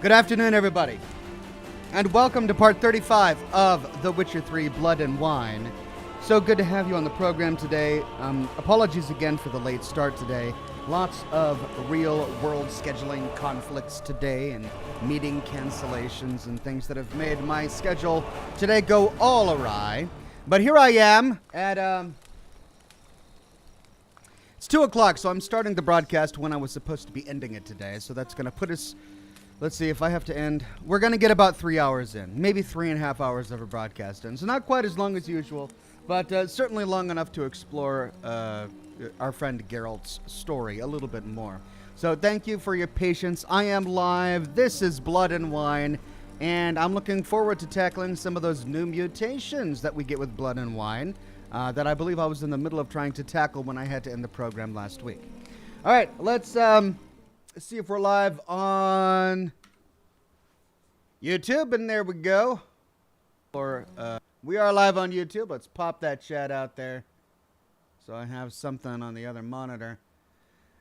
Good afternoon, everybody, and welcome to part 35 of The Witcher 3 Blood and Wine. So good to have you on the program today. Apologies again for the late start today. Lots of real-world scheduling conflicts today and meeting cancellations and things that have made my schedule today go all awry. But here I am at, it's 2 o'clock, so I'm starting the broadcast when I was supposed to be ending it today. So that's going to put us, let's see, if I have to end, we're going to get about 3 hours in. Maybe 3.5 hours of a broadcast in. So not quite as long as usual, but certainly long enough to explore our friend Geralt's story a little bit more. So thank you for your patience. I am live. This is Blood and Wine, and I'm looking forward to tackling some of those new mutations that we get with Blood and Wine that I believe I was in the middle of trying to tackle when I had to end the program last week. All right, let's see if we're live on YouTube, and there we go. We are live on YouTube. Let's pop that chat out there so I have something on the other monitor.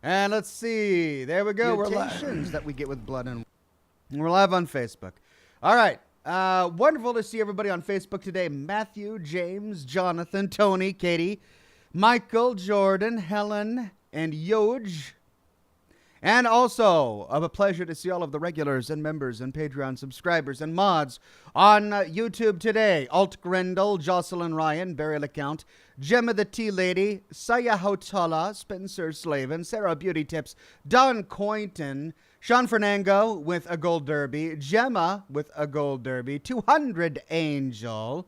And let's see. There we go. Mutations that we get with Blood and Wine. We're live on Facebook. All right. Wonderful to see everybody on Facebook today. Matthew, James, Jonathan, Tony, Katie, Michael, Jordan, Helen, and Yoj. And also, a pleasure to see all of the regulars and members and Patreon subscribers and mods on YouTube today. Alt Grendel, Jocelyn Ryan, Barry LeCount, Gemma the Tea Lady, Saya Hotala, Spencer Slavin, Sarah Beauty Tips, Don Coynton, Sean Fernango with a gold derby, Gemma with a gold derby, 200 Angel,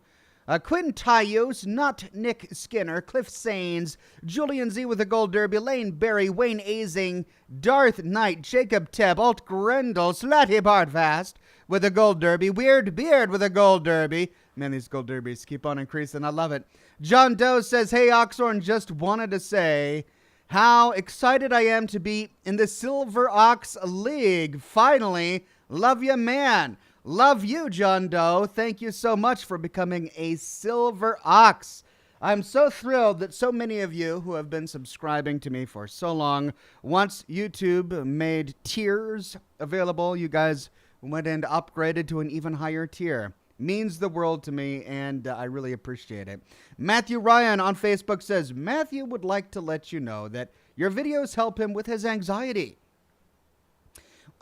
Quinn Tyus, not Nick Skinner, Cliff Sains, Julian Z with a gold derby, Lane Berry, Wayne Azing, Darth Knight, Jacob Tebb, Alt Grendel, Slatty Bardfast with a gold derby, Weird Beard with a gold derby. Man, these gold derbies keep on increasing. I love it. John Doe says, hey, Oxhorn, just wanted to say how excited I am to be in the Silver Ox League. Finally, love you, man. Love you, John Doe. Thank you so much for becoming a Silver Ox. I'm so thrilled that so many of you who have been subscribing to me for so long, once YouTube made tiers available, you guys went and upgraded to an even higher tier. Means the world to me, and I really appreciate it. Matthew Ryan on Facebook says, Matthew would like to let you know that your videos help him with his anxiety.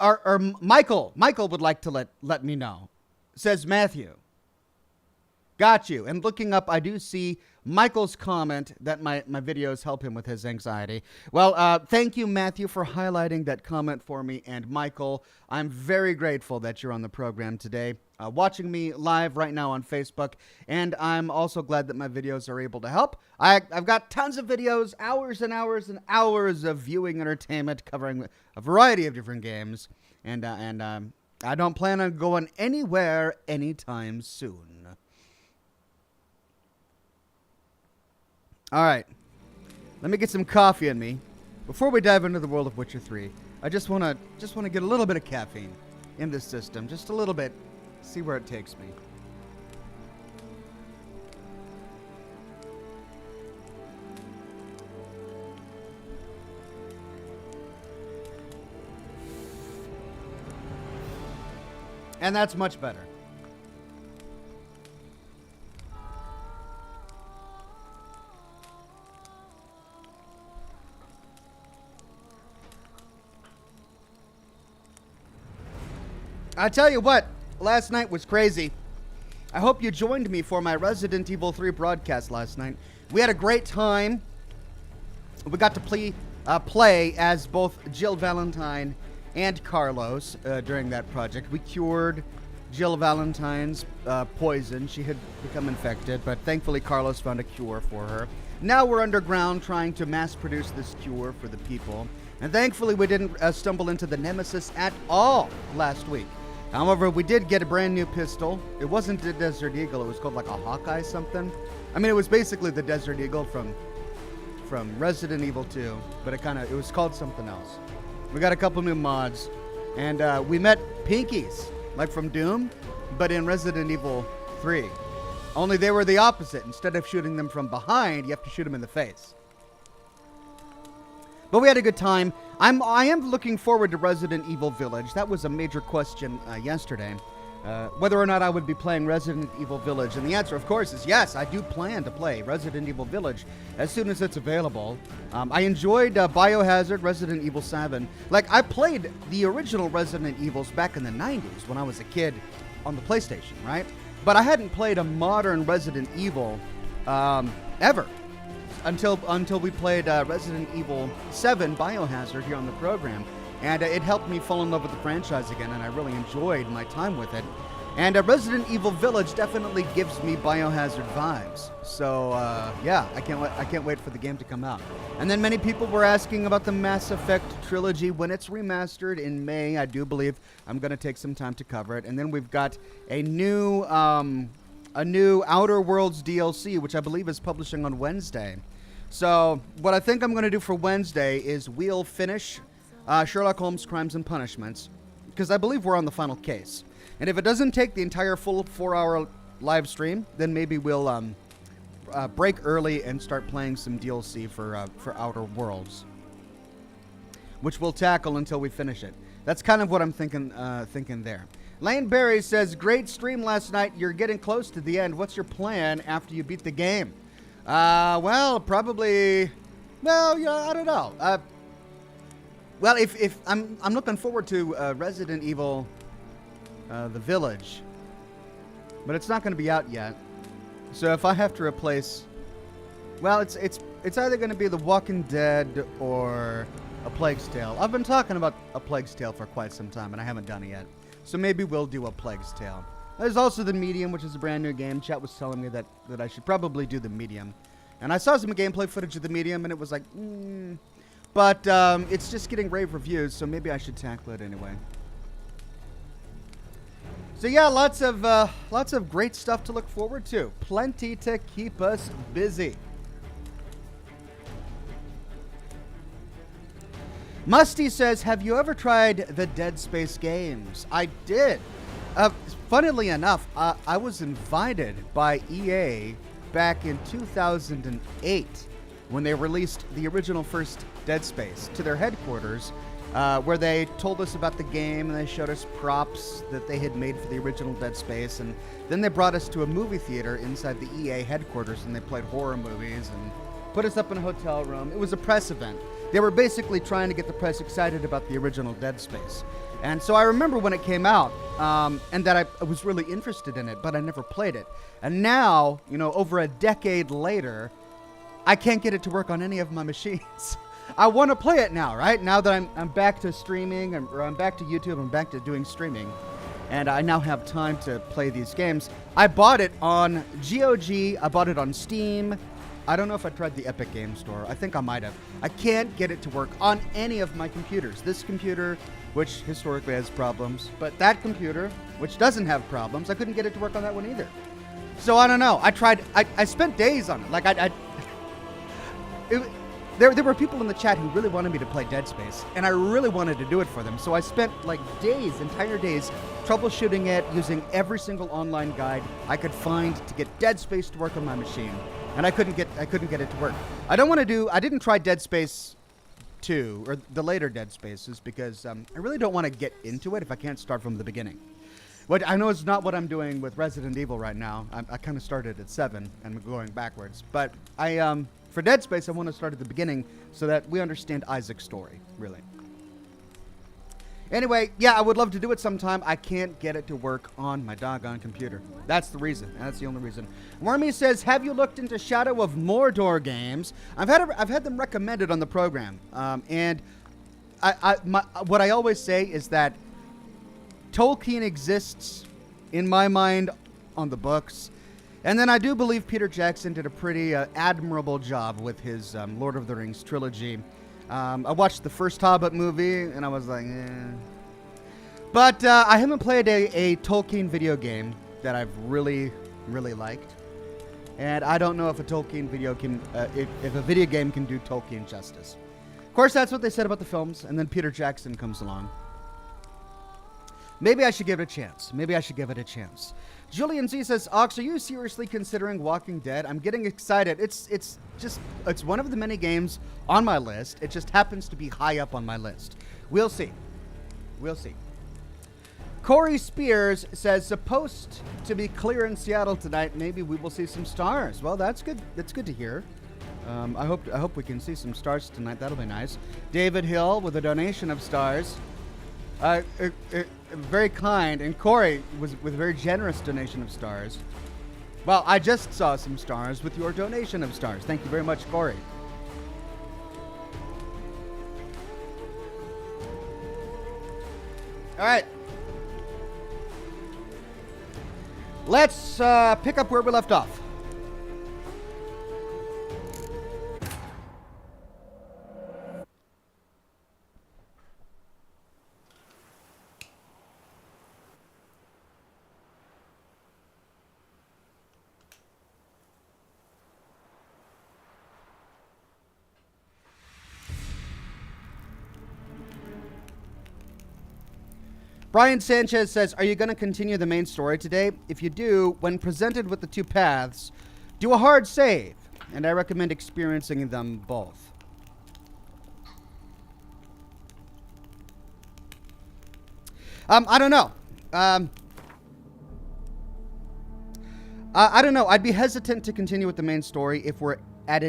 Or Michael would like to let me know, says Matthew. Got you. And looking up, I do see Michael's comment that my videos help him with his anxiety. Well, thank you, Matthew, for highlighting that comment for me. And Michael, I'm very grateful that you're on the program today, watching me live right now on Facebook. And I'm also glad that my videos are able to help. I've got tons of videos, hours and hours and hours of viewing entertainment covering a variety of different games. And I don't plan on going anywhere anytime soon. All right, let me get some coffee in me. Before we dive into the world of Witcher 3, I just want to get a little bit of caffeine in this system, just a little bit, see where it takes me. And that's much better. I tell you what, last night was crazy. I hope you joined me for my Resident Evil 3 broadcast last night. We had a great time. We got to play as both Jill Valentine and Carlos during that project. We cured Jill Valentine's poison. She had become infected, but thankfully Carlos found a cure for her. Now we're underground trying to mass produce this cure for the people. And thankfully we didn't stumble into the Nemesis at all last week. However, we did get a brand new pistol. It wasn't the Desert Eagle. It was called like a Hawkeye something. I mean, it was basically the Desert Eagle from Resident Evil 2, but it was called something else. We got a couple new mods, and we met Pinkies, like from Doom, but in Resident Evil 3. Only they were the opposite. Instead of shooting them from behind, you have to shoot them in the face. But we had a good time. I am looking forward to Resident Evil Village. That was a major question yesterday. Whether or not I would be playing Resident Evil Village. And the answer, of course, is yes. I do plan to play Resident Evil Village as soon as it's available. I enjoyed Biohazard, Resident Evil 7. Like, I played the original Resident Evils back in the 90s when I was a kid on the PlayStation, right? But I hadn't played a modern Resident Evil ever until we played Resident Evil 7 Biohazard here on the program. And it helped me fall in love with the franchise again, and I really enjoyed my time with it. And Resident Evil Village definitely gives me Biohazard vibes. So, yeah, I can't wait for the game to come out. And then many people were asking about the Mass Effect trilogy. When it's remastered in May, I do believe I'm going to take some time to cover it. And then we've got a new Outer Worlds DLC, which I believe is publishing on Wednesday. So, what I think I'm going to do for Wednesday is we'll finish Sherlock Holmes Crimes and Punishments, because I believe we're on the final case. And if it doesn't take the entire full 4-hour live stream, then maybe we'll break early and start playing some DLC for Outer Worlds, which we'll tackle until we finish it. That's kind of what I'm thinking there. Lane Berry says, great stream last night. You're getting close to the end. What's your plan after you beat the game? Well, probably, well, yeah, I don't know. Well, if I'm looking forward to Resident Evil, The Village, but it's not going to be out yet. So if I have to replace, well, it's either going to be The Walking Dead or A Plague's Tale. I've been talking about A Plague's Tale for quite some time, and I haven't done it yet. So maybe we'll do A Plague's Tale. There's also The Medium, which is a brand new game. Chat was telling me that I should probably do The Medium, and I saw some gameplay footage of The Medium, and it was like, But it's just getting rave reviews, so maybe I should tackle it anyway. So yeah, lots of great stuff to look forward to. Plenty to keep us busy. Musty says, have you ever tried the Dead Space games? I did. Funnily enough, I was invited by EA back in 2008 when they released the original first Dead Space to their headquarters, where they told us about the game and they showed us props that they had made for the original Dead Space, and then they brought us to a movie theater inside the EA headquarters and they played horror movies and put us up in a hotel room. It was a press event. They were basically trying to get the press excited about the original Dead Space. And so I remember when it came out, and that I was really interested in it, but I never played it. And now, over a decade later, I can't get it to work on any of my machines. I want to play it now, right? Now that I'm back to streaming, or I'm back to YouTube, I'm back to doing streaming, and I now have time to play these games. I bought it on GOG, I bought it on Steam. I don't know if I tried the Epic Game Store. I think I might have. I can't get it to work on any of my computers. This computer, which historically has problems, but that computer, which doesn't have problems, I couldn't get it to work on that one either. So I don't know. I tried. I spent days on it. Like there were people in the chat who really wanted me to play Dead Space, and I really wanted to do it for them. So I spent like entire days, troubleshooting it, using every single online guide I could find to get Dead Space to work on my machine, and I couldn't get it to work. I didn't try Dead Space 2 or the later Dead Spaces because I really don't want to get into it if I can't start from the beginning. What I know is not what I'm doing with Resident Evil right now. I kind of started at 7 and I'm going backwards, but for Dead Space, I want to start at the beginning so that we understand Isaac's story, really. Anyway, yeah, I would love to do it sometime. I can't get it to work on my doggone computer. That's the reason. That's the only reason. Wormy says, have you looked into Shadow of Mordor games? I've had them recommended on the program. And what I always say is that Tolkien exists, in my mind, on the books. And then I do believe Peter Jackson did a pretty admirable job with his Lord of the Rings trilogy. I watched the first Hobbit movie, and I was like, eh. But I haven't played a Tolkien video game that I've really, really liked. And I don't know if a Tolkien video can, if a video game can do Tolkien justice. Of course, that's what they said about the films, and then Peter Jackson comes along. Maybe I should give it a chance. Maybe I should give it a chance. Julian Z says, Ox, are you seriously considering Walking Dead? I'm getting excited. It's one of the many games on my list. It just happens to be high up on my list. We'll see. We'll see. Corey Spears says, supposed to be clear in Seattle tonight. Maybe we will see some stars. Well, that's good. That's good to hear. I hope we can see some stars tonight. That'll be nice. David Hill with a donation of stars. Very kind. And Corey was with a very generous donation of stars. Well, I just saw some stars with your donation of stars. Thank you very much, Corey. All right. Let's pick up where we left off. Brian Sanchez says, are you going to continue the main story today? If you do, when presented with the two paths, do a hard save. And I recommend experiencing them both. I don't know. I don't know. I'd be hesitant to continue with the main story if we're at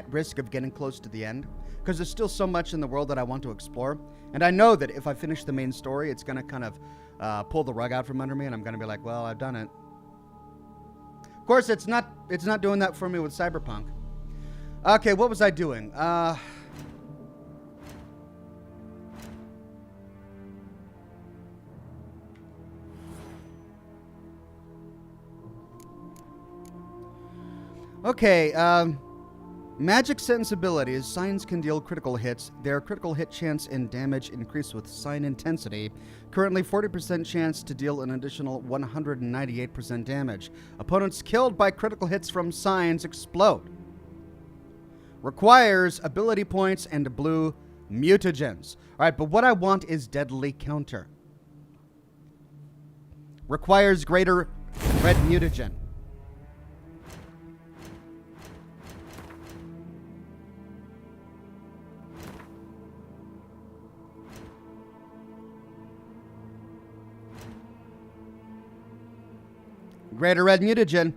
risk of getting close to the end. Because there's still so much in the world that I want to explore. And I know that if I finish the main story, it's going to kind of pull the rug out from under me, and I'm going to be like, well, I've done it. Of course, it's not doing that for me with Cyberpunk. Okay, what was I doing? Okay, magic sensibilities. Signs can deal critical hits. Their critical hit chance and damage increase with sign intensity. Currently 40% chance to deal an additional 198% damage. Opponents killed by critical hits from signs explode. Requires ability points and blue mutagens. Alright, but what I want is deadly counter. Requires greater red mutagen. Greater red mutagen.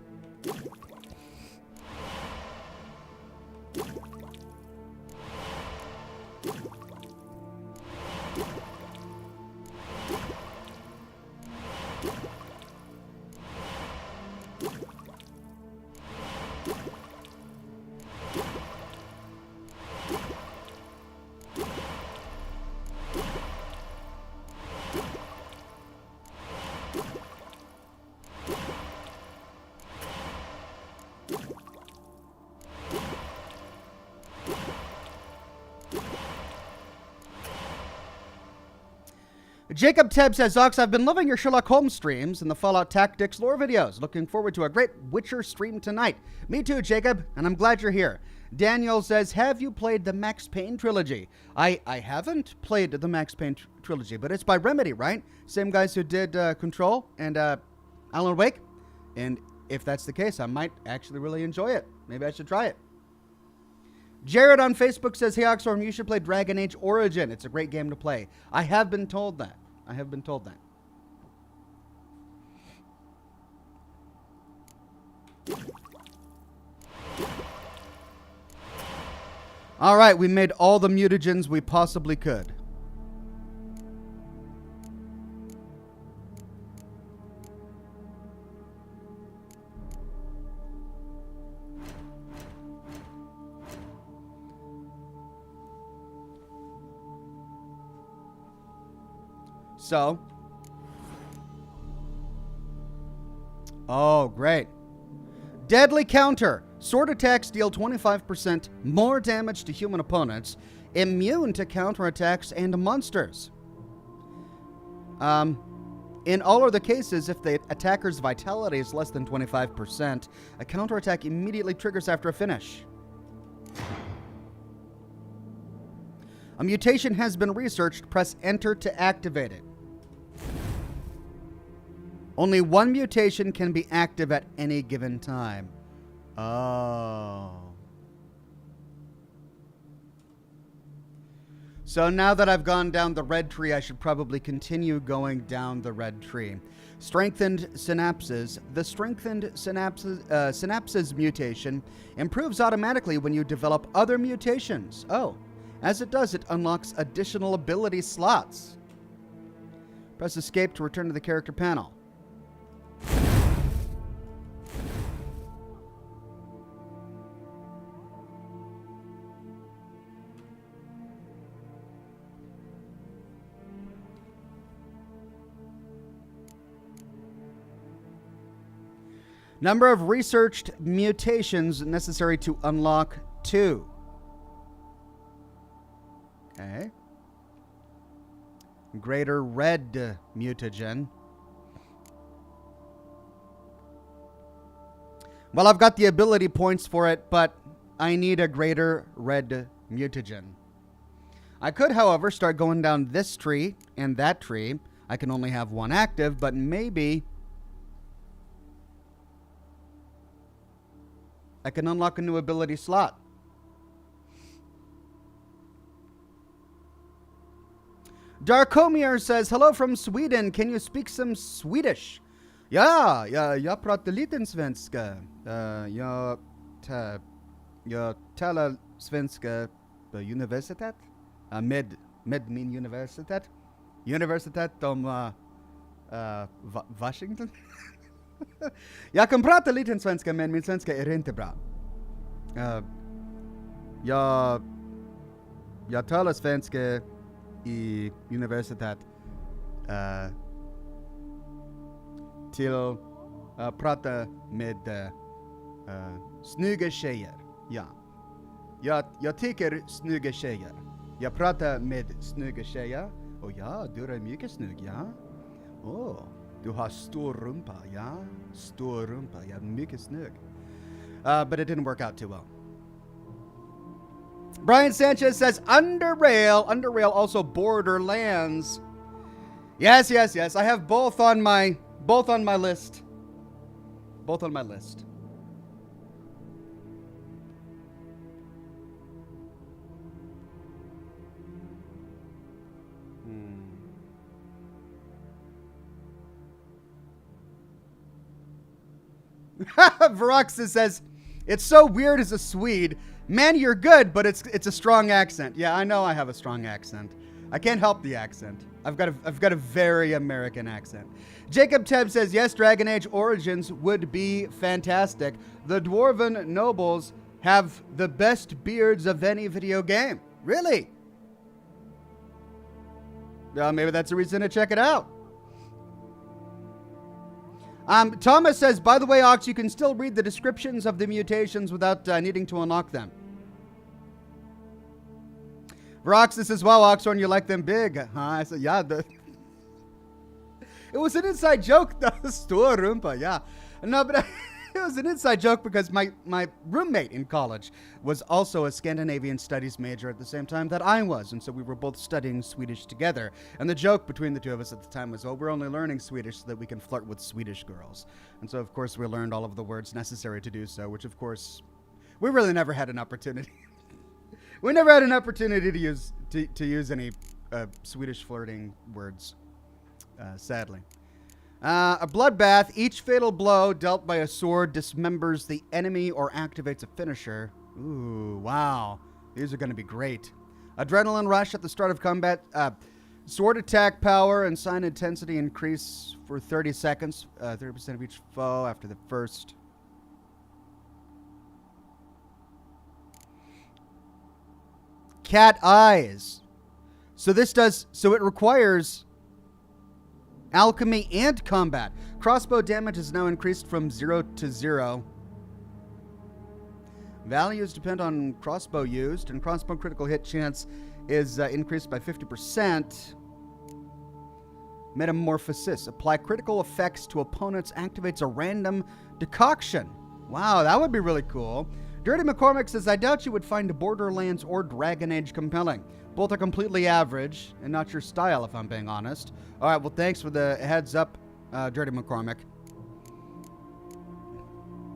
Jacob Tebb says, Ox, I've been loving your Sherlock Holmes streams and the Fallout Tactics lore videos. Looking forward to a great Witcher stream tonight. Me too, Jacob, and I'm glad you're here. Daniel says, have you played the Max Payne trilogy? I haven't played the Max Payne trilogy, but it's by Remedy, right? Same guys who did Control and Alan Wake. And if that's the case, I might actually really enjoy it. Maybe I should try it. Jared on Facebook says, hey, Oxhorn, you should play Dragon Age Origin. It's a great game to play. I have been told that. All right, we made all the mutagens we possibly could. So, oh, great. Deadly counter. Sword attacks deal 25% more damage to human opponents, immune to counterattacks and monsters. In all other cases, if the attacker's vitality is less than 25%, a counterattack immediately triggers after a finish. A mutation has been researched. Press enter to activate it. Only one mutation can be active at any given time. Oh. So now that I've gone down the red tree, I should probably continue going down the red tree. Strengthened synapses. The strengthened synapses mutation improves automatically when you develop other mutations. Oh, as it does, it unlocks additional ability slots. Press escape to return to the character panel. Number of researched mutations necessary to unlock 2. Okay. Greater red mutagen. Well, I've got the ability points for it, but I need a greater red mutagen. I could, however, start going down this tree and that tree. I can only have one active, but maybe I can unlock a new ability slot. Darkomier says, hello from Sweden. Can you speak some Swedish? Ja, jag pratar lite svenska. Jag talar svenska på universitet. Med min universitet. Universitet om Washington. Jag kan prata lite svenska, men min svenska är inte bra. Jag talar svenska i universitet till prata med snygga tjejer. Ja. Jag tycker snygga tjejer. Jag pratar med snygga tjejer. Och ja, du är mycket snygg, ja. Du har stor rumpa, ja. Stor rumpa, ja, mycket snygg. But it didn't work out too well. Brian Sanchez says, Underrail, also Borderlands. Yes. I have both on my list. Both on my list. Veroxa says, it's so weird as a Swede. Man, you're good, but it's a strong accent. Yeah, I know I have a strong accent. I can't help the accent. I've got a very American accent. Jacob Tebb says, yes, Dragon Age Origins would be fantastic. The Dwarven nobles have the best beards of any video game. Really? Well, maybe that's a reason to check it out. Thomas says, by the way, Ox, you can still read the descriptions of the mutations without needing to unlock them. Veroxis says, well, Oxhorn, you like them big, huh? I said, yeah. It was an inside joke, though. Stor rumpa, yeah. No, but it was an inside joke because my roommate in college was also a Scandinavian studies major at the same time that I was. And so we were both studying Swedish together. And the joke between the two of us at the time was, well, we're only learning Swedish so that we can flirt with Swedish girls. And so, of course, we learned all of the words necessary to do so, which, of course, we really never had an opportunity. We never had an opportunity to use any Swedish flirting words, sadly. A bloodbath. Each fatal blow dealt by a sword dismembers the enemy or activates a finisher. Ooh, wow. These are going to be great. Adrenaline rush at the start of combat. Sword attack power and sign intensity increase for 30 seconds. 30% of each foe after the first. Cat eyes. So it requires alchemy and combat. Crossbow damage is now increased from 0 to 0. Values depend on crossbow used, and crossbow critical hit chance is increased by 50%. Metamorphosis. Apply critical effects to opponents. Activates a random decoction. Wow, that would be really cool. Dirty McCormick says, I doubt you would find Borderlands or Dragon Age compelling. Both are completely average and not your style, if I'm being honest. All right, well, thanks for the heads up, Dirty McCormick.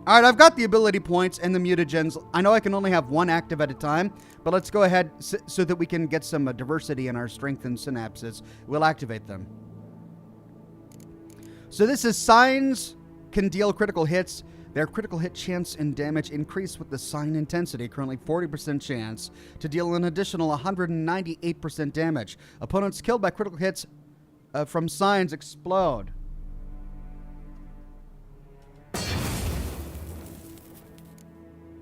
All right, I've got the ability points and the mutagens. I know I can only have one active at a time, but let's go ahead so that we can get some diversity in our strengthened synapses. We'll activate them. So this is signs can deal critical hits. Their critical hit chance and damage increase with the sign intensity, currently 40% chance, to deal an additional 198% damage. Opponents killed by critical hits from signs explode.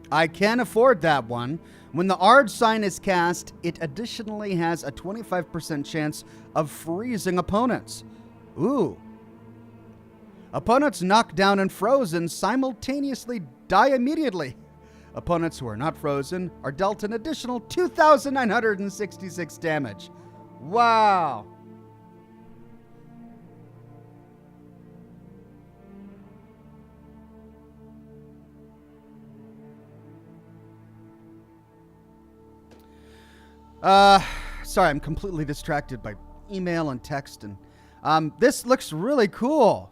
I can afford that one. When the Ard sign is cast, it additionally has a 25% chance of freezing opponents. Ooh. Opponents knocked down and frozen simultaneously die immediately. Opponents who are not frozen are dealt an additional 2,966 damage. Wow. Sorry, I'm completely distracted by email and text, and this looks really cool.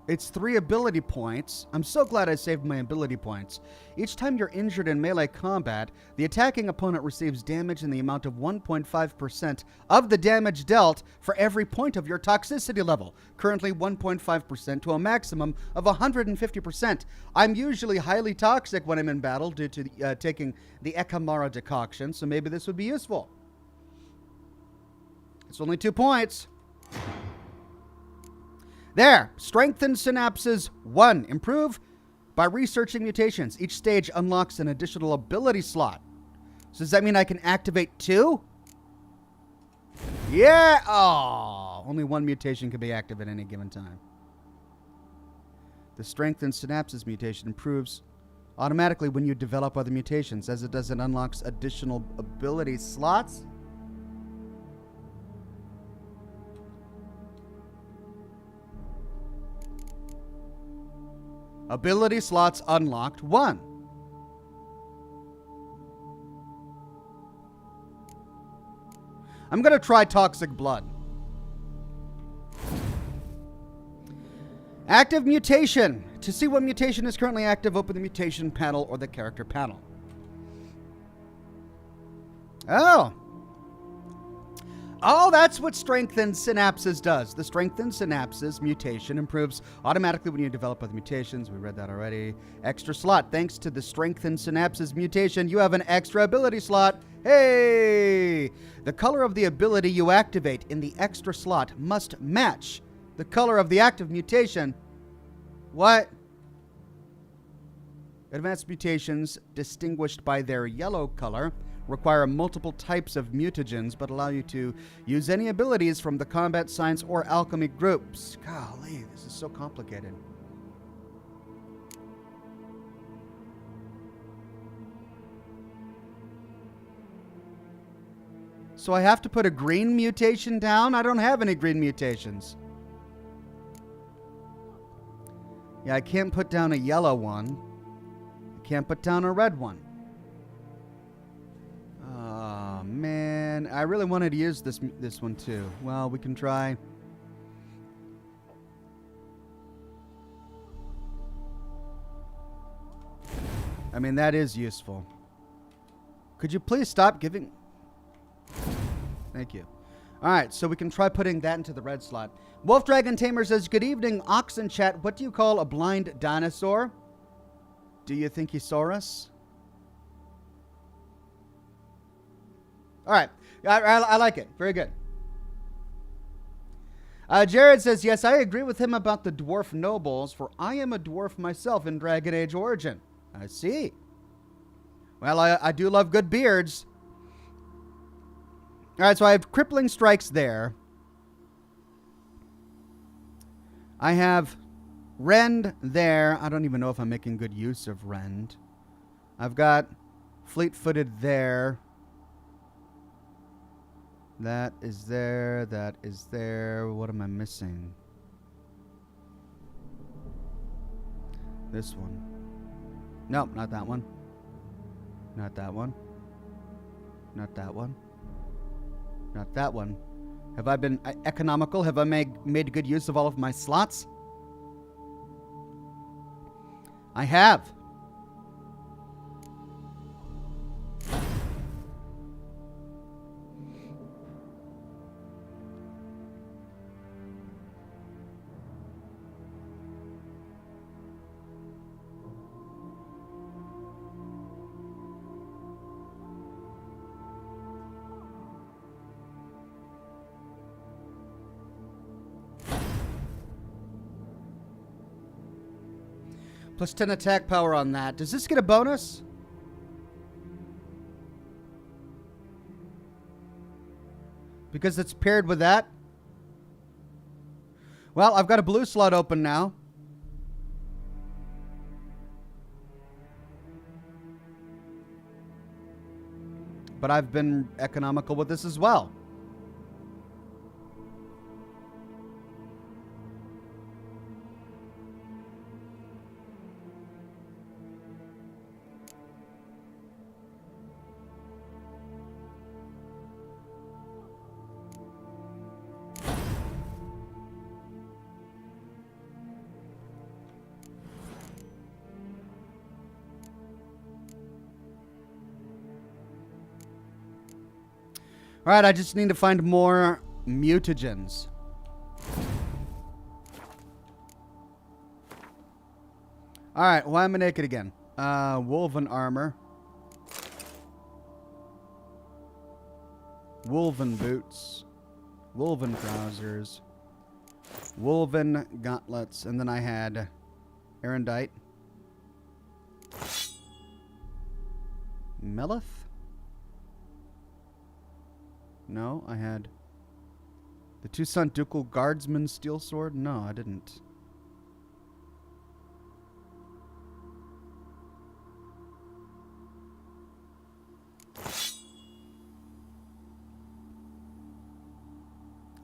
It's 3 ability points. I'm so glad I saved my ability points. Each time you're injured in melee combat, the attacking opponent receives damage in the amount of 1.5% of the damage dealt for every point of your toxicity level, currently 1.5% to a maximum of 150%. I'm usually highly toxic when I'm in battle due to taking the Ekamara decoction, so maybe this would be useful. It's only 2 points. There, strengthened synapses 1. Improve by researching mutations. Each stage unlocks an additional ability slot. So does that mean I can activate 2? Yeah! Oh, only 1 mutation can be active at any given time. The strengthened synapses mutation improves automatically when you develop other mutations. As it does, it unlocks additional ability slots. Ability slots unlocked 1. I'm going to try Toxic Blood. Active mutation. To see what mutation is currently active, open the mutation panel or the character panel. Oh, that's what strengthened synapses does. The strengthened synapses mutation improves automatically when you develop other mutations. We read that already. Extra slot. Thanks to the strengthened synapses mutation, you have an extra ability slot. Hey! The color of the ability you activate in the extra slot must match the color of the active mutation. What? Advanced mutations, distinguished by their yellow color, require multiple types of mutagens, but allow you to use any abilities from the combat science or alchemy groups. Golly, this is so complicated. So I have to put a green mutation down? I don't have any green mutations. Yeah, I can't put down a yellow one. I can't put down a red one. Oh, man. I really wanted to use this one, too. Well, we can try. I mean, that is useful. Could you please stop giving... Thank you. All right, so we can try putting that into the red slot. Wolf Dragon Tamer says, good evening, Oxen Chat. What do you call a blind dinosaur? Do you think he saw us? All right. I like it. Very good. Jared says, yes, I agree with him about the dwarf nobles, for I am a dwarf myself in Dragon Age Origin. I see. Well, I do love good beards. All right, so I have crippling strikes there. I have rend there. I don't even know if I'm making good use of rend. I've got fleet-footed there. That is there. That is there. What am I missing? This one. Nope, not that one. Not that one. Not that one. Not that one. Have I been economical? Have I made good use of all of my slots? I have. Plus 10 attack power on that. Does this get a bonus? Because it's paired with that? Well, I've got a blue slot open now. But I've been economical with this as well. All right, I just need to find more mutagens. All right, why am I naked again? Woven armor. Woven boots. Woven trousers. Woven gauntlets. And then I had erendite. Melith? No, I had the Tucson Ducal Guardsman Steel Sword. No, I didn't.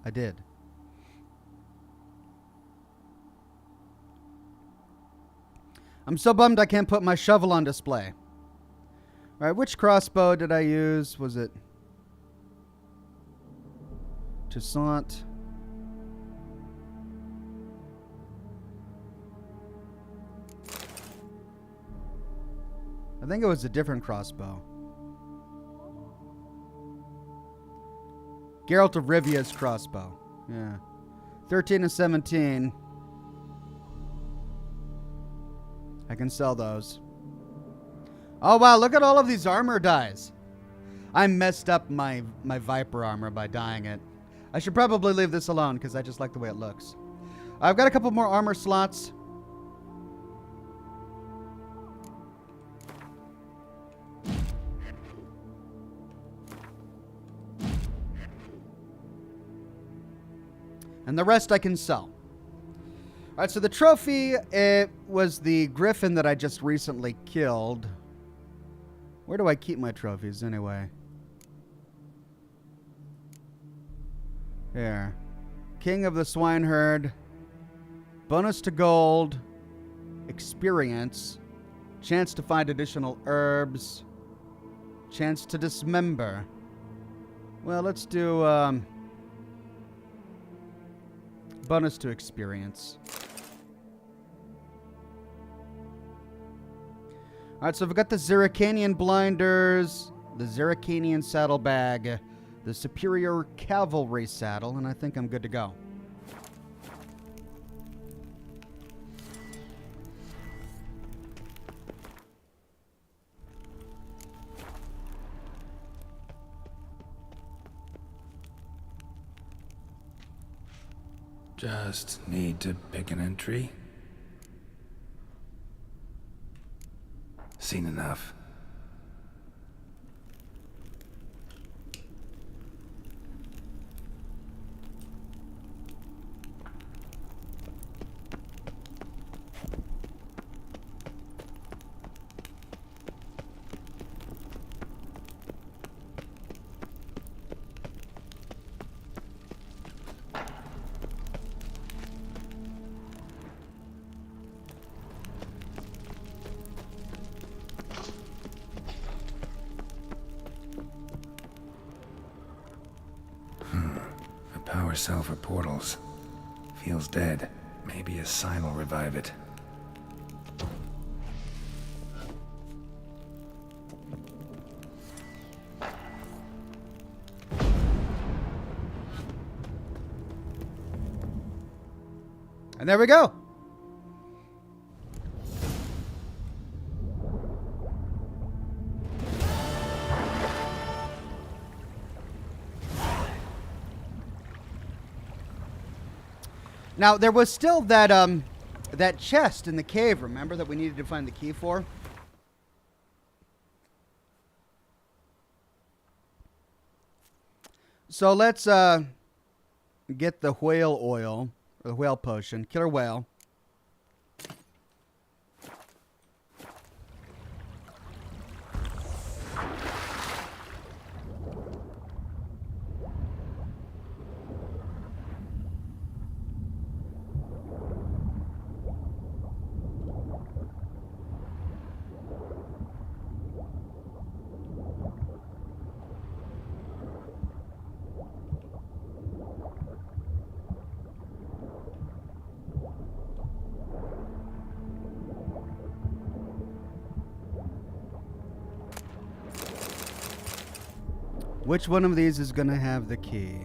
I did. I'm so bummed I can't put my shovel on display. All right, which crossbow did I use? Was it Toussaint? I think it was a different crossbow. Geralt of Rivia's crossbow. Yeah. 13 and 17. I can sell those. Oh, wow. Look at all of these armor dies. I messed up my Viper armor by dyeing it. I should probably leave this alone because I just like the way it looks. I've got a couple more armor slots. And the rest I can sell. All right, so the trophy, it was the griffin that I just recently killed. Where do I keep my trophies anyway? Here. King of the Swineherd. Bonus to gold. Experience. Chance to find additional herbs. Chance to dismember. Well, let's do bonus to experience. Alright, so we've got the Zerrikanian blinders, the Zerrikanian saddlebag, the superior cavalry saddle, and I think I'm good to go. Just need to pick an entry. Seen enough. power cell for portals. Feels dead. Maybe a sign will revive it. And there we go. Now, there was still that that chest in the cave, remember, that we needed to find the key for? So let's get the whale oil, or the whale potion, killer whale. Which one of these is going to have the key?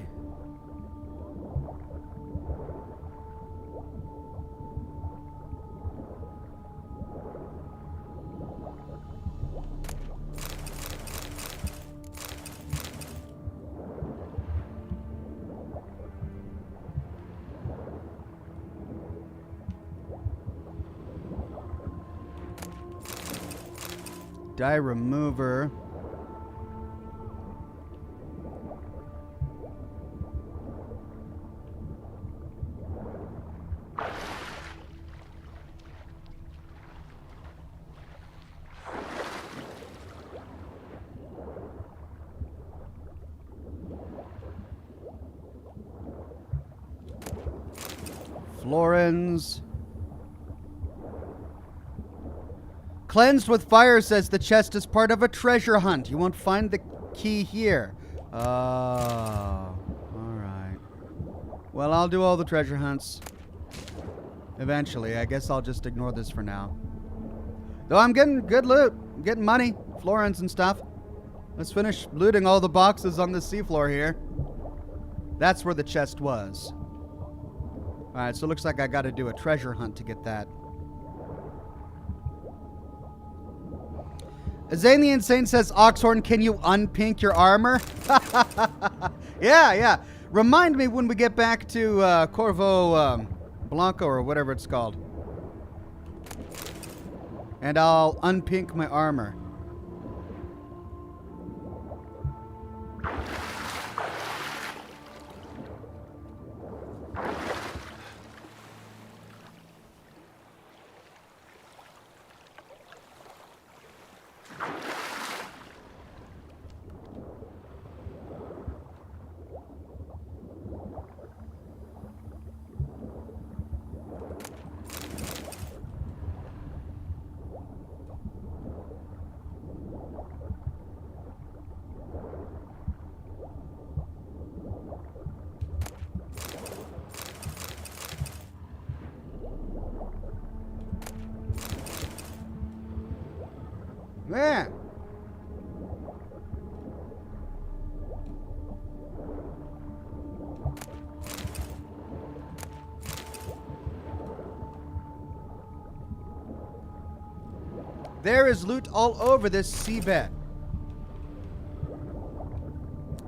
Dye remover. Florins. Cleansed with fire says the chest is part of a treasure hunt. You won't find the key here. Oh, alright. Well, I'll do all the treasure hunts. Eventually. I guess I'll just ignore this for now. Though I'm getting good loot. I'm getting money. Florins and stuff. Let's finish looting all the boxes on the seafloor here. That's where the chest was. Alright, so it looks like I gotta do a treasure hunt to get that. Zane the Insane says, Oxhorn, can you unpink your armor? Yeah. Remind me when we get back to Corvo Blanco or whatever it's called. And I'll unpink my armor. Man. There is loot all over this seabed.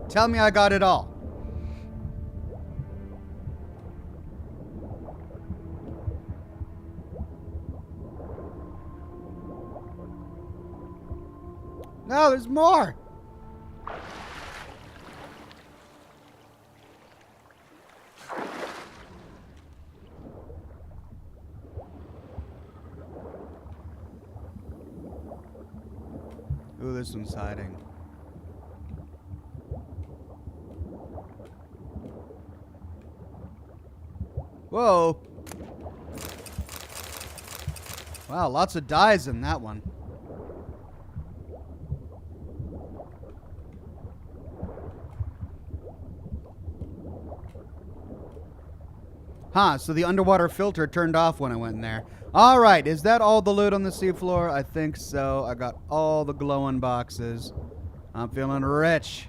Tell me I got it all. No, there's more. Ooh, this one's hiding. Whoa. Wow, lots of dyes in that one. Huh, so the underwater filter turned off when I went in there. All right, is that all the loot on the seafloor? I think so. I got all the glowing boxes. I'm feeling rich.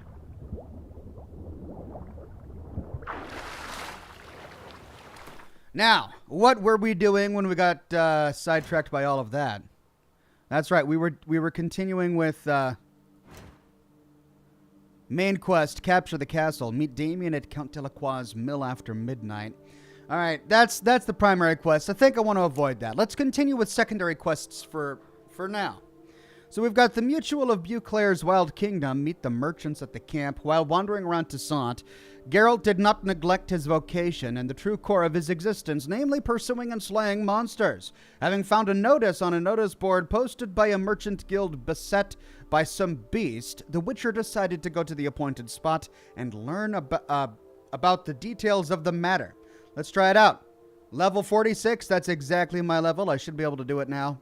Now, what were we doing when we got sidetracked by all of that? That's right, we were continuing with main quest, capture the castle, meet Damien at Count Delacroix's mill after midnight. All right, that's the primary quest. I think I want to avoid that. Let's continue with secondary quests for now. So we've got the Mutual of Beauclair's Wild Kingdom, meet the merchants at the camp. While wandering around Toussaint, Geralt did not neglect his vocation and the true core of his existence, namely pursuing and slaying monsters. Having found a notice on a notice board posted by a merchant guild beset by some beast, the Witcher decided to go to the appointed spot and learn about the details of the matter. Let's try it out. Level 46, that's exactly my level. I should be able to do it now.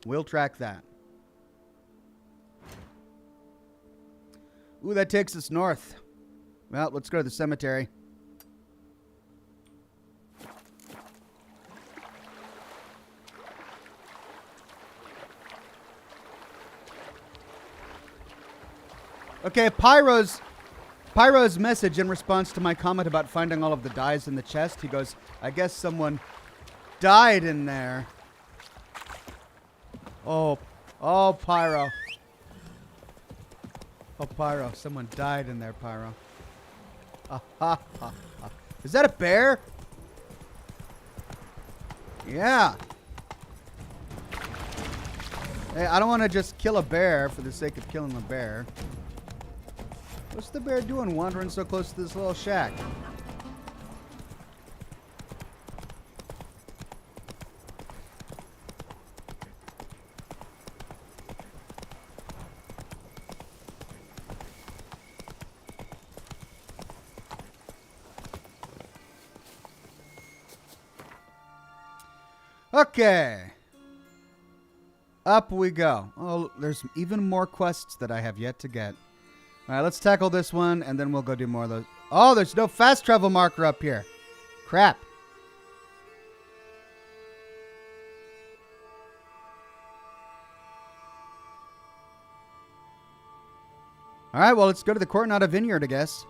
We'll track that. Ooh, that takes us north. Well, let's go to the cemetery. Okay, Pyro's message in response to my comment about finding all of the dyes in the chest. He goes, I guess someone died in there. Oh, Pyro. Oh, Pyro, someone died in there, Pyro. Is that a bear? Yeah. Hey, I don't want to just kill a bear for the sake of killing the bear. What's the bear doing wandering so close to this little shack? Okay. Up we go. Oh, there's even more quests that I have yet to get. All right, let's tackle this one, and then we'll go do more of those. Oh, there's no fast travel marker up here. Crap. All right, well, let's go to the Coronado Vineyard, I guess.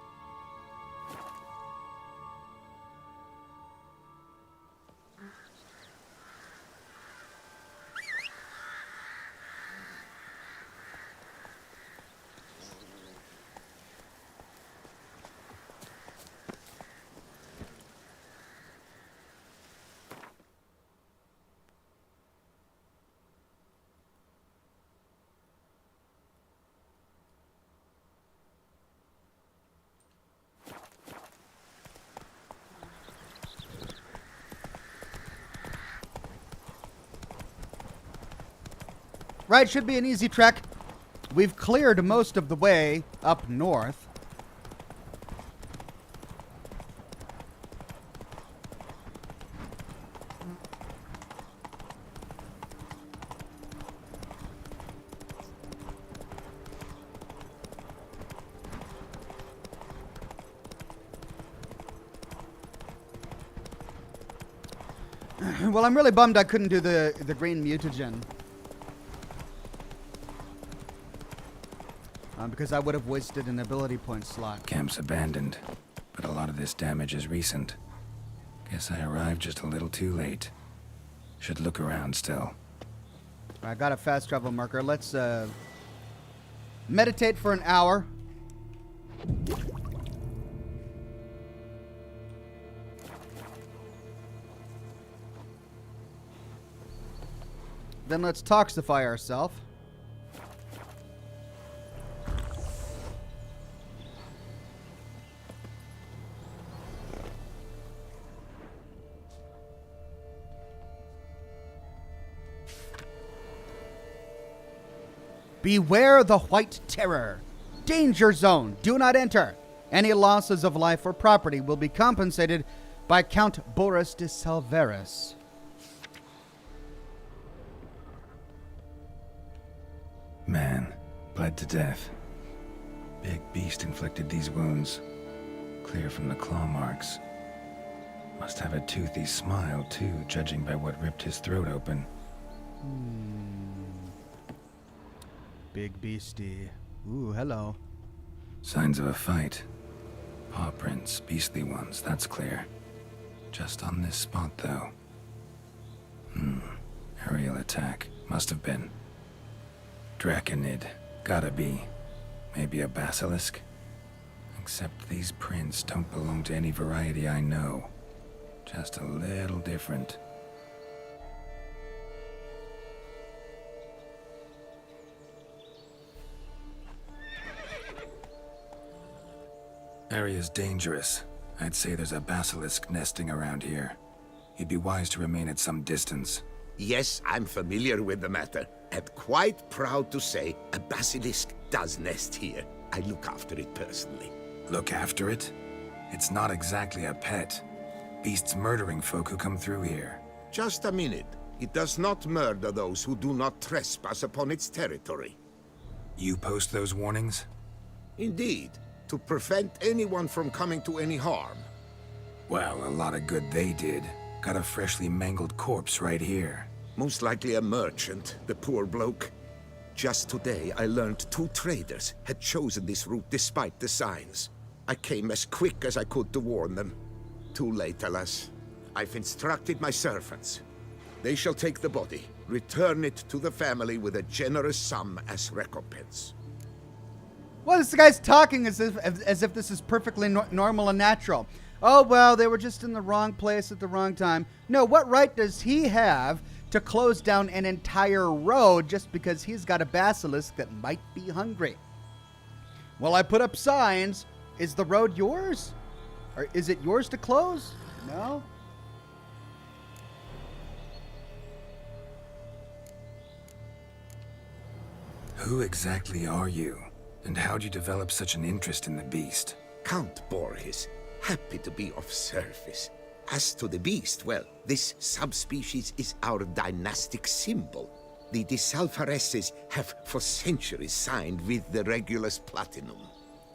Right, should be an easy trek. We've cleared most of the way up north. Well, I'm really bummed I couldn't do the green mutagen. Because I would have wasted an ability point slot. Camp's abandoned, but a lot of this damage is recent. Guess I arrived just a little too late. Should look around still. I got a fast travel marker. Let's meditate for an hour. Then let's toxify ourselves. Beware the White Terror. Danger zone. Do not enter. Any losses of life or property will be compensated by Count Boris de Salveris. Man, bled to death. Big beast inflicted these wounds. Clear from the claw marks. Must have a toothy smile, too, judging by what ripped his throat open. Big beastie. Ooh, hello. Signs of a fight. Paw prints, beastly ones, that's clear. Just on this spot, though. Aerial attack. Must have been. Draconid. Gotta be. Maybe a basilisk? Except these prints don't belong to any variety I know. Just a little different. Area's dangerous. I'd say there's a basilisk nesting around here. You'd be wise to remain at some distance. Yes, I'm familiar with the matter, and quite proud to say a basilisk does nest here. I look after it personally. Look after it? It's not exactly a pet. Beasts murdering folk who come through here. Just a minute. It does not murder those who do not trespass upon its territory. You post those warnings? Indeed, to prevent anyone from coming to any harm. Well, a lot of good they did. Got a freshly mangled corpse right here. Most likely a merchant, the poor bloke. Just today, I learned 2 traders had chosen this route despite the signs. I came as quick as I could to warn them. Too late, alas. I've instructed my servants. They shall take the body, return it to the family with a generous sum as recompense. Well, this guy's talking as if this is perfectly normal and natural. Oh, well, they were just in the wrong place at the wrong time. No, what right does he have to close down an entire road just because he's got a basilisk that might be hungry? Well, I put up signs. Is the road yours? Or is it yours to close? No? Who exactly are you? And how'd you develop such an interest in the beast? Count Borges, happy to be of service. As to the beast, well, this subspecies is our dynastic symbol. The Disalfareses have for centuries signed with the Regulus Platinum.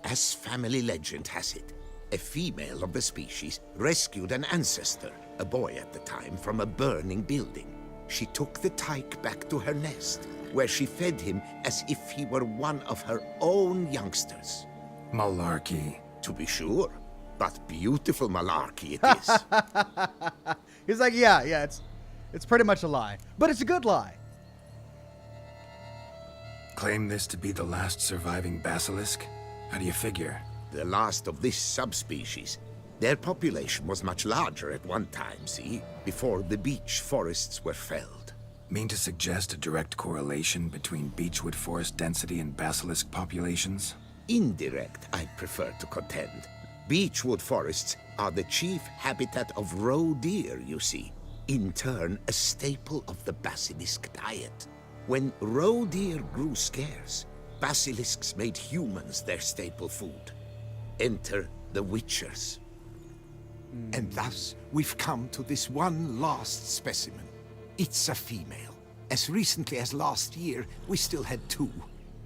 As family legend has it, a female of the species rescued an ancestor, a boy at the time, from a burning building. She took the tyke back to her nest, where she fed him as if he were one of her own youngsters. Malarkey. To be sure, but beautiful malarkey it is. He's like, yeah, it's pretty much a lie. But it's a good lie. Claim this to be the last surviving basilisk? How do you figure? The last of this subspecies. Their population was much larger at one time, see? Before the beech forests were felled. Mean to suggest a direct correlation between beechwood forest density and basilisk populations? Indirect, I prefer to contend. Beechwood forests are the chief habitat of roe deer, you see. In turn, a staple of the basilisk diet. When roe deer grew scarce, basilisks made humans their staple food. Enter the witchers. And thus, we've come to this one last specimen. It's a female. As recently as last year, we still had 2.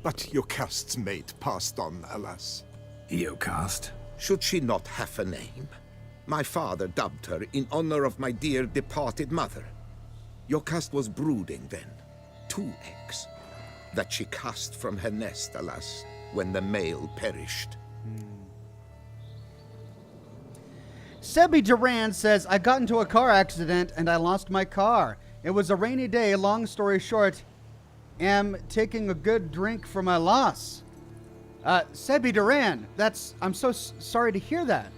But Yocast's mate passed on, alas. Eocast? Should she not have a name? My father dubbed her in honor of my dear departed mother. Yocast was brooding then. 2 eggs. That she cast from her nest, alas, when the male perished. Sebi Duran says, I got into a car accident and I lost my car. It was a rainy day, long story short. Am taking a good drink for my loss. Sebi Duran, I'm so sorry to hear that.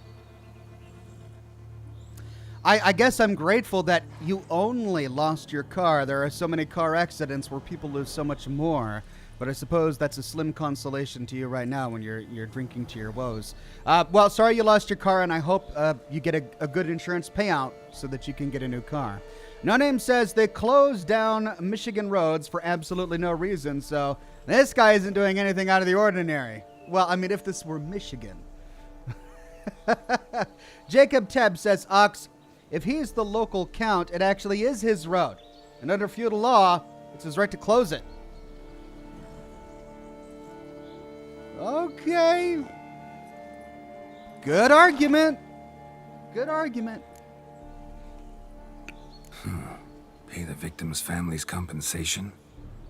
I guess I'm grateful that you only lost your car. There are so many car accidents where people lose so much more. But I suppose that's a slim consolation to you right now when you're drinking to your woes. Well, sorry you lost your car, and I hope you get a good insurance payout so that you can get a new car. No Name says they closed down Michigan roads for absolutely no reason, so this guy isn't doing anything out of the ordinary. Well, I mean, if this were Michigan. Jacob Tebb says, Ox, if he's the local count, it actually is his road. And under feudal law, it's his right to close it. Okay. Good argument. Good argument. Pay the victims' families compensation?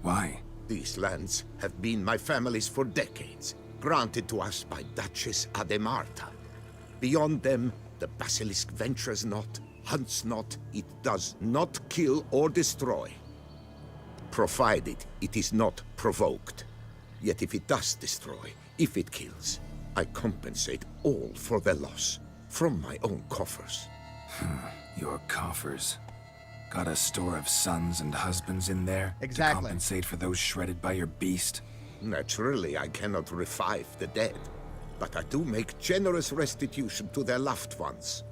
Why? These lands have been my family's for decades, granted to us by Duchess Ademarta. Beyond them, the basilisk ventures not, hunts not, it does not kill or destroy. Provided it is not provoked. Yet if it does destroy, if it kills, I compensate all for their loss, from my own coffers. Your coffers. Got a store of sons and husbands in there? Exactly. To compensate for those shredded by your beast? Naturally, I cannot revive the dead, but I do make generous restitution to their loved ones.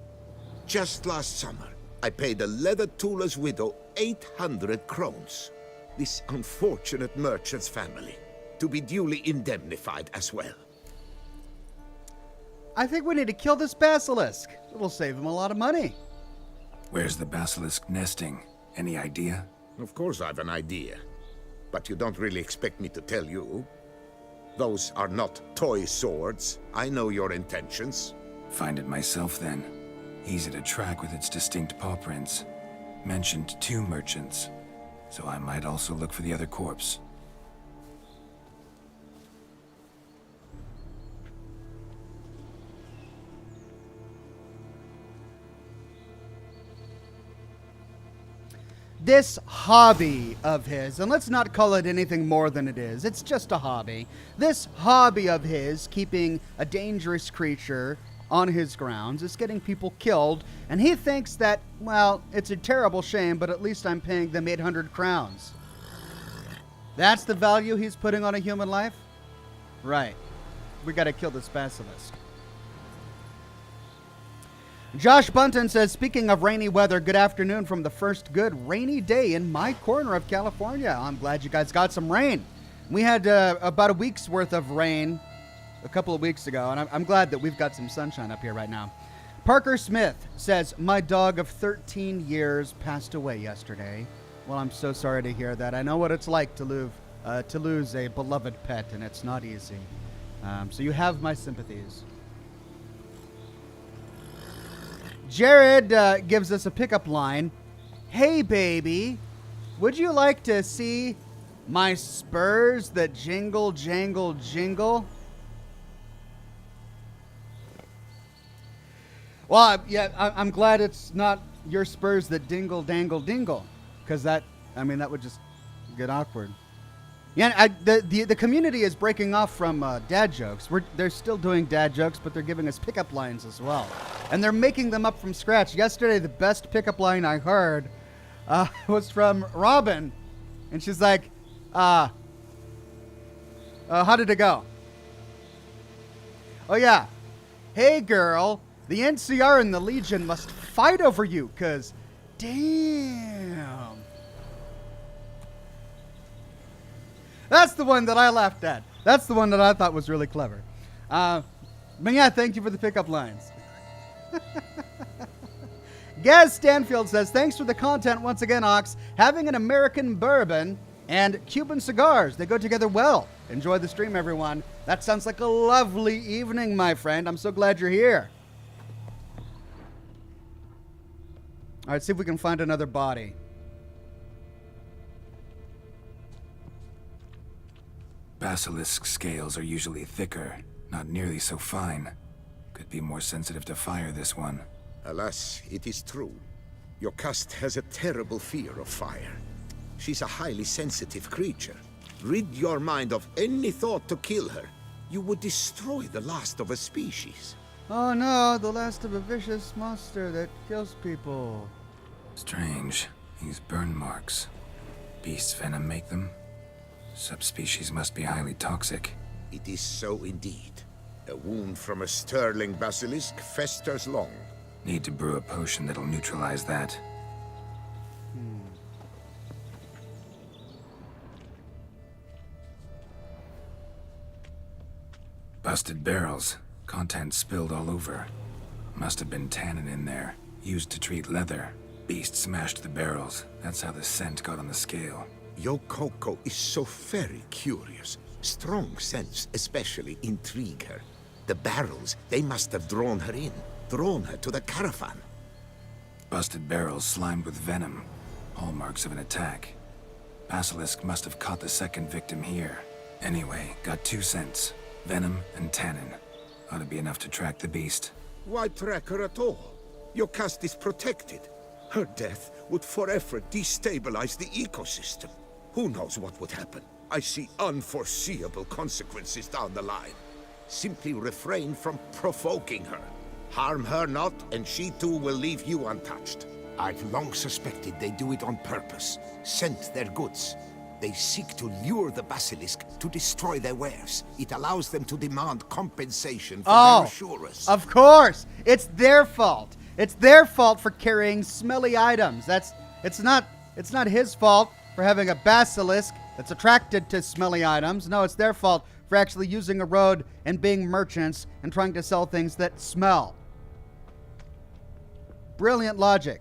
Just last summer, I paid a leather tooler's widow 800 crowns. This unfortunate merchant's family, to be duly indemnified as well. I think we need to kill this basilisk. It will save him a lot of money. Where's the basilisk nesting? Any idea? Of course I've an idea, but you don't really expect me to tell you. Those are not toy swords. I know your intentions. Find it myself then. Easy to track with its distinct paw prints. Mentioned 2 merchants, so I might also look for the other corpse. This hobby of his, and let's not call it anything more than it is, it's just a hobby. This hobby of his, keeping a dangerous creature on his grounds, is getting people killed, and he thinks that, well, it's a terrible shame, but at least I'm paying them 800 crowns. That's the value he's putting on a human life? Right. We gotta kill this basilisk. Josh Bunton says, speaking of rainy weather, good afternoon from the first good rainy day in my corner of California. I'm glad you guys got some rain. We had about a week's worth of rain a couple of weeks ago, and I'm glad that we've got some sunshine up here right now. Parker Smith says, my dog of 13 years passed away yesterday. Well, I'm so sorry to hear that. I know what it's like to lose a beloved pet, and it's not easy. So you have my sympathies. Jared gives us a pickup line. Hey, baby, would you like to see my spurs that jingle, jangle, jingle? Well, I'm glad it's not your spurs that dingle, dangle, dingle. Because that would just get awkward. Yeah, the community is breaking off from dad jokes. They're still doing dad jokes, but they're giving us pickup lines as well. And they're making them up from scratch. Yesterday, the best pickup line I heard was from Robin. And she's like, how did it go? Oh, yeah. Hey, girl, the NCR and the Legion must fight over you, because, damn. That's the one that I laughed at. That's the one that I thought was really clever. But yeah, thank you for the pickup lines. Gaz Stanfield says, thanks for the content once again, Ox. Having an American bourbon and Cuban cigars, they go together well. Enjoy the stream, everyone. That sounds like a lovely evening, my friend. I'm so glad you're here. All right, see if we can find another body. Basilisk scales are usually thicker, not nearly so fine. Could be more sensitive to fire, this one. Alas, it is true. Your cast has a terrible fear of fire. She's a highly sensitive creature. Rid your mind of any thought to kill her. You would destroy the last of a species. Oh no, the last of a vicious monster that kills people. Strange. These burn marks. Beast's venom make them? Subspecies must be highly toxic. It is so indeed. A wound from a sterling basilisk festers long. Need to brew a potion that'll neutralize that. Busted barrels. Contents spilled all over. Must have been tannin in there. Used to treat leather. Beast smashed the barrels. That's how the scent got on the scale. Yokoko is so very curious. Strong scents especially intrigue her. The barrels, they must have drawn her in. Drawn her to the caravan. Busted barrels slimed with venom. Hallmarks of an attack. Basilisk must have caught the second victim here. Anyway, got 2 cents. Venom and tannin. Ought to be enough to track the beast. Why track her at all? Your caste is protected. Her death would forever destabilize the ecosystem. Who knows what would happen? I see unforeseeable consequences down the line. Simply refrain from provoking her. Harm her not, and she too will leave you untouched. I've long suspected they do it on purpose. Scent their goods. They seek to lure the basilisk to destroy their wares. It allows them to demand compensation for their assurance. Of course! It's their fault. It's their fault for carrying smelly items. It's not his fault for having a basilisk that's attracted to smelly items. No, it's their fault for actually using a road and being merchants and trying to sell things that smell. Brilliant logic.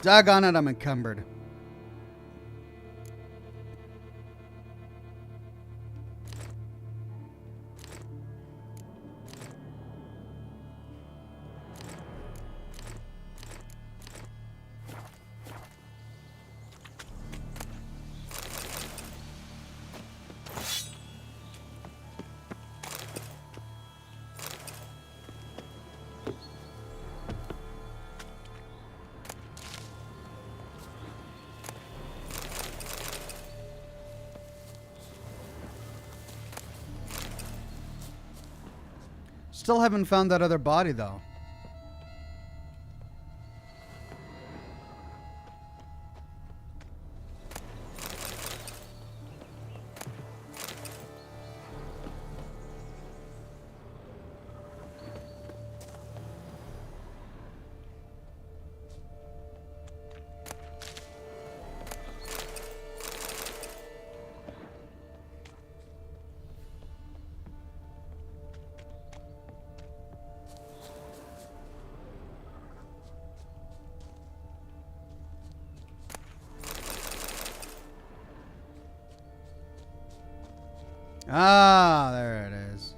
Doggone it, I'm encumbered. Still haven't found that other body, though. Ah, there it is.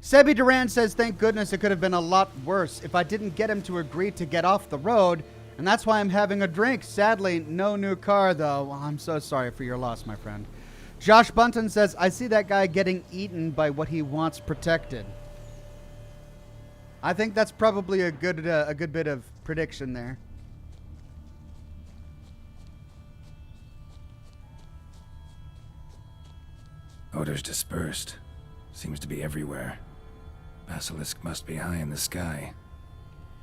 Sebi Duran says, thank goodness it could have been a lot worse if I didn't get him to agree to get off the road, and that's why I'm having a drink. Sadly, no new car, though. Well, I'm so sorry for your loss, my friend. Josh Bunton says, I see that guy getting eaten by what he wants protected. I think that's probably a good bit of prediction there. Odors dispersed. Seems to be everywhere. Basilisk must be high in the sky.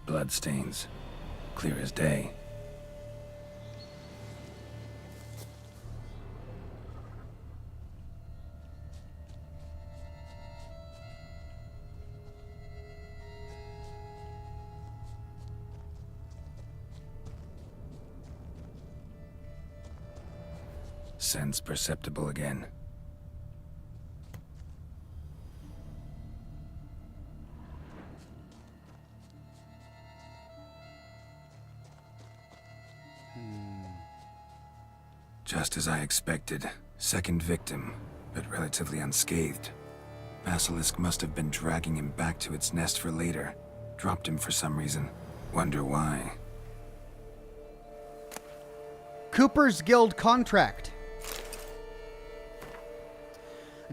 Bloodstains. Clear as day. Sense perceptible again. Just as I expected. Second victim, but relatively unscathed. Basilisk must have been dragging him back to its nest for later. Dropped him for some reason. Wonder why. Cooper's Guild contract.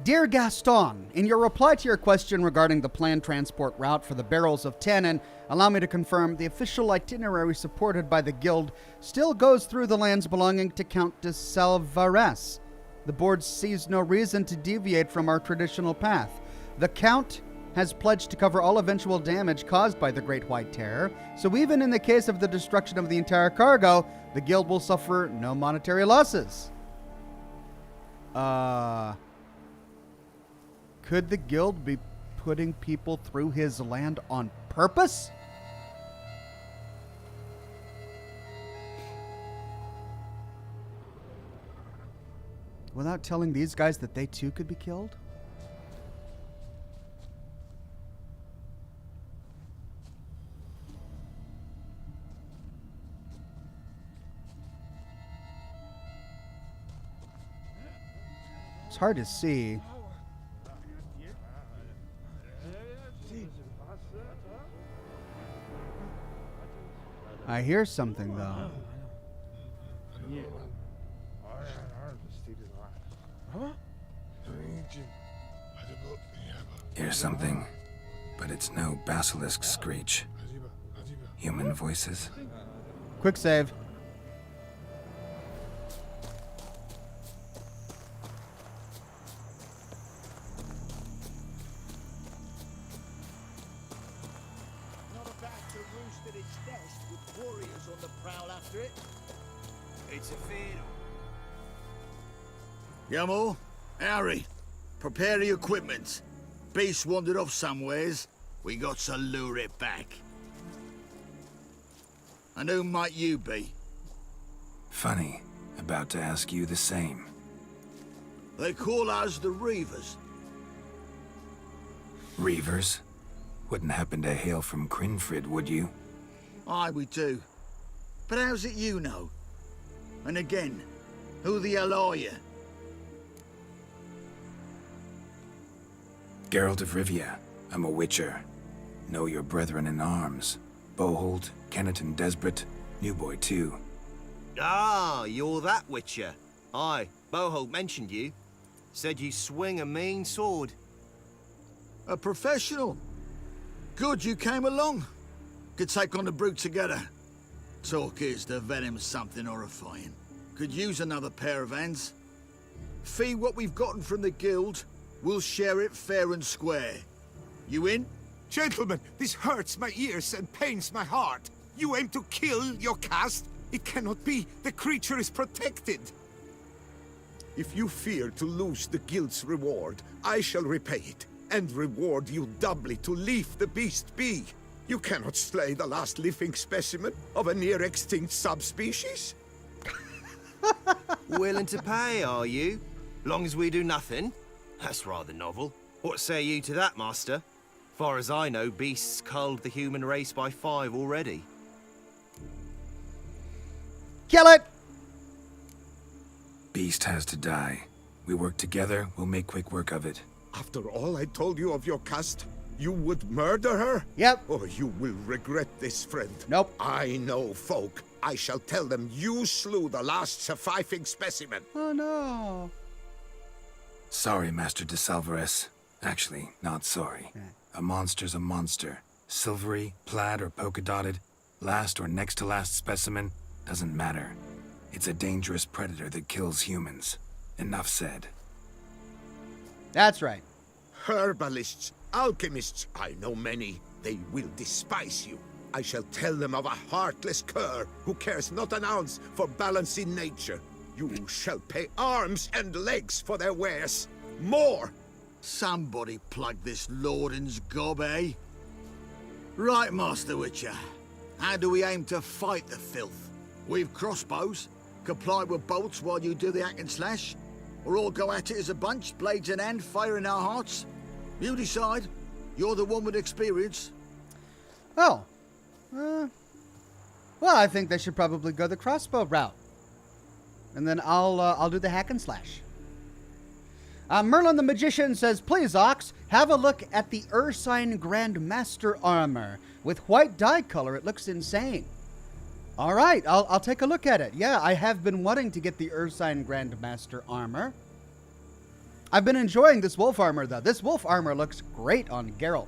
Dear Gaston, in your reply to your question regarding the planned transport route for the barrels of tannin, allow me to confirm the official itinerary supported by the Guild still goes through the lands belonging to Count de Salvarez. The board sees no reason to deviate from our traditional path. The Count has pledged to cover all eventual damage caused by the Great White Terror, so even in the case of the destruction of the entire cargo, the Guild will suffer no monetary losses. Could the Guild be putting people through his land on purpose? Without telling these guys that they too could be killed? It's hard to see. I hear something, though. Hear something, but it's no basilisk screech. Human voices? Quick save. Not about to roost at its nest with warriors on the prowl after it. It's a fair. Yamo, Harry, prepare your equipment. Beast wandered off somewheres. We got to lure it back. And who might you be? Funny, about to ask you the same. They call us the Reavers. Reavers? Wouldn't happen to hail from Crinfrid, would you? Aye, we do. But how's it you know? And again, who the hell are you? Geralt of Rivia. I'm a witcher. Know your brethren in arms. Boholt, Kennet and Desbret, new boy too. Ah, you're that witcher. Aye, Boholt mentioned you. Said you swing a mean sword. A professional. Good you came along. Could take on the brute together. Talk is the venom's something horrifying. Could use another pair of hands. Fee what we've gotten from the guild. We'll share it fair and square. You in? Gentlemen, this hurts my ears and pains my heart. You aim to kill your caste? It cannot be. The creature is protected. If you fear to lose the guild's reward, I shall repay it, and reward you doubly to leave the beast be. You cannot slay the last living specimen of a near-extinct subspecies. Willing to pay, are you? Long as we do nothing? That's rather novel. What say you to that, master? Far as I know, beasts culled the human race by 5 already. Kill it! Beast has to die. We work together, we'll make quick work of it. After all I told you of your caste, you would murder her? Yep. Or you will regret this, friend. Nope. I know folk. I shall tell them you slew the last surviving specimen. Oh, no. Sorry, Master de Salvarez. Actually, not sorry. A monster's a monster. Silvery, plaid, or polka-dotted, last or next to last specimen, doesn't matter. It's a dangerous predator that kills humans. Enough said. That's right. Herbalists, alchemists, I know many. They will despise you. I shall tell them of a heartless cur who cares not an ounce for balance in nature. You shall pay arms and legs for their wares. More! Somebody plug this Lorden's gob, eh? Right, Master Witcher. How do we aim to fight the filth? We've crossbows. Comply with bolts while you do the hack and slash? Or all go at it as a bunch, blades in hand, fire in our hearts? You decide. You're the one with experience. Oh. Well, I think they should probably go the crossbow route. And then I'll do the hack and slash. Merlin the Magician says, please, Ox, have a look at the Ursine Grand Master armor. With white dye color, it looks insane. All right, I'll take a look at it. Yeah, I have been wanting to get the Ursine Grand Master armor. I've been enjoying this wolf armor, though. This wolf armor looks great on Geralt.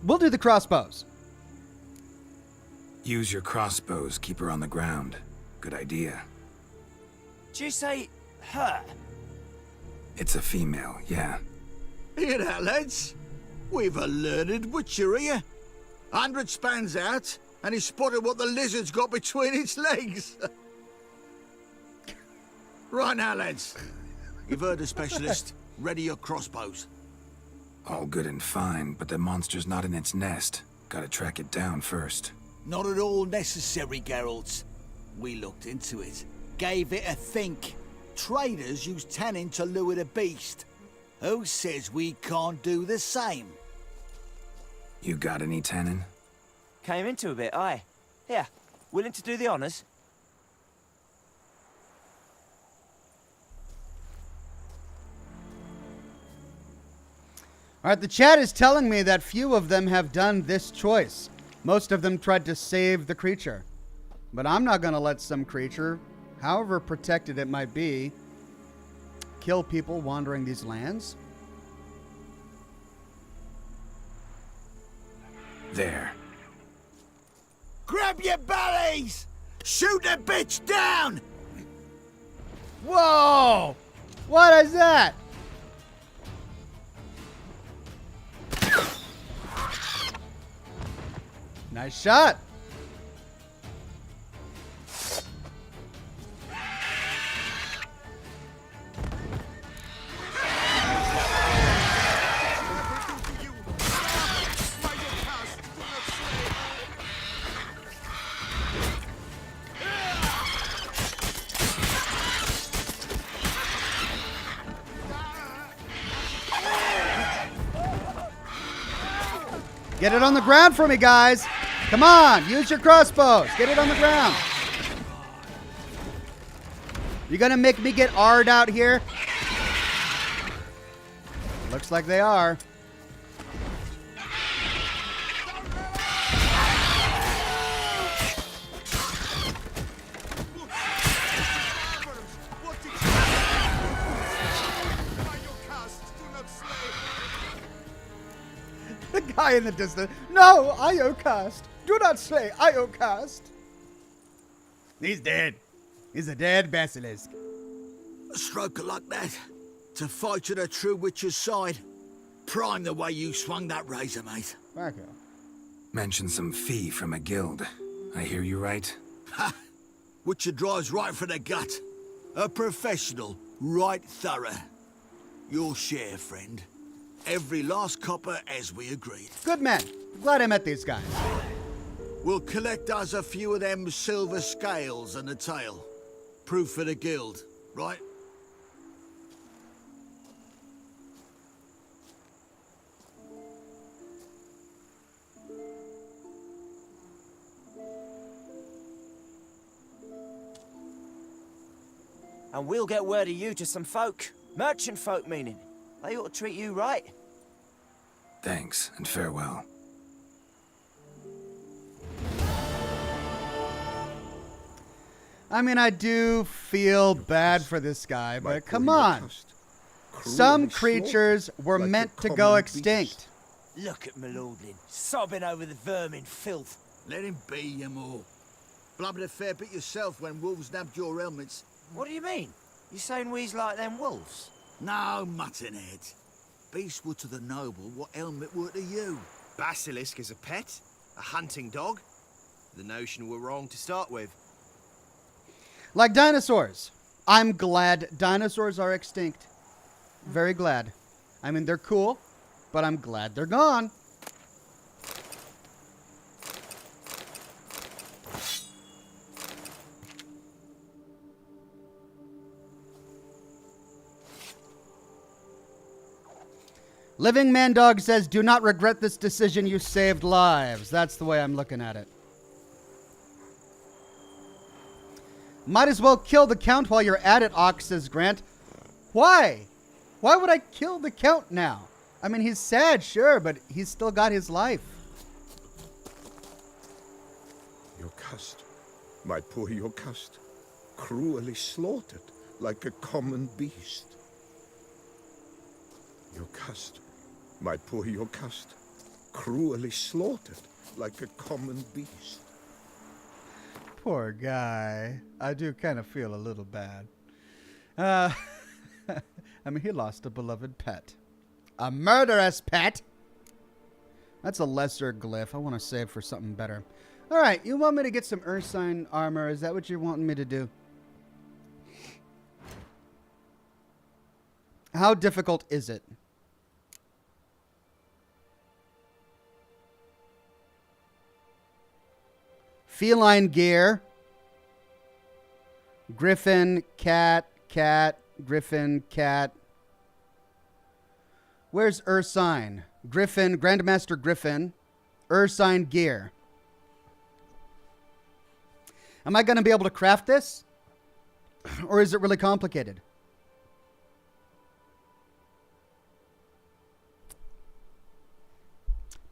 We'll do the crossbows. Use your crossbows, keep her on the ground. Good idea. Did you say her? It's a female, yeah. Hear that, lads? We've a learned witcher here. 100 spans out, and he spotted what the lizard's got between its legs. Right now, lads. You've heard the specialist. Ready your crossbows. All good and fine, but the monster's not in its nest. Gotta track it down first. Not at all necessary, Geralt. We looked into it. Gave it a think. Traders use tannin to lure the beast. Who says we can't do the same? You got any tannin? Came into a bit, aye. Here, willing to do the honours? All right, the chat is telling me that few of them have done this choice. Most of them tried to save the creature. But I'm not going to let some creature, however protected it might be, kill people wandering these lands. There. Grab your bellies! Shoot the bitch down! Whoa! What is that? Nice shot. Get it on the ground for me, guys. Come on, use your crossbows. Get it on the ground. You gonna make me get R'd out here? Looks like they are. The guy in the distance. No, Iocast. Do not say Iocast. He's dead. He's a dead basilisk. A stroke of luck, that. To fight to the true witcher's side. Prime the way you swung that razor, mate. Marco. Mentioned some fee from a guild. I hear you right? Ha! Witcher drives right for the gut. A professional, right thorough. Your share, friend. Every last copper as we agreed. Good man. Glad I met these guys. We'll collect us a few of them silver scales and a tail. Proof for the guild, right? And we'll get word of you to some folk. Merchant folk, meaning. They ought to treat you right. Thanks, and farewell. I mean, I do feel bad for this guy, but come on. Some creatures were meant to go extinct. Look at Malordlin, sobbing over the vermin filth. Let him be, you more. Blubbered a fair bit yourself when wolves nabbed your helmets. What do you mean? You saying we's like them wolves? No, muttonhead. Beast were to the noble what helmet were to you. Basilisk is a pet? A hunting dog? The notion were wrong to start with. Like dinosaurs. I'm glad dinosaurs are extinct. Very glad. I mean, they're cool, but I'm glad they're gone. Living Man Dog says, do not regret this decision. You saved lives. That's the way I'm looking at it. Might as well kill the Count while you're at it, Ox, says Grant. Why? Why would I kill the Count now? I mean, he's sad, sure, but he's still got his life. Yocast, my poor Yocast, cruelly slaughtered like a common beast. Yocast, my poor Yocast, cruelly slaughtered like a common beast. Poor guy. I do kind of feel a little bad. I mean, he lost a beloved pet. A murderous pet? That's a lesser glyph. I want to save for something better. All right, you want me to get some Ursine armor? Is that what you're wanting me to do? How difficult is it? Feline gear. Griffin, cat, cat, griffin, cat. Where's Ursine? Griffin, Grandmaster Griffin. Ursine gear. Am I going to be able to craft this? Or is it really complicated?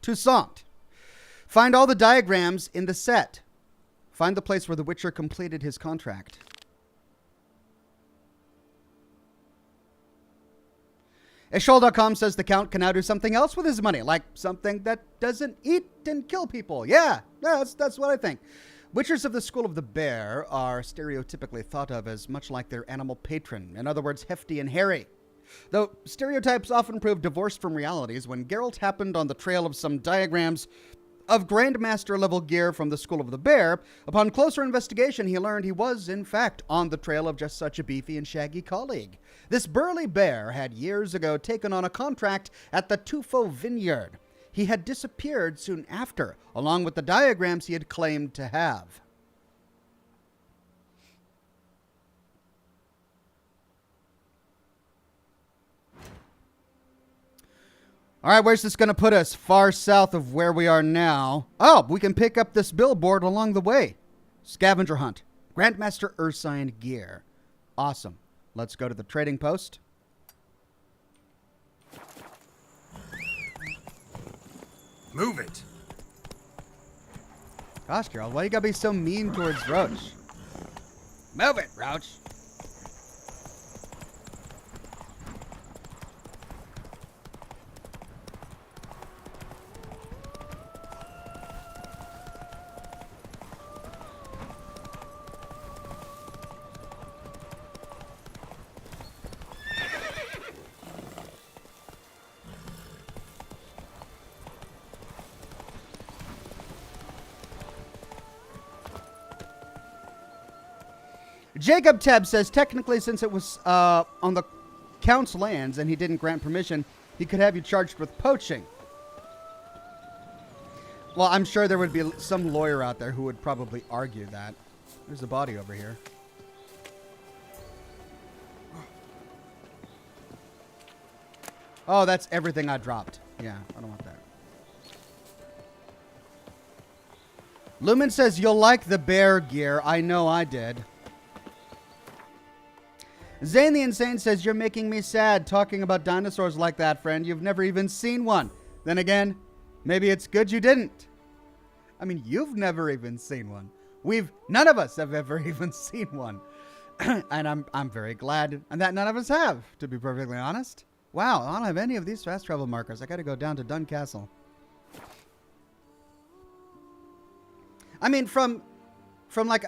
Toussaint. Find all the diagrams in the set. Find the place where the Witcher completed his contract. Eshol.com says the Count can now do something else with his money, like something that doesn't eat and kill people. Yeah, that's what I think. Witchers of the School of the Bear are stereotypically thought of as much like their animal patron, in other words, hefty and hairy. Though stereotypes often prove divorced from realities, when Geralt happened on the trail of some diagrams of Grandmaster-level gear from the School of the Bear, upon closer investigation he learned he was, in fact, on the trail of just such a beefy and shaggy colleague. This burly bear had years ago taken on a contract at the Tufo Vineyard. He had disappeared soon after, along with the diagrams he had claimed to have. All right, where's this going to put us? Far south of where we are now. Oh, we can pick up this billboard along the way. Scavenger hunt. Grandmaster Ursine gear. Awesome. Let's go to the trading post. Move it. Gosh, Geralt, why you gotta be so mean towards Roach? Move it, Roach. Jacob Teb says, technically, since it was on the Count's lands and he didn't grant permission, he could have you charged with poaching. Well, I'm sure there would be some lawyer out there who would probably argue that. There's a body over here. Oh, that's everything I dropped. Yeah, I don't want that. Lumen says, you'll like the bear gear. I know I did. Zane the Insane says, you're making me sad talking about dinosaurs like that, friend. You've never even seen one. Then again, maybe it's good you didn't. I mean, you've never even seen one. None of us have ever even seen one. And I'm very glad that none of us have, to be perfectly honest. Wow, I don't have any of these fast travel markers. I got to go down to Dun Castle. I mean, from like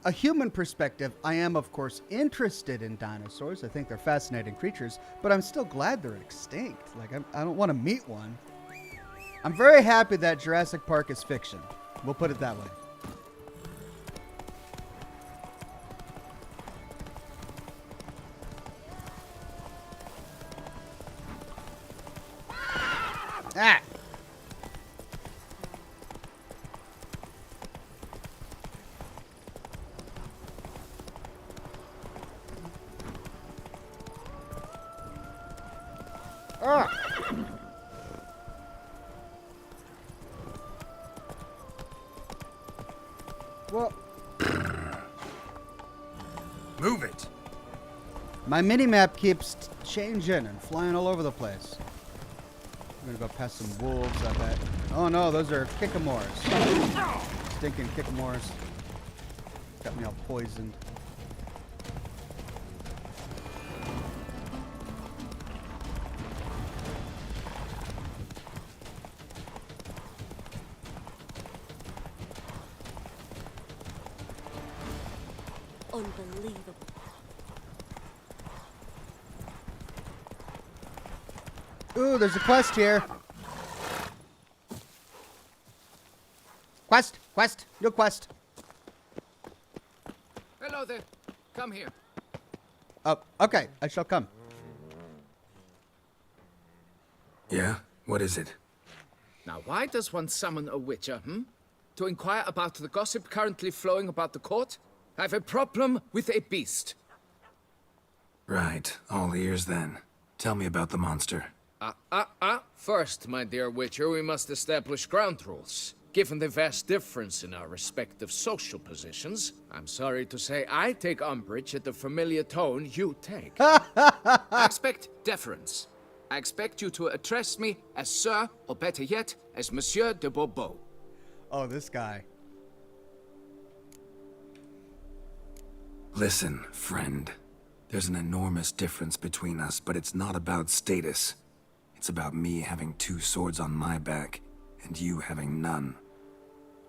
a human perspective, I am, of course, interested in dinosaurs. I think they're fascinating creatures, but I'm still glad they're extinct. Like, I don't want to meet one. I'm very happy that Jurassic Park is fiction. We'll put it that way. Ah! Ah! Well, Move it. my mini-map keeps changing and flying all over the place. I'm gonna go past some wolves, I bet. Oh no, those are Kickamores. Stinking Kickamores. Got me all poisoned. Unbelievable. Ooh, there's a quest here. Quest, new quest. Hello there. Come here. Oh, okay, I shall come. Yeah? What is it? Now, why does one summon a witcher, To inquire about the gossip currently flowing about the court? I have a problem with a beast. Right. All ears then. Tell me about the monster. First, my dear witcher, we must establish ground rules. Given the vast difference in our respective social positions, I'm sorry to say I take umbrage at the familiar tone you take. I expect deference. I expect you to address me as Sir, or better yet, as Monsieur de Bourbeau. Oh, this guy. Listen, friend. There's an enormous difference between us, but it's not about status. It's about me having 2 swords on my back, and you having none.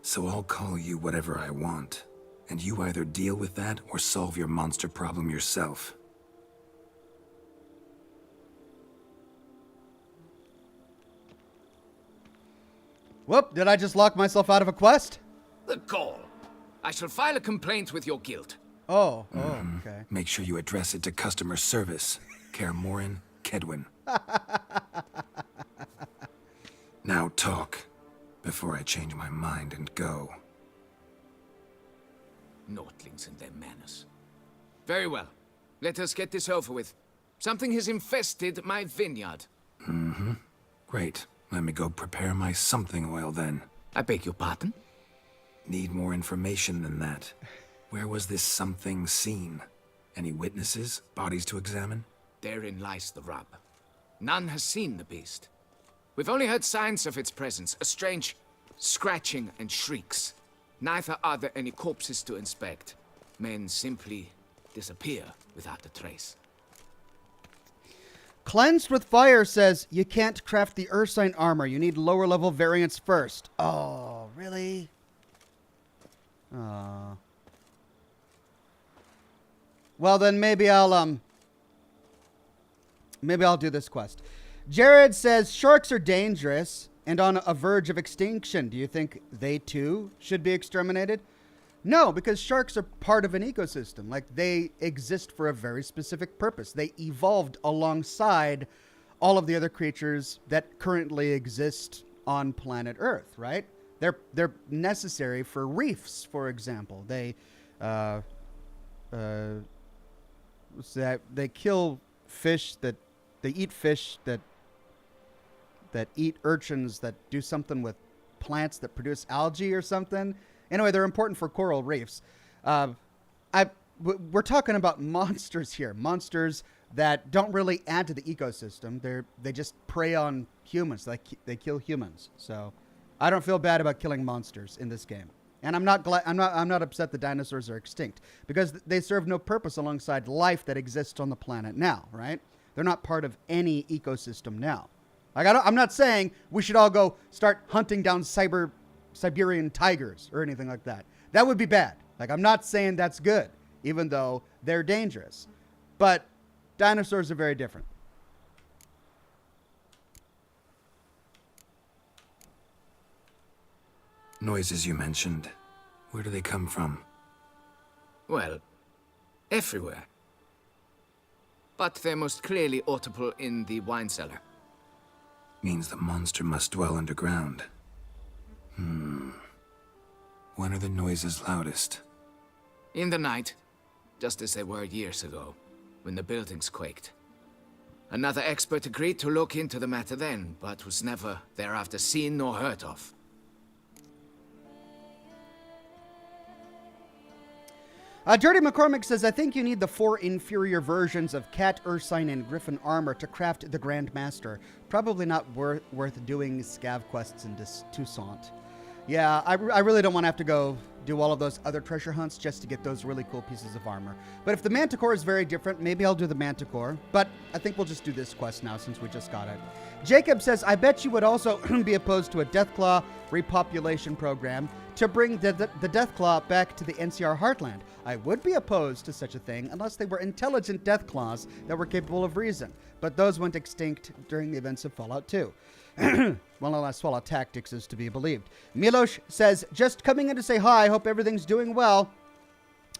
So I'll call you whatever I want, and you either deal with that or solve your monster problem yourself. Whoop, did I just lock myself out of a quest? The gall. I shall file a complaint with your guild. Oh, okay. Make sure you address it to customer service. Kaer Morhen, Kedwin. Now talk, before I change my mind and go. Naughtlings and their manners. Very well. Let us get this over with. Something has infested my vineyard. Great. Let me go prepare my something oil then. I beg your pardon? Need more information than that. Where was this something seen? Any witnesses? Bodies to examine? Therein lies the rub. None has seen the beast. We've only heard signs of its presence, a strange scratching and shrieks. Neither are there any corpses to inspect. Men simply disappear without a trace. Cleansed with Fire says you can't craft the Ursine armor. You need lower level variants first. Oh, really? Well, then maybe I'll do this quest. Jared says sharks are dangerous and on a verge of extinction. Do you think they too should be exterminated? No, because sharks are part of an ecosystem. Like, they exist for a very specific purpose. They evolved alongside all of the other creatures that currently exist on planet Earth, right? They're necessary for reefs, for example. They kill fish that they eat fish that eat urchins that do something with plants that produce algae or something. Anyway, they're important for coral reefs. We're talking about monsters here. Monsters that don't really add to the ecosystem. They just prey on humans. They kill humans. So I don't feel bad about killing monsters in this game. And I'm not upset the dinosaurs are extinct, because they serve no purpose alongside life that exists on the planet now, right? They're not part of any ecosystem now. Like, I'm not saying we should all go start hunting down Siberian tigers or anything like that. That would be bad. Like, I'm not saying that's good, even though they're dangerous. But dinosaurs are very different. Noises you mentioned. Where do they come from? Well, everywhere. But they're most clearly audible in the wine cellar. Means the monster must dwell underground. When are the noises loudest? In the night, just as they were years ago, when the buildings quaked. Another expert agreed to look into the matter then, but was never thereafter seen nor heard of. Dirty McCormick says, I think you need the 4 inferior versions of Cat, Ursine, and Griffin armor to craft the Grandmaster. Probably not worth doing scav quests in Toussaint. Yeah, I really don't want to have to go do all of those other treasure hunts just to get those really cool pieces of armor. But if the Manticore is very different, maybe I'll do the Manticore. But I think we'll just do this quest now since we just got it. Jacob says, I bet you would also be opposed to a Deathclaw repopulation program to bring the Deathclaw back to the NCR heartland. I would be opposed to such a thing unless they were intelligent Deathclaws that were capable of reason. But those went extinct during the events of Fallout 2. Well, unless Fallout Tactics is to be believed. Milosh says, just coming in to say hi. Hope everything's doing well.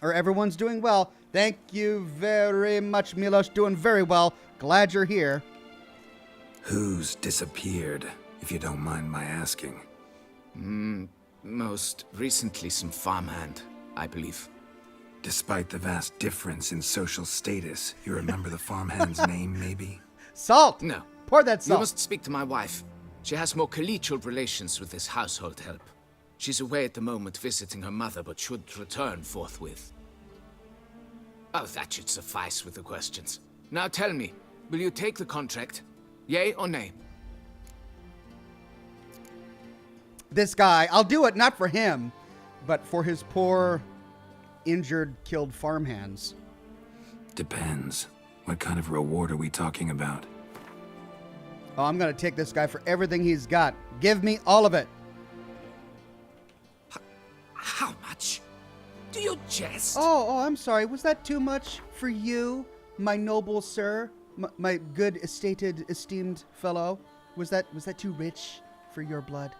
Or everyone's doing well. Thank you very much, Milosh. Doing very well. Glad you're here. Who's disappeared, if you don't mind my asking? Most recently some farmhand, I believe. Despite the vast difference in social status, you remember the farmhand's name, maybe? Salt! No. Pour that You salt. must speak to my wife. She has more collegial relations with this household help. She's away at the moment visiting her mother, but should return forthwith. Oh, that should suffice with the questions. Now tell me, will you take the contract? Yay or nay? This guy, I'll do it not for him, but for his poor, injured, killed farmhands. Depends. What kind of reward are we talking about? Oh, I'm going to take this guy for everything he's got. Give me all of it. How much? Do you jest? Oh, I'm sorry. Was that too much for you, my noble sir? My good, esteemed fellow? Was that too rich for your blood?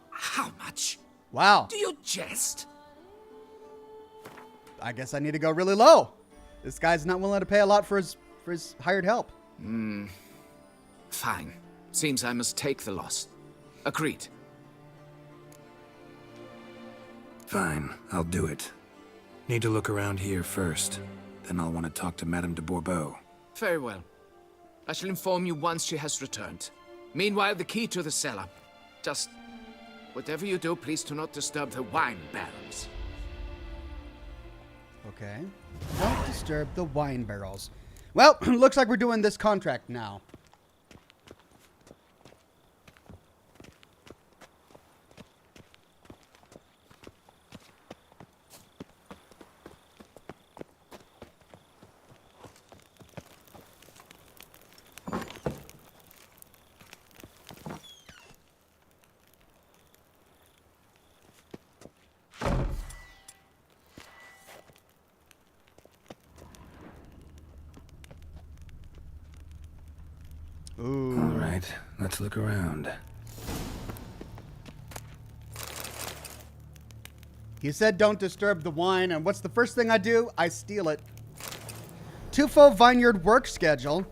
How much? Wow. Do you jest? I guess I need to go really low. This guy's not willing to pay a lot for his hired help. Fine. Seems I must take the loss. Agreed. Fine, I'll do it. Need to look around here first. Then I'll want to talk to Madame de Bourbeau. Very well. I shall inform you once she has returned. Meanwhile, the key to the cellar. Just, whatever you do, please do not disturb the wine barrels. Okay. Don't disturb the wine barrels. Well, looks like we're doing this contract now. Ooh. All right, let's look around. He said don't disturb the wine, and what's the first thing I do? I steal it. Tufo Vineyard work schedule.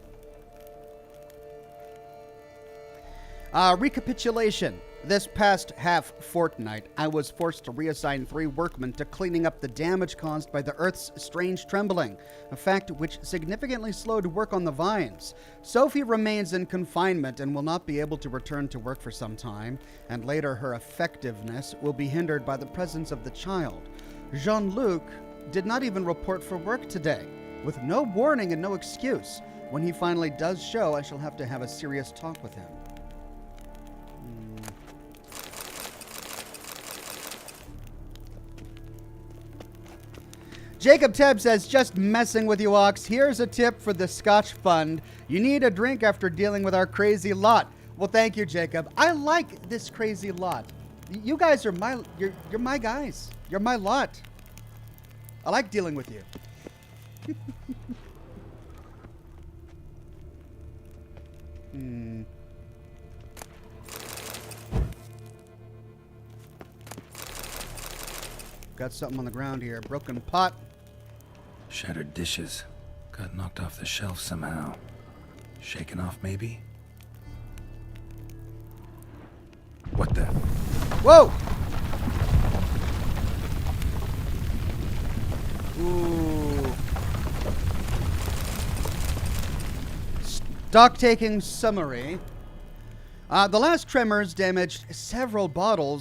Recapitulation. This past half fortnight, I was forced to reassign 3 workmen to cleaning up the damage caused by the Earth's strange trembling, a fact which significantly slowed work on the vines. Sophie remains in confinement and will not be able to return to work for some time, and later her effectiveness will be hindered by the presence of the child. Jean-Luc did not even report for work today, with no warning and no excuse. When he finally does show, I shall have to have a serious talk with him. Jacob Tebb says, just messing with you, Ox. Here's a tip for the Scotch Fund. You need a drink after dealing with our crazy lot. Well, thank you, Jacob. I like this crazy lot. You guys are you're my guys. You're my lot. I like dealing with you. Got something on the ground here. Broken pot. Shattered dishes. Got knocked off the shelf somehow. Shaken off, maybe? What the? Whoa! Ooh. Stock-taking summary. The last tremors damaged several bottle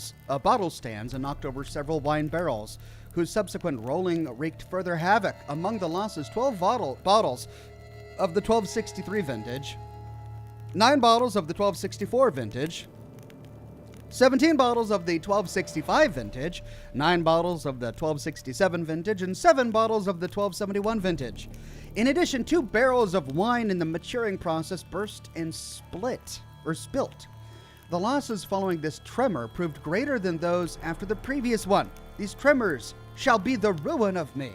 stands and knocked over several wine barrels, whose subsequent rolling wreaked further havoc. Among the losses, 12 bottles of the 1263 vintage, 9 bottles of the 1264 vintage, 17 bottles of the 1265 vintage, 9 bottles of the 1267 vintage, and 7 bottles of the 1271 vintage. In addition, 2 barrels of wine in the maturing process burst and spilt. The losses following this tremor proved greater than those after the previous one. These tremors shall be the ruin of me.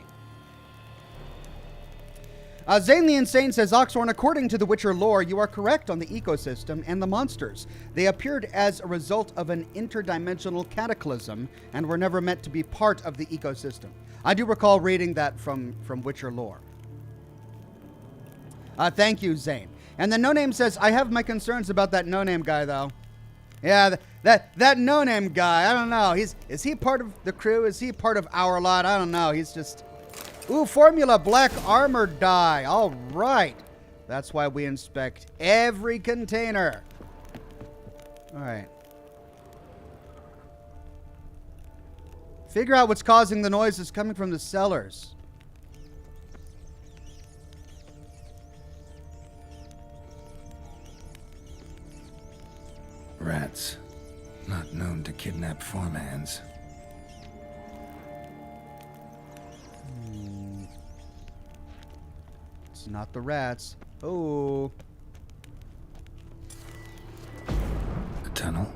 Zane the Insane says, Oxhorn, according to the Witcher lore, you are correct on the ecosystem and the monsters. They appeared as a result of an interdimensional cataclysm and were never meant to be part of the ecosystem. I do recall reading that from Witcher lore. Thank you, Zane. And the no-name says, I have my concerns about that no-name guy, though. Yeah, that no-name guy, I don't know. Is he part of the crew? Is he part of our lot? I don't know. He's just... Ooh, Formula Black Armor Die. All right. That's why we inspect every container. All right. Figure out what's causing the noises coming from the cellars. Rats. Not known to kidnap farmhands. It's not the rats. Oh. A tunnel?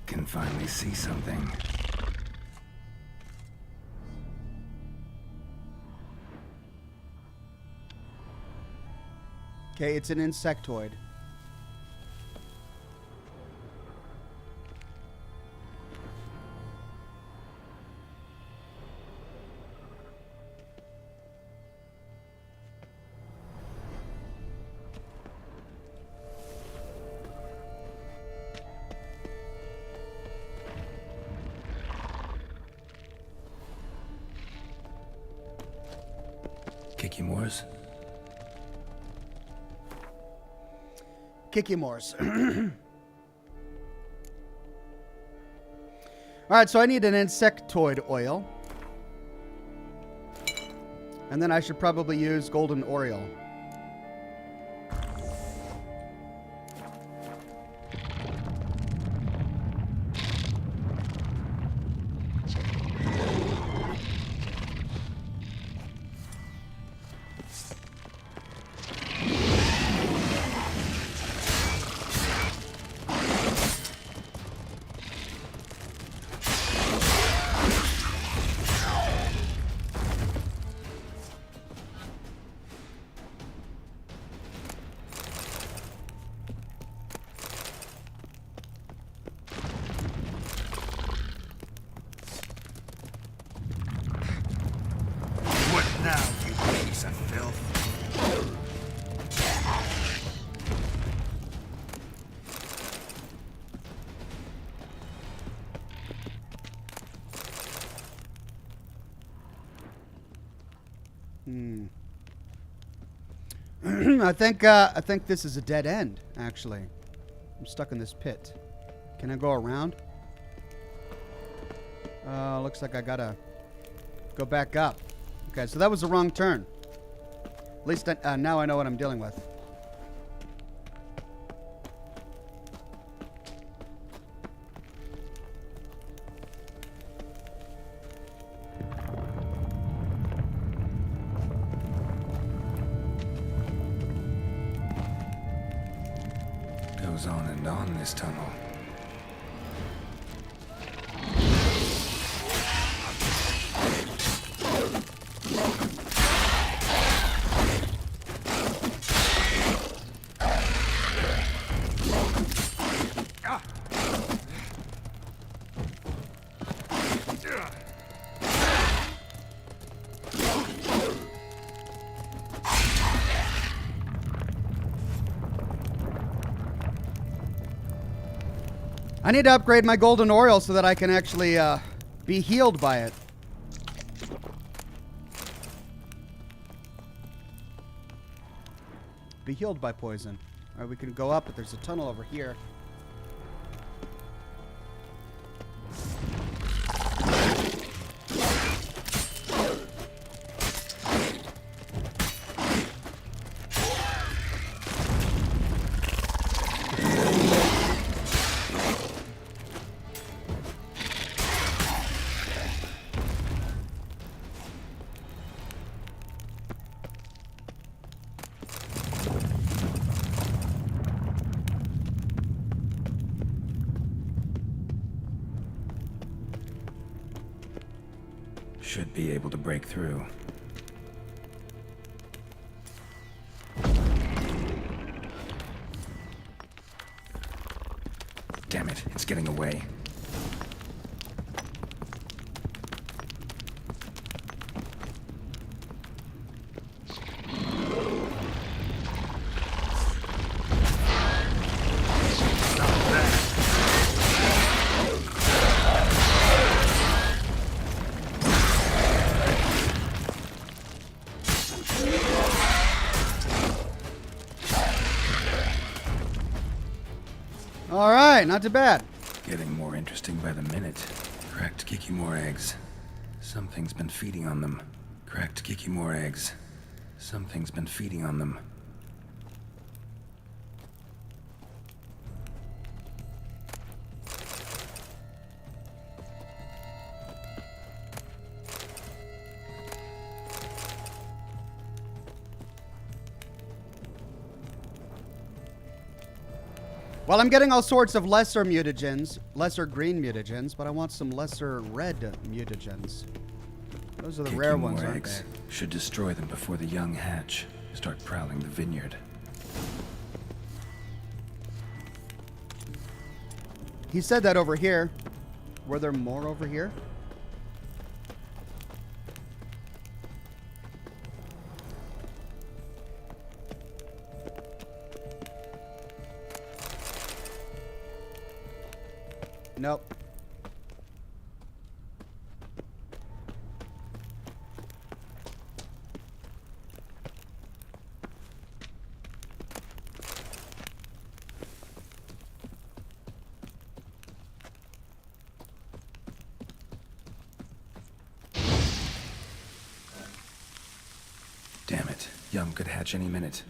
Can finally see something. Okay, it's an insectoid. Kikimores? Kikimores. Alright, so I need an insectoid oil. And then I should probably use golden oriole. Now, you piece of filth. I think this is a dead end, actually. I'm stuck in this pit. Can I go around? Looks like I gotta go back up. Okay, so that was the wrong turn. At least now I know what I'm dealing with. Goes on and on this tunnel. I need to upgrade my golden oriole so that I can actually be healed by it. Be healed by poison. All right, we can go up, but there's a tunnel over here. Should be able to break through. getting away. All right, not too bad. Getting more interesting by the minute. Cracked Kikimore eggs. Something's been feeding on them. Cracked Kikimore eggs. Something's been feeding on them. Well, I'm getting all sorts of lesser mutagens, lesser green mutagens, but I want some lesser red mutagens. Those are the rare ones, aren't they? Should destroy them before the young hatch. Start prowling the vineyard. He said that over here. Were there more over here? Nope. Damn it. Young could hatch any minute.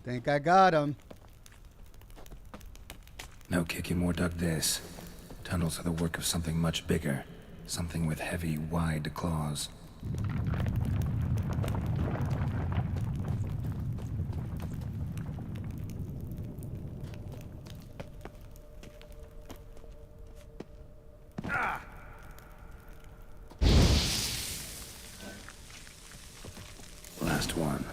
Think I got him. No Kikimore dug this. Tunnels are the work of something much bigger. Something with heavy, wide claws. Last one.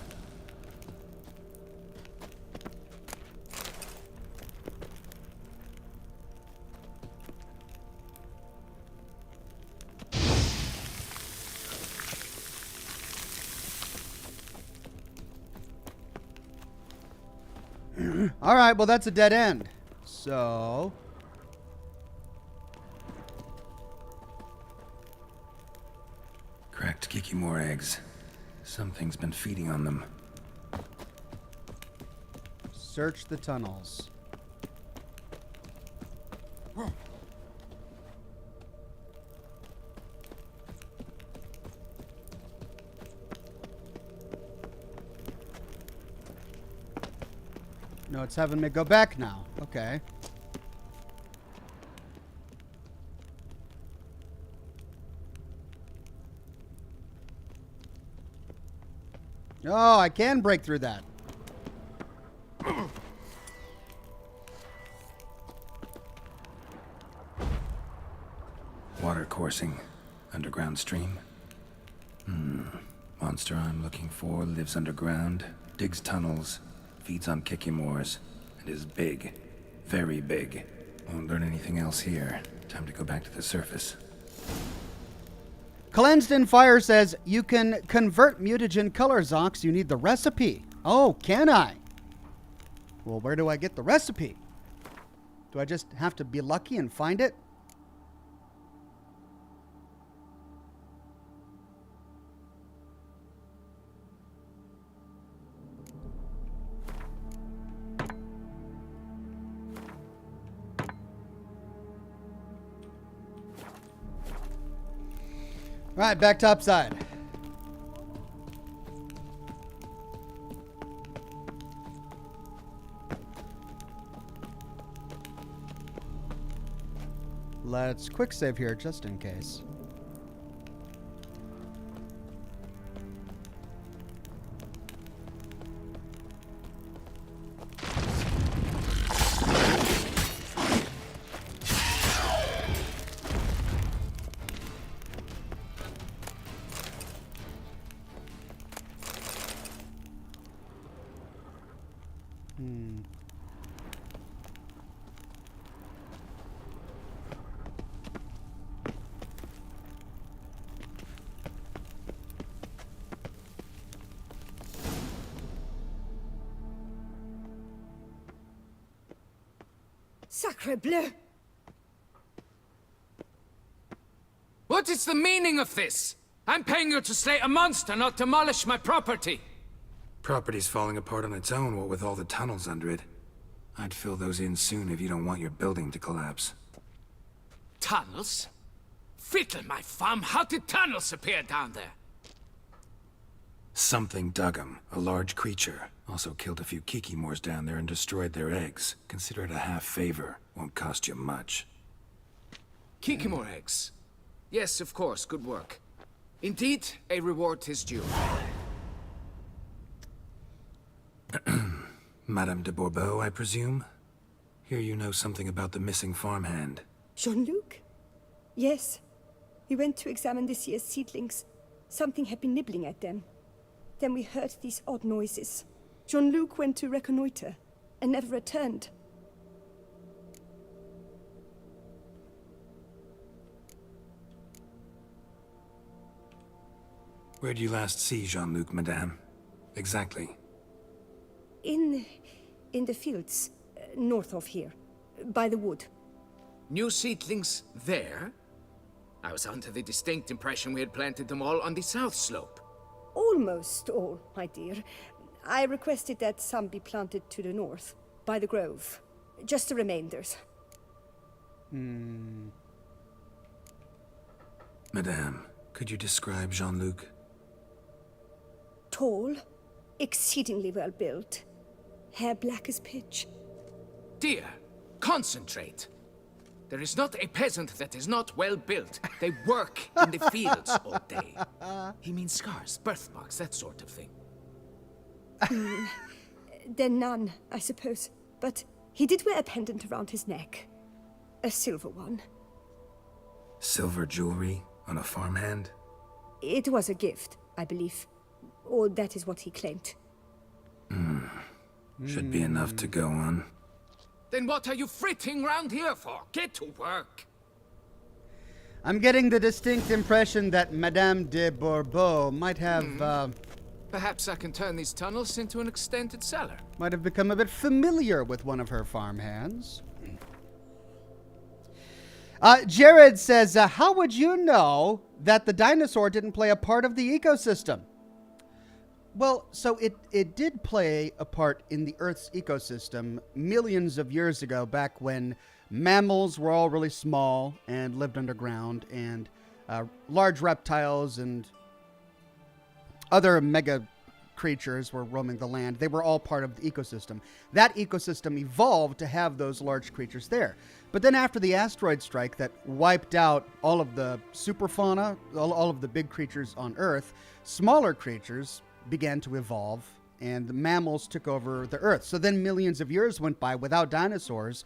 All right, well, that's a dead end. So... Cracked Kikimore eggs. Something's been feeding on them. search the tunnels. No, it's having me go back now. Okay. Oh, I can break through that. Water coursing. Underground stream. Monster I'm looking for lives underground, digs tunnels, feeds on Kikimores, and is big. Very big. Won't learn anything else here. Time to go back to the surface. Cleansed in Fire says, you can convert mutagen color, Zox. You need the recipe. Oh, can I? Well, where do I get the recipe? Do I just have to be lucky and find it? All right, back topside. Let's quick save here just in case. Sacre bleu! What is the meaning of this? I'm paying you to slay a monster, not demolish my property. Property's falling apart on its own, what with all the tunnels under it. I'd fill those in soon if you don't want your building to collapse. Tunnels? Fiddle my thumb, how did tunnels appear down there? Something dug 'em. A large creature. Also killed a few kikimores down there and destroyed their eggs. Consider it a half favor. Won't cost you much. Kikimore eggs. Yes, of course, good work. Indeed, a reward is due. Madame de Bourbeau, I presume? Hear you know something about the missing farmhand. Jean-Luc? Yes. We went to examine this year's seedlings. Something had been nibbling at them. Then we heard these odd noises. Jean-Luc went to reconnoiter and never returned. Where'd you last see Jean-Luc, madame? Exactly. In the fields, north of here, by the wood. New seedlings there? I was under the distinct impression we had planted them all on the south slope. Almost all, my dear. I requested that some be planted to the north, by the grove. Just the remainders. Madame, could you describe Jean-Luc? Tall, exceedingly well built. Hair black as pitch. Dear, concentrate. There is not a peasant that is not well built. They work in the fields all day. He means scars, birthmarks, that sort of thing. Then none, I suppose. But he did wear a pendant around his neck. A silver one. Silver jewelry on a farmhand? It was a gift, I believe. Or that is what he claimed. Should be enough to go on. Then what are you fritting round here for? Get to work. I'm getting the distinct impression that Madame de Bourbeau might have, Perhaps I can turn these tunnels into an extended cellar. might have become a bit familiar with one of her farmhands. Jared says, how would you know that the dinosaur didn't play a part of the ecosystem? Well, so it did play a part in the Earth's ecosystem millions of years ago, back when mammals were all really small and lived underground, and large reptiles and other mega creatures were roaming the land. They were all part of the ecosystem. That ecosystem evolved to have those large creatures there. But then after the asteroid strike that wiped out all of the superfauna, all of the big creatures on Earth, smaller creatures began to evolve, and the mammals took over the Earth. So then millions of years went by without dinosaurs,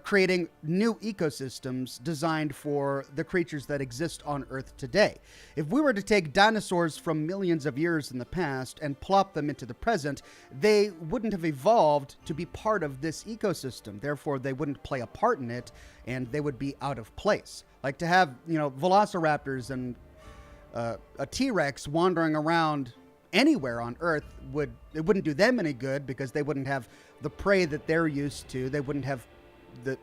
creating new ecosystems designed for the creatures that exist on Earth today. If we were to take dinosaurs from millions of years in the past and plop them into the present, they wouldn't have evolved to be part of this ecosystem. Therefore, they wouldn't play a part in it, and they would be out of place. Like to have, velociraptors and a T-Rex wandering around anywhere on Earth wouldn't do them any good, because they wouldn't have the prey that they're used to. They wouldn't have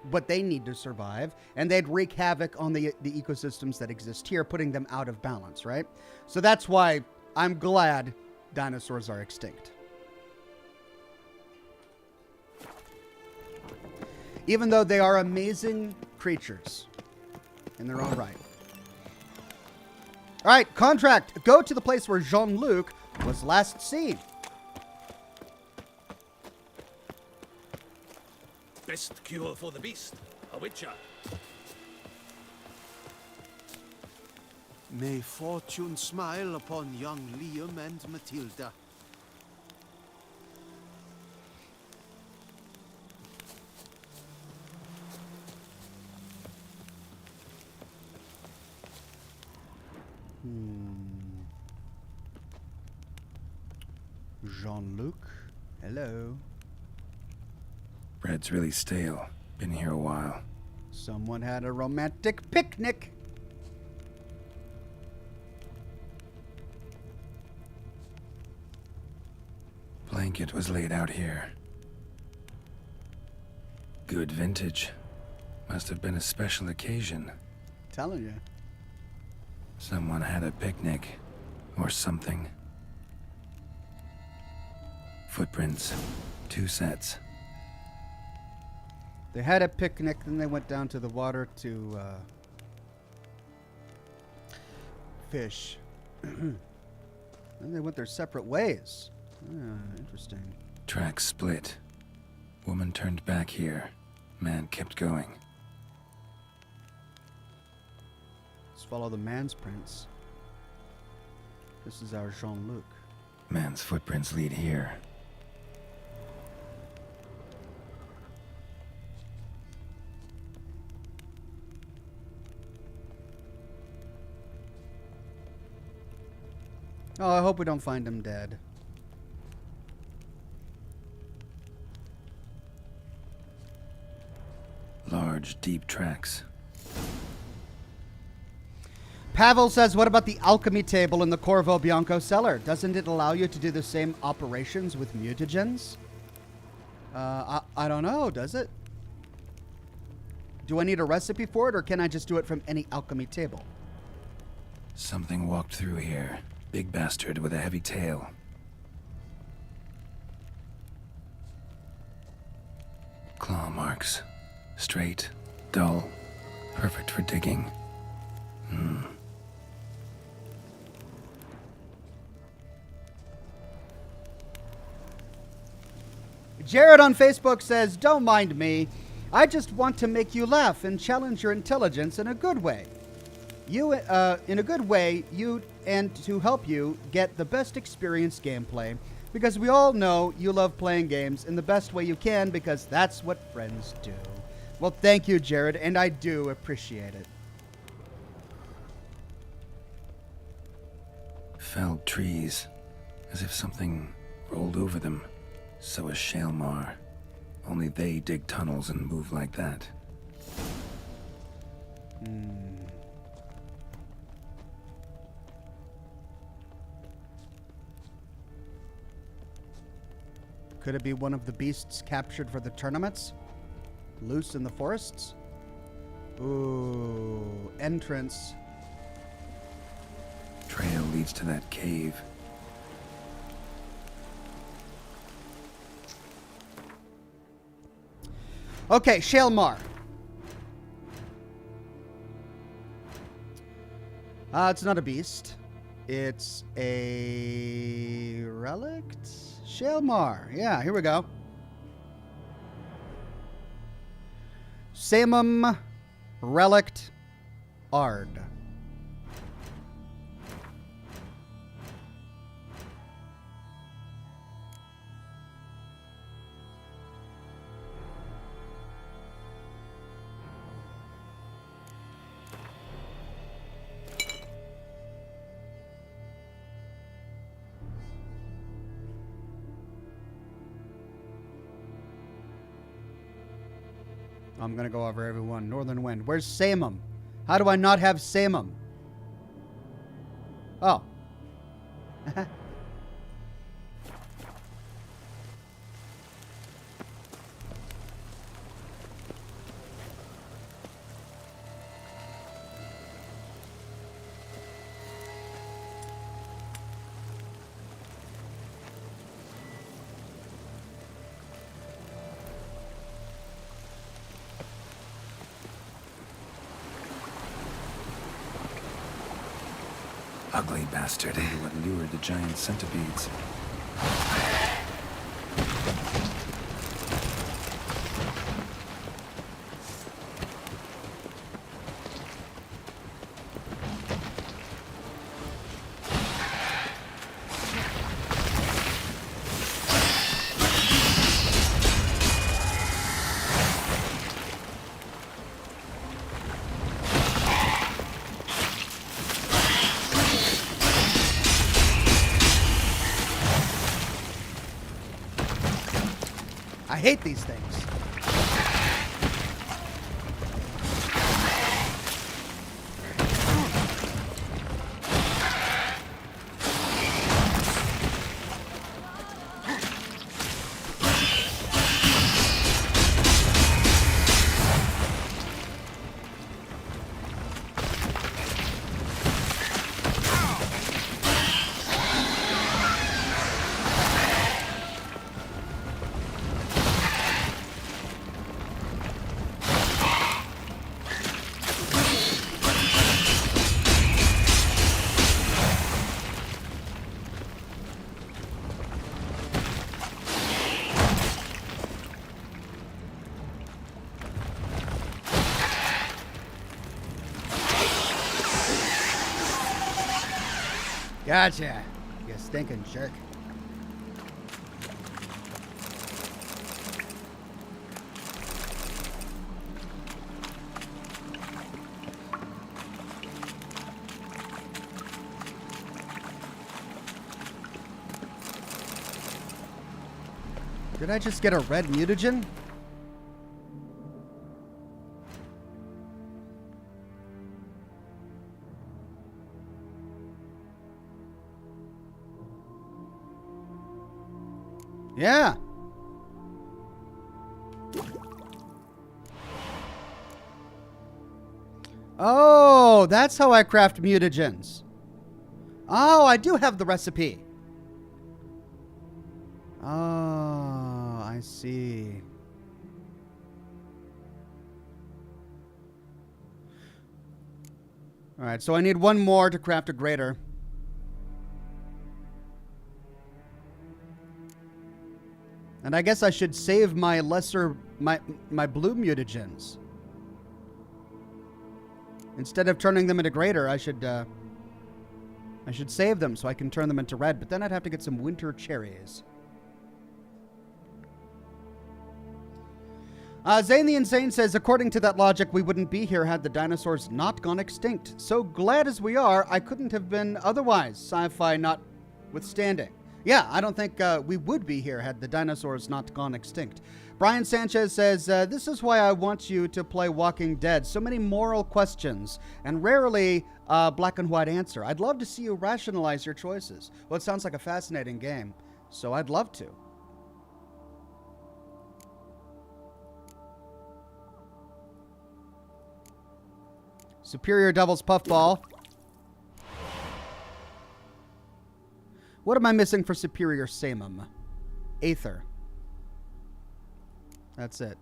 what they need to survive, and they'd wreak havoc on the ecosystems that exist here, putting them out of balance, right? So that's why I'm glad dinosaurs are extinct. Even though they are amazing creatures in their own right. All right, contract. Go to the place where Jean-Luc was last seen. Best cure for the beast, a witcher. May fortune smile upon young Liam and Matilda. Jean-Luc, hello. Bread's really stale. Been here a while. Someone had a romantic picnic. Blanket was laid out here. Good vintage. Must have been a special occasion. Telling you. Someone had a picnic. Or something. Footprints. 2 sets. They had a picnic, then they went down to the water to fish. Then they went their separate ways. Interesting. Tracks split. Woman turned back here. Man kept going. Let's follow the man's prints. This is our Jean-Luc. Man's footprints lead here. Oh, I hope we don't find him dead. Large, deep tracks. Pavel says, what about the alchemy table in the Corvo Bianco cellar? Doesn't it allow you to do the same operations with mutagens? I don't know, does it? Do I need a recipe for it, or can I just do it from any alchemy table? Something walked through here. Big bastard with a heavy tail. Claw marks. Straight, dull, perfect for digging. Jared on Facebook says, don't mind me. I just want to make you laugh and challenge your intelligence in a good way. And to help you get the best experience gameplay, because we all know you love playing games in the best way you can, because that's what friends do. Well, thank you, Jared, and I do appreciate it. Felled trees, as if something rolled over them. So is Shaelmar. Only they dig tunnels and move like that. Could it be one of the beasts captured for the tournaments? Loose in the forests? Ooh, entrance. Trail leads to that cave. Okay, Shaelmar. It's not a beast. It's a relict? Shaelmar. Yeah, here we go. Samum Relict Ard. I'm going to go over everyone. Northern Wind. Where's Samum? How do I not have Samum? Oh. Ugly bastard. What lured the giant centipedes? I hate these things. Gotcha. You stinking jerk. Did I just get a red mutagen? Yeah. Oh, that's how I craft mutagens. Oh, I do have the recipe. Oh, I see. All right, so I need one more to craft a greater. And I guess I should save my lesser, my blue mutagens. Instead of turning them into greater, I should save them so I can turn them into red. But then I'd have to get some winter cherries. Zane the Insane says, according to that logic, we wouldn't be here had the dinosaurs not gone extinct. So glad as we are, I couldn't have been otherwise, sci-fi notwithstanding. Yeah, I don't think we would be here had the dinosaurs not gone extinct. Brian Sanchez says, this is why I want you to play Walking Dead. So many moral questions and rarely black and white answer. I'd love to see you rationalize your choices. Well, it sounds like a fascinating game, so I'd love to. Superior Devil's Puffball. What am I missing for Superior Samum? Aether. That's it.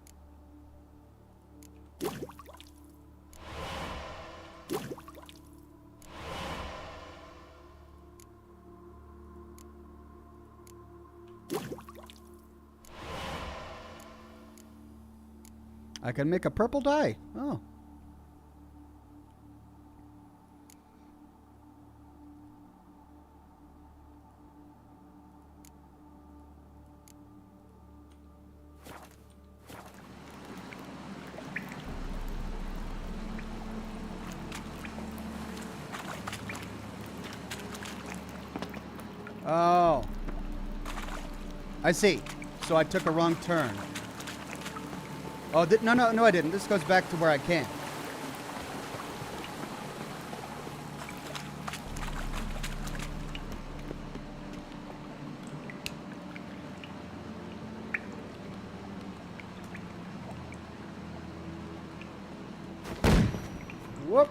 I can make a purple dye. Oh. Oh. I see. So I took a wrong turn. Oh, no, I didn't. This goes back to where I came. Whoop.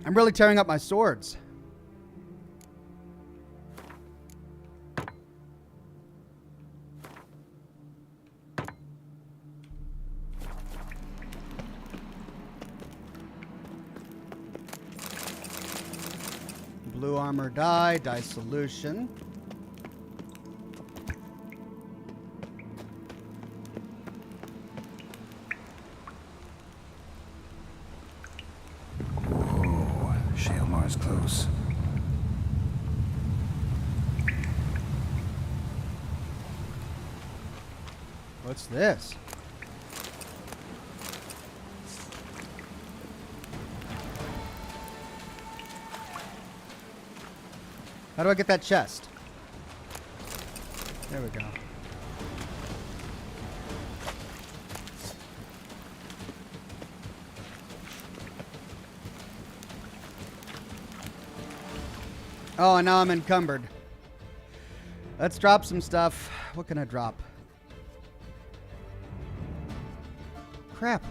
I'm really tearing up my swords. Blue armor dye, dye solution. Close. What's this? How do I get that chest? There we go. Oh, and now I'm encumbered. Let's drop some stuff. What can I drop? Crap.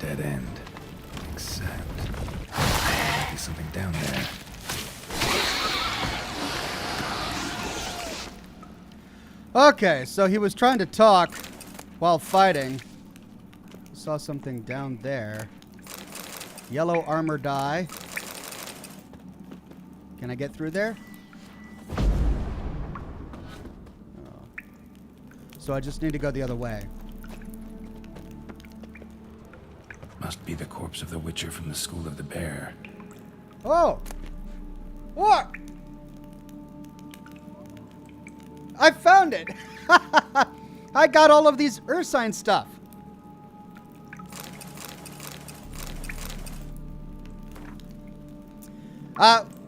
Dead end. Except... there might be something down there. Okay, so he was trying to talk while fighting. Saw something down there. Yellow armor die. Can I get through there? Oh. So I just need to go the other way. Must be the corpse of the Witcher from the School of the Bear. Oh! What? I found it! I got all of these Ursine stuff.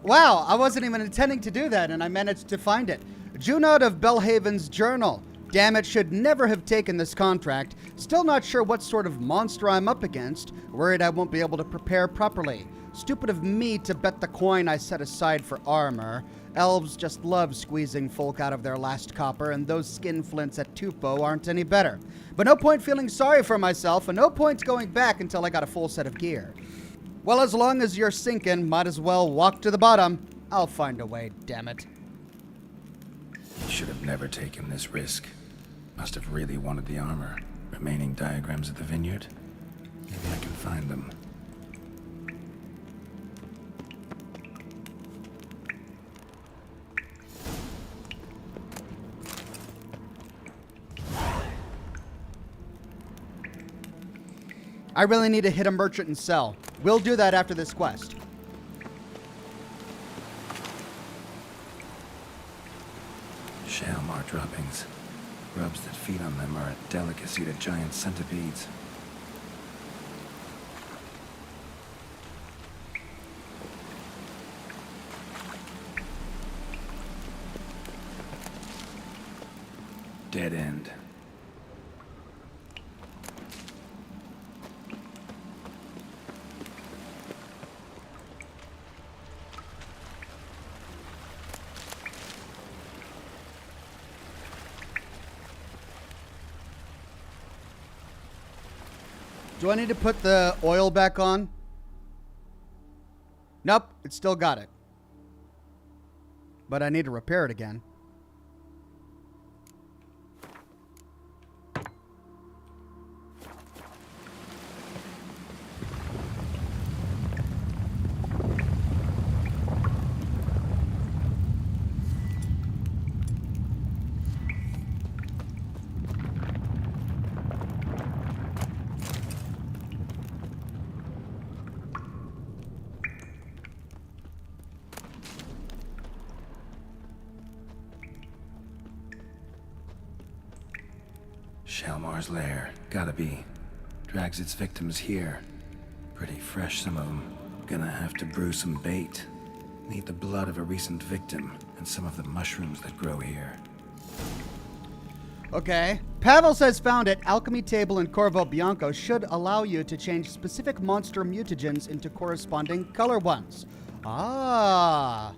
Wow, I wasn't even intending to do that, and I managed to find it. Junod of Belhaven's journal. Damn it, should never have taken this contract. Still not sure what sort of monster I'm up against. Worried I won't be able to prepare properly. Stupid of me to bet the coin I set aside for armor. Elves just love squeezing folk out of their last copper, and those skin flints at Tupo aren't any better. But no point feeling sorry for myself, and no point going back until I got a full set of gear. Well, as long as you're sinking, might as well walk to the bottom. I'll find a way, damn it. He should have never taken this risk. Must have really wanted the armor. Remaining diagrams of the vineyard? Maybe I can find them. I really need to hit a merchant and sell. We'll do that after this quest. Shalmar droppings. Grubs that feed on them are a delicacy to giant centipedes. Dead end. Do I need to put the oil back on? Nope, it's still got it. But I need to repair it again. Shalmar's lair. Gotta be. Drags its victims here. Pretty fresh, some of them. Gonna have to brew some bait. Need the blood of a recent victim and some of the mushrooms that grow here. Okay. Pavel says found it. Alchemy table in Corvo Bianco should allow you to change specific monster mutagens into corresponding color ones. Ah.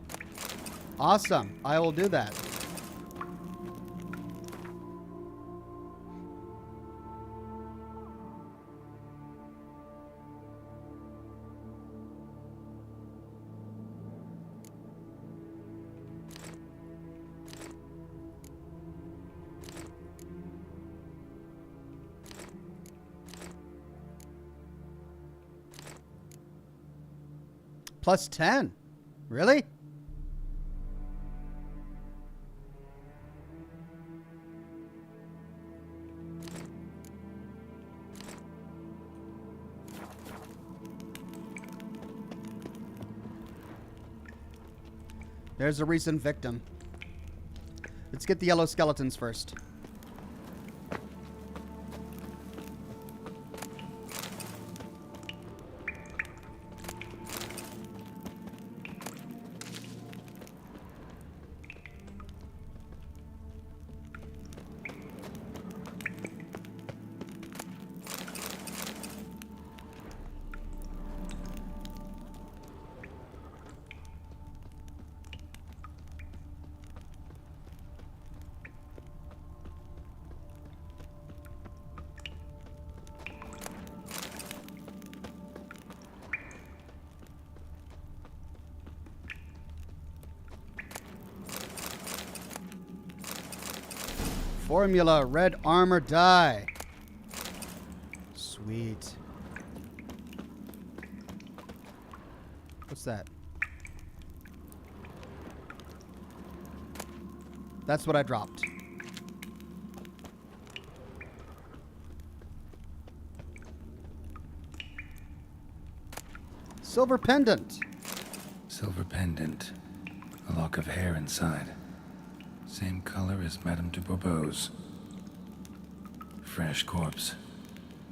Awesome. I will do that. Plus 10. Really? There's a recent victim. Let's get the yellow skeletons first. Formula red armor die. Sweet. What's that? That's what I dropped. Silver pendant. Silver pendant. A lock of hair inside. Same color as Madame de Bourbeau's. Fresh corpse.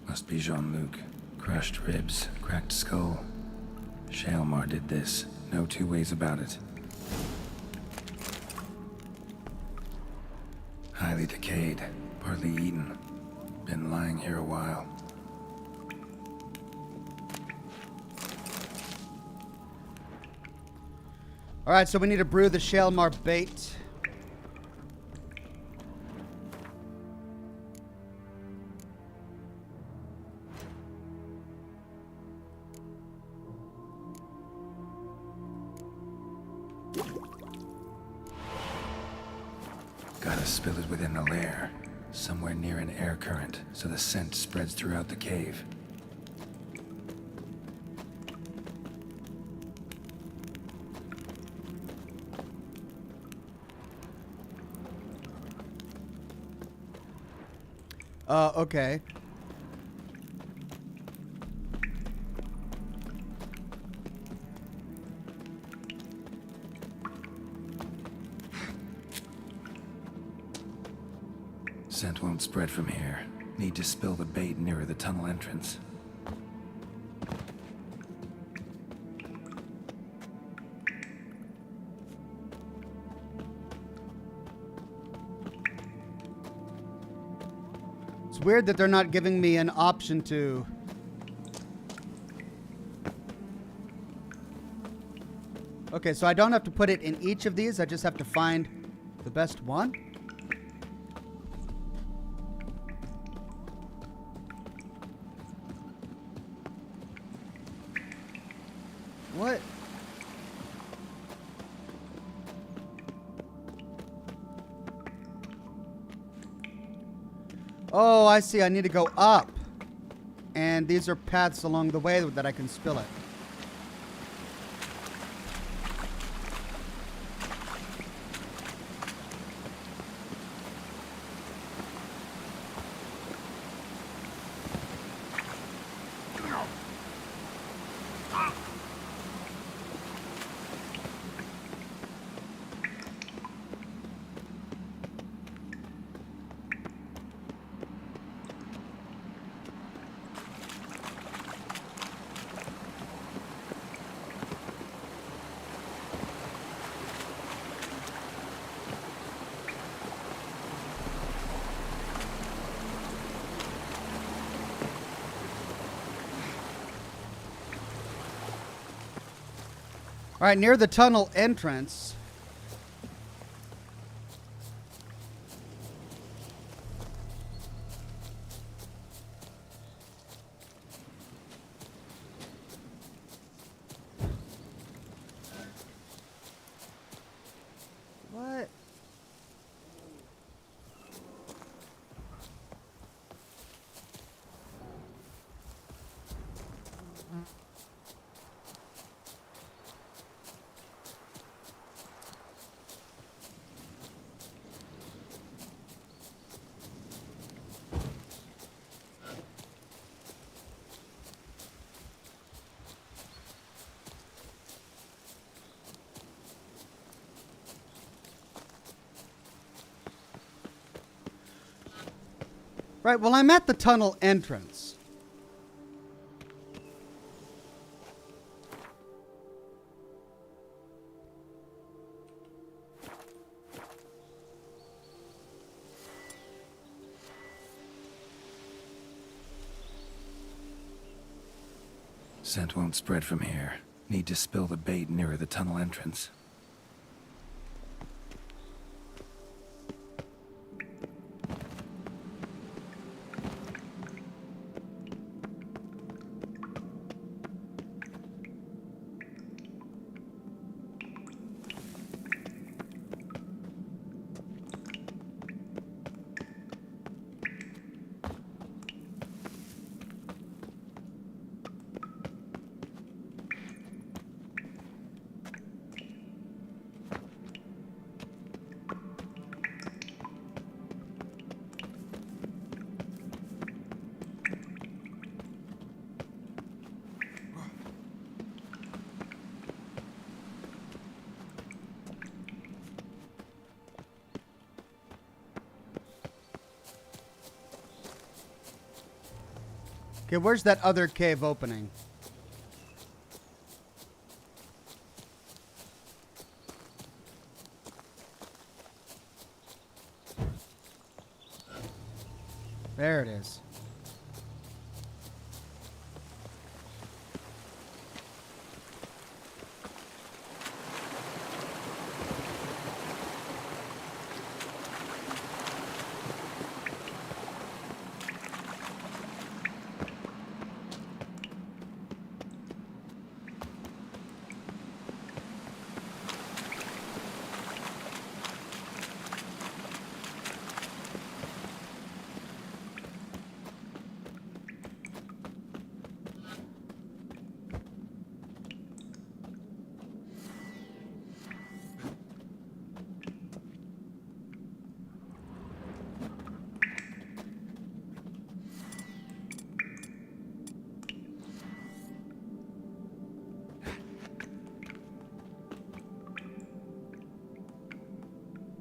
Must be Jean-Luc. Crushed ribs, cracked skull. Shalmar did this. No two ways about it. Highly decayed, partly eaten. Been lying here a while. All right, so we need to brew the Shalmar bait. Gotta spill it within the lair, somewhere near an air current, so the scent spreads throughout the cave. Okay. Scent won't spread from here. Need to spill the bait nearer the tunnel entrance. It's weird that they're not giving me an option to... Okay, so I don't have to put it in each of these. I just have to find the best one. What? Oh, I see. I need to go up. And these are paths along the way that I can spill it. All right, near the tunnel entrance. What? Right, well, I'm at the tunnel entrance. Scent won't spread from here. Need to spill the bait nearer the tunnel entrance. Okay, where's that other cave opening? There it is.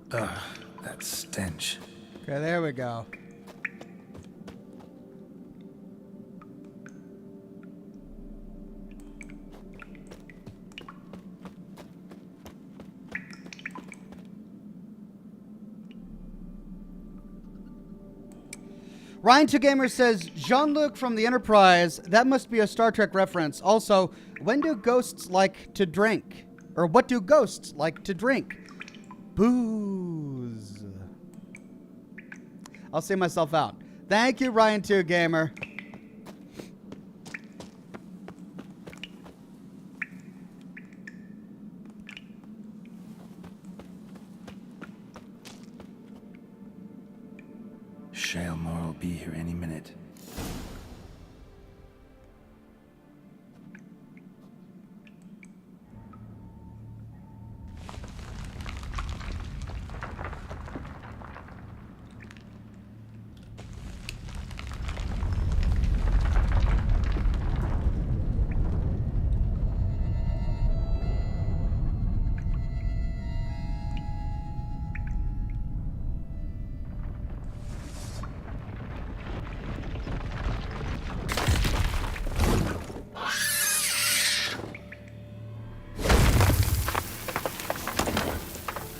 Ugh, that stench. Okay, there we go. Ryan2Gamer says, Jean-Luc from the Enterprise, that must be a Star Trek reference. Also, when do ghosts like to drink? Or what do ghosts like to drink? Booze. I'll see myself out. Thank you, Ryan2Gamer. Shalemore will be here any minute.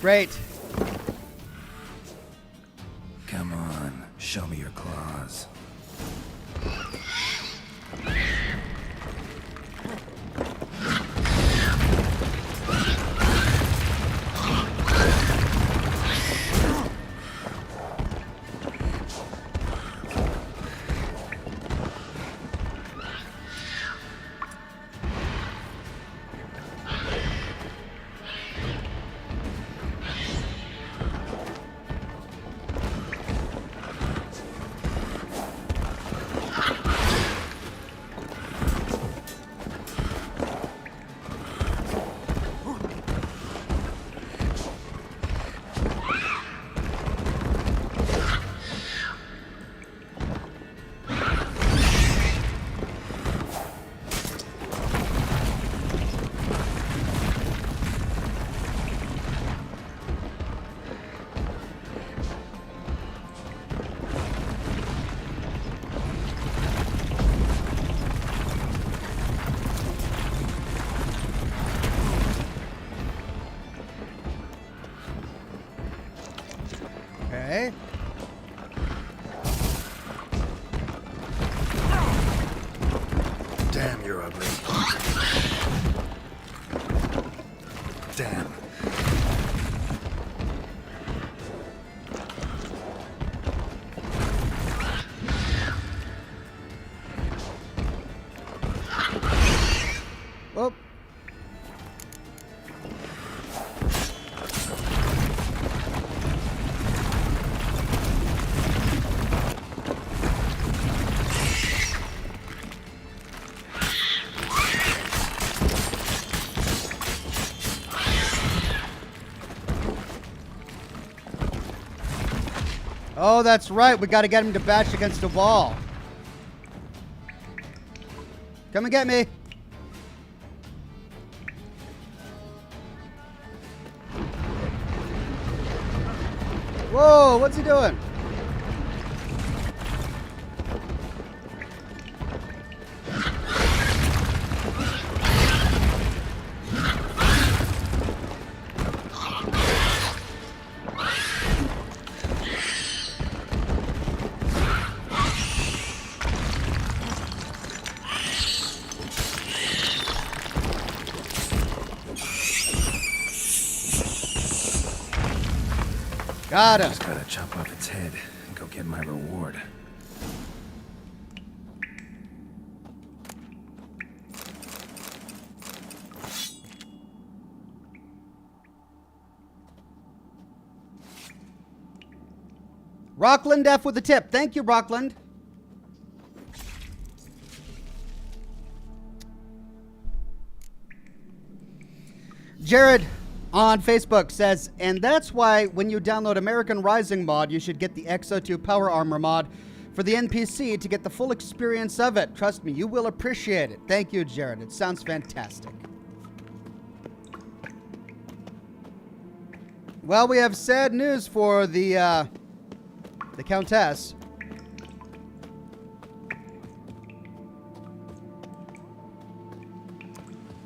Great. Come on, show me your claws. Okay. Damn, you're ugly. Damn. Oh. Oh, that's right. We got to get him to bash against the wall. Come and get me. Whoa, what's he doing? Got him. Just gotta chop off its head and go get my reward. Rockland F with the tip. Thank you, Rockland. Jared on Facebook says, and that's why when you download American Rising mod, you should get the XO2 Power Armor mod for the NPC to get the full experience of it. Trust me, you will appreciate it. Thank you, Jared. It sounds fantastic. Well, we have sad news for the Countess.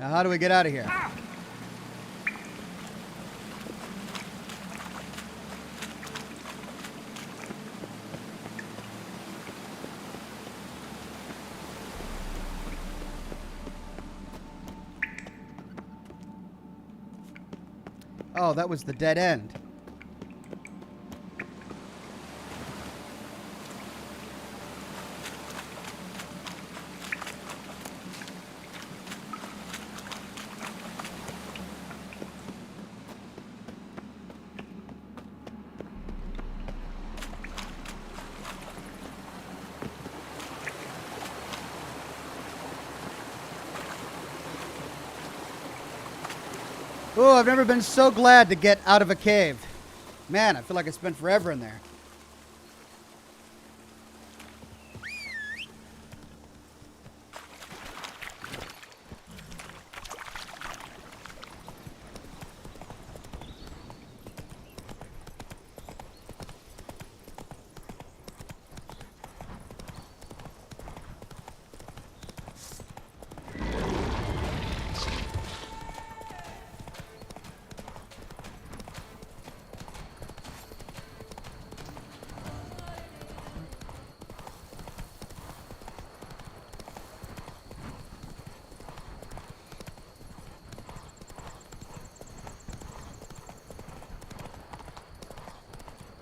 Now, how do we get out of here? Oh, that was the dead end. Oh, I've never been so glad to get out of a cave. Man, I feel like I spent forever in there.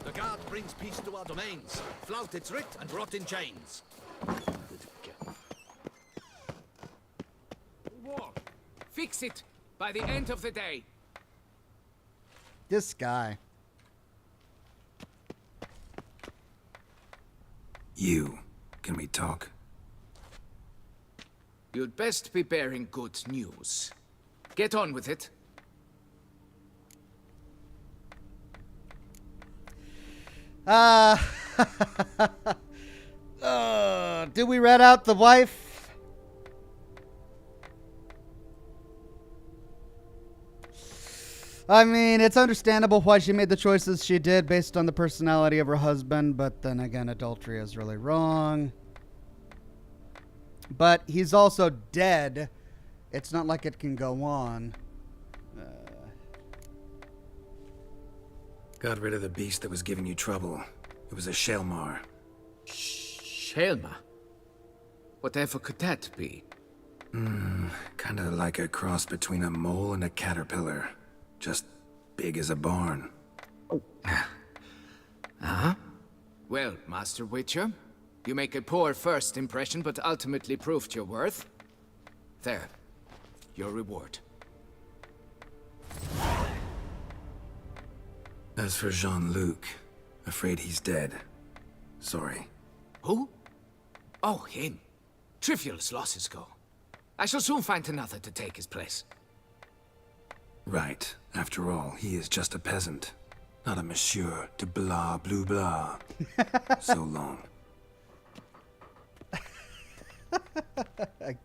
The guard brings peace to our domains. Flout its writ and rot in chains. War. Fix it by the end of the day. This guy. You. Can we talk? You'd best be bearing good news. Get on with it. Did we rat out the wife? I mean, it's understandable why she made the choices she did based on the personality of her husband, but then again, adultery is really wrong. But he's also dead. It's not like it can go on. Got rid of the beast that was giving you trouble. It was a Shelmar. Shelma? Whatever could that be? Kinda like a cross between a mole and a caterpillar. Just big as a barn. Uh-huh. Well, Master Witcher, you make a poor first impression, but ultimately proved your worth. There. Your reward. As for Jean-Luc, afraid he's dead. Sorry. Who? Oh, him. Trivial as losses go. I shall soon find another to take his place. Right. After all, he is just a peasant. Not a monsieur de blah blue blah. So long.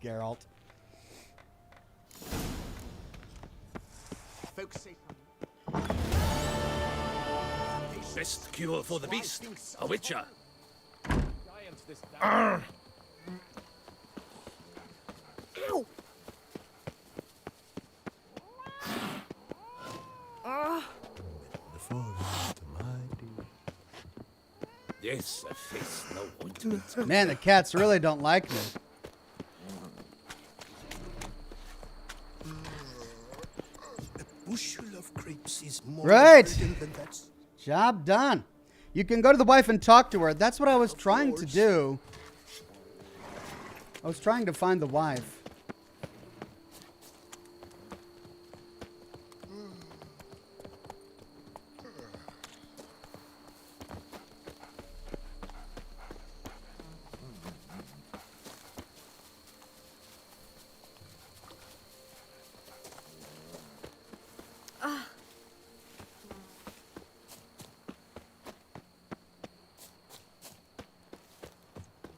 Geralt. Best cure for the beast, a witcher. Yes, a face, no ointment. Man, the cats really don't like me. A bushel of grapes is more Right. important than that. Job done. You can go to the wife and talk to her. That's what I was trying to do. I was trying to find the wife.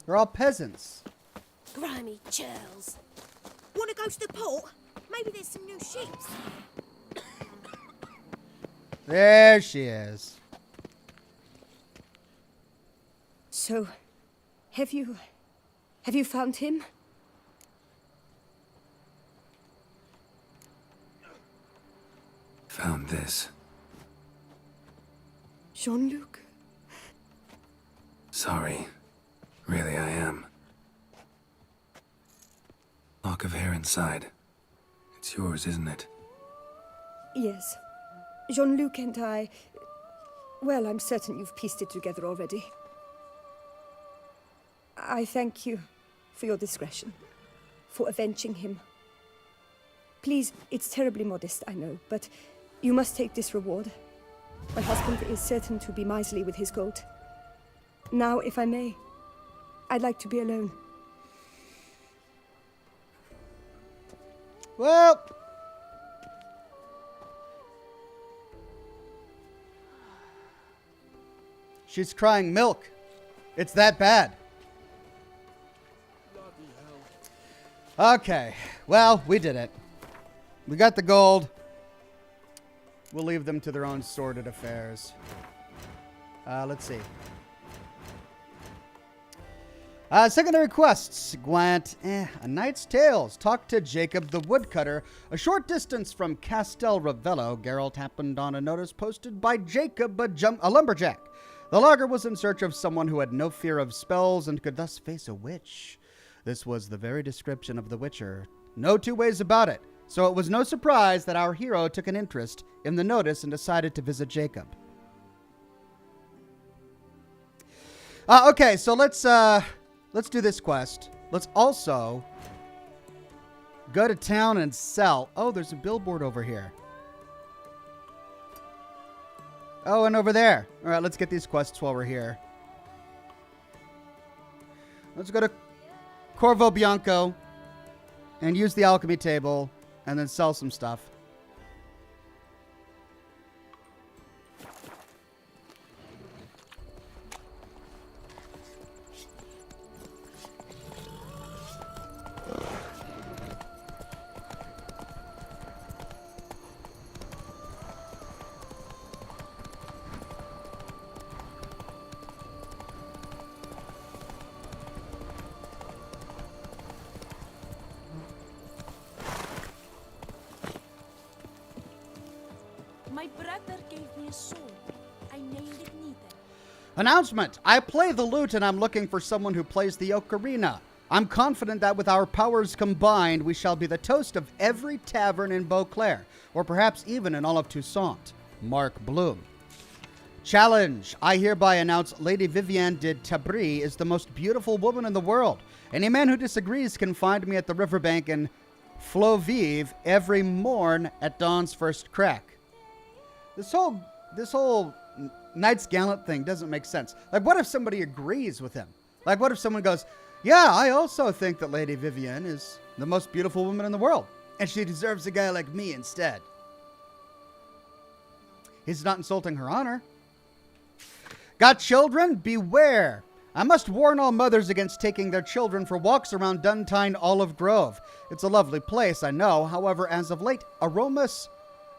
They're all peasants. Grimy churls. Want to go to the port? Maybe there's some new ships. There she is. So, have you found him? Found this. Jean-Luc? Sorry. Really, I am. Lock of hair inside. It's yours, isn't it? Yes. Jean-Luc and I... Well, I'm certain you've pieced it together already. I thank you for your discretion, for avenging him. Please, it's terribly modest, I know, but you must take this reward. My husband is certain to be miserly with his gold. Now, if I may, I'd like to be alone. Well, she's crying milk. It's that bad. Okay, well, we did it. We got the gold. We'll leave them to their own sordid affairs. Let's see. Secondary quests. Gwent, A Knight's Tales. Talk to Jacob the Woodcutter. A short distance from Castel Ravello, Geralt happened on a notice posted by Jacob, a lumberjack. The logger was in search of someone who had no fear of spells and could thus face a witch. This was the very description of the Witcher. No two ways about it. So it was no surprise that our hero took an interest in the notice and decided to visit Jacob. Okay, so let's do this quest. Let's also go to town and sell. Oh, there's a billboard over here. Oh, and over there. All right, let's get these quests while we're here. Let's go to Corvo Bianco and use the alchemy table and then sell some stuff. My brother gave me a sword. I named it Nita. Announcement! I play the lute and I'm looking for someone who plays the ocarina. I'm confident that with our powers combined, we shall be the toast of every tavern in Beauclair, or perhaps even in all of Toussaint. Mark Bloom. Challenge! I hereby announce Lady Vivienne de Tabry is the most beautiful woman in the world. Any man who disagrees can find me at the riverbank in Fleuve every morn at dawn's first crack. This whole Knights Gallant thing doesn't make sense. Like, what if somebody agrees with him? Like, what if someone goes, yeah, I also think that Lady Vivienne is the most beautiful woman in the world, and she deserves a guy like me instead. He's not insulting her honor. Got children? Beware. I must warn all mothers against taking their children for walks around Duntine Olive Grove. It's a lovely place, I know. However, as of late,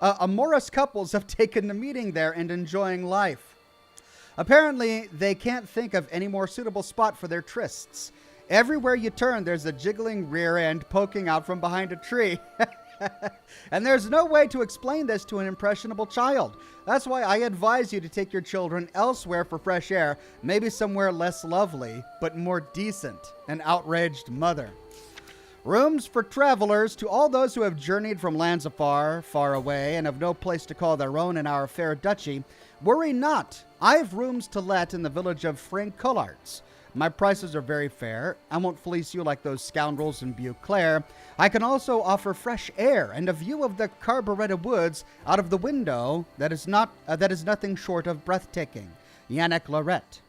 amorous couples have taken the meeting there and enjoying life. Apparently, they can't think of any more suitable spot for their trysts. Everywhere you turn, there's a jiggling rear end poking out from behind a tree. And there's no way to explain this to an impressionable child. That's why I advise you to take your children elsewhere for fresh air, maybe somewhere less lovely, but more decent. An outraged mother. Rooms for travelers, to all those who have journeyed from lands afar, far away, and have no place to call their own in our fair duchy. Worry not. I've rooms to let in the village of Francolarts. My prices are very fair. I won't fleece you like those scoundrels in Beauclair. I can also offer fresh air and a view of the Carburetted Woods out of the window that is nothing short of breathtaking. Yannick Lorette.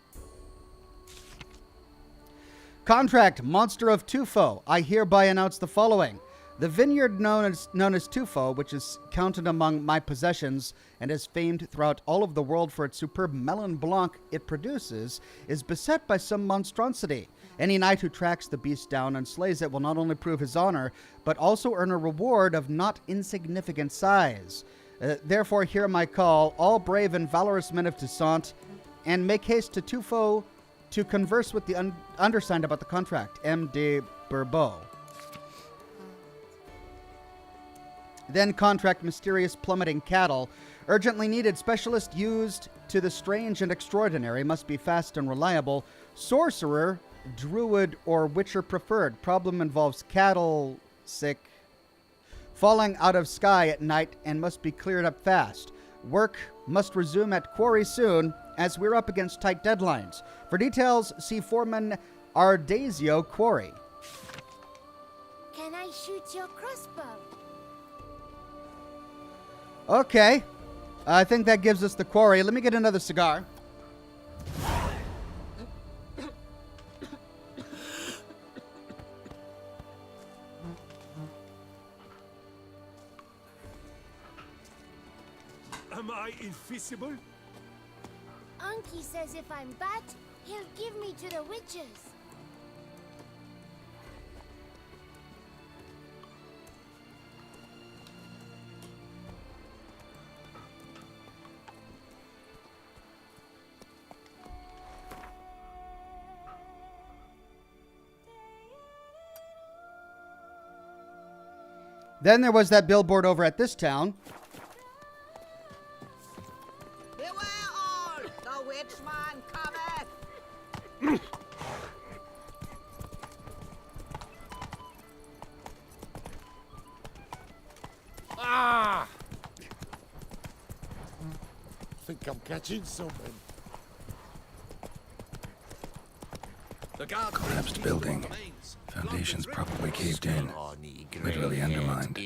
Contract, Monster of Tufo. I hereby announce the following. The vineyard known as Tufo, which is counted among my possessions and is famed throughout all of the world for its superb melon blanc it produces, is beset by some monstrosity. Any knight who tracks the beast down and slays it will not only prove his honor, but also earn a reward of not insignificant size. Therefore hear my call, all brave and valorous men of Toussaint, and make haste to Tufo to converse with the undersigned about the contract. M. de Bourbeau. Then contract, mysterious plummeting cattle. Urgently needed specialist used to the strange and extraordinary. Must be fast and reliable. Sorcerer, druid, or witcher preferred. Problem involves cattle sick, falling out of sky at night and must be cleared up fast. Work must resume at Quarry soon as we're up against tight deadlines. For details, see Foreman Ardazio Quarry. Can I shoot your crossbow? Okay. I think that gives us the quarry. Let me get another cigar. Am I invisible? Unky says if I'm bad, he'll give me to the witches. Then there was that billboard over at this town. Beware all! The witchman cometh! Ah! Think I'm catching something. The guard Collapsed building. Foundations probably caved in. Literally undermined.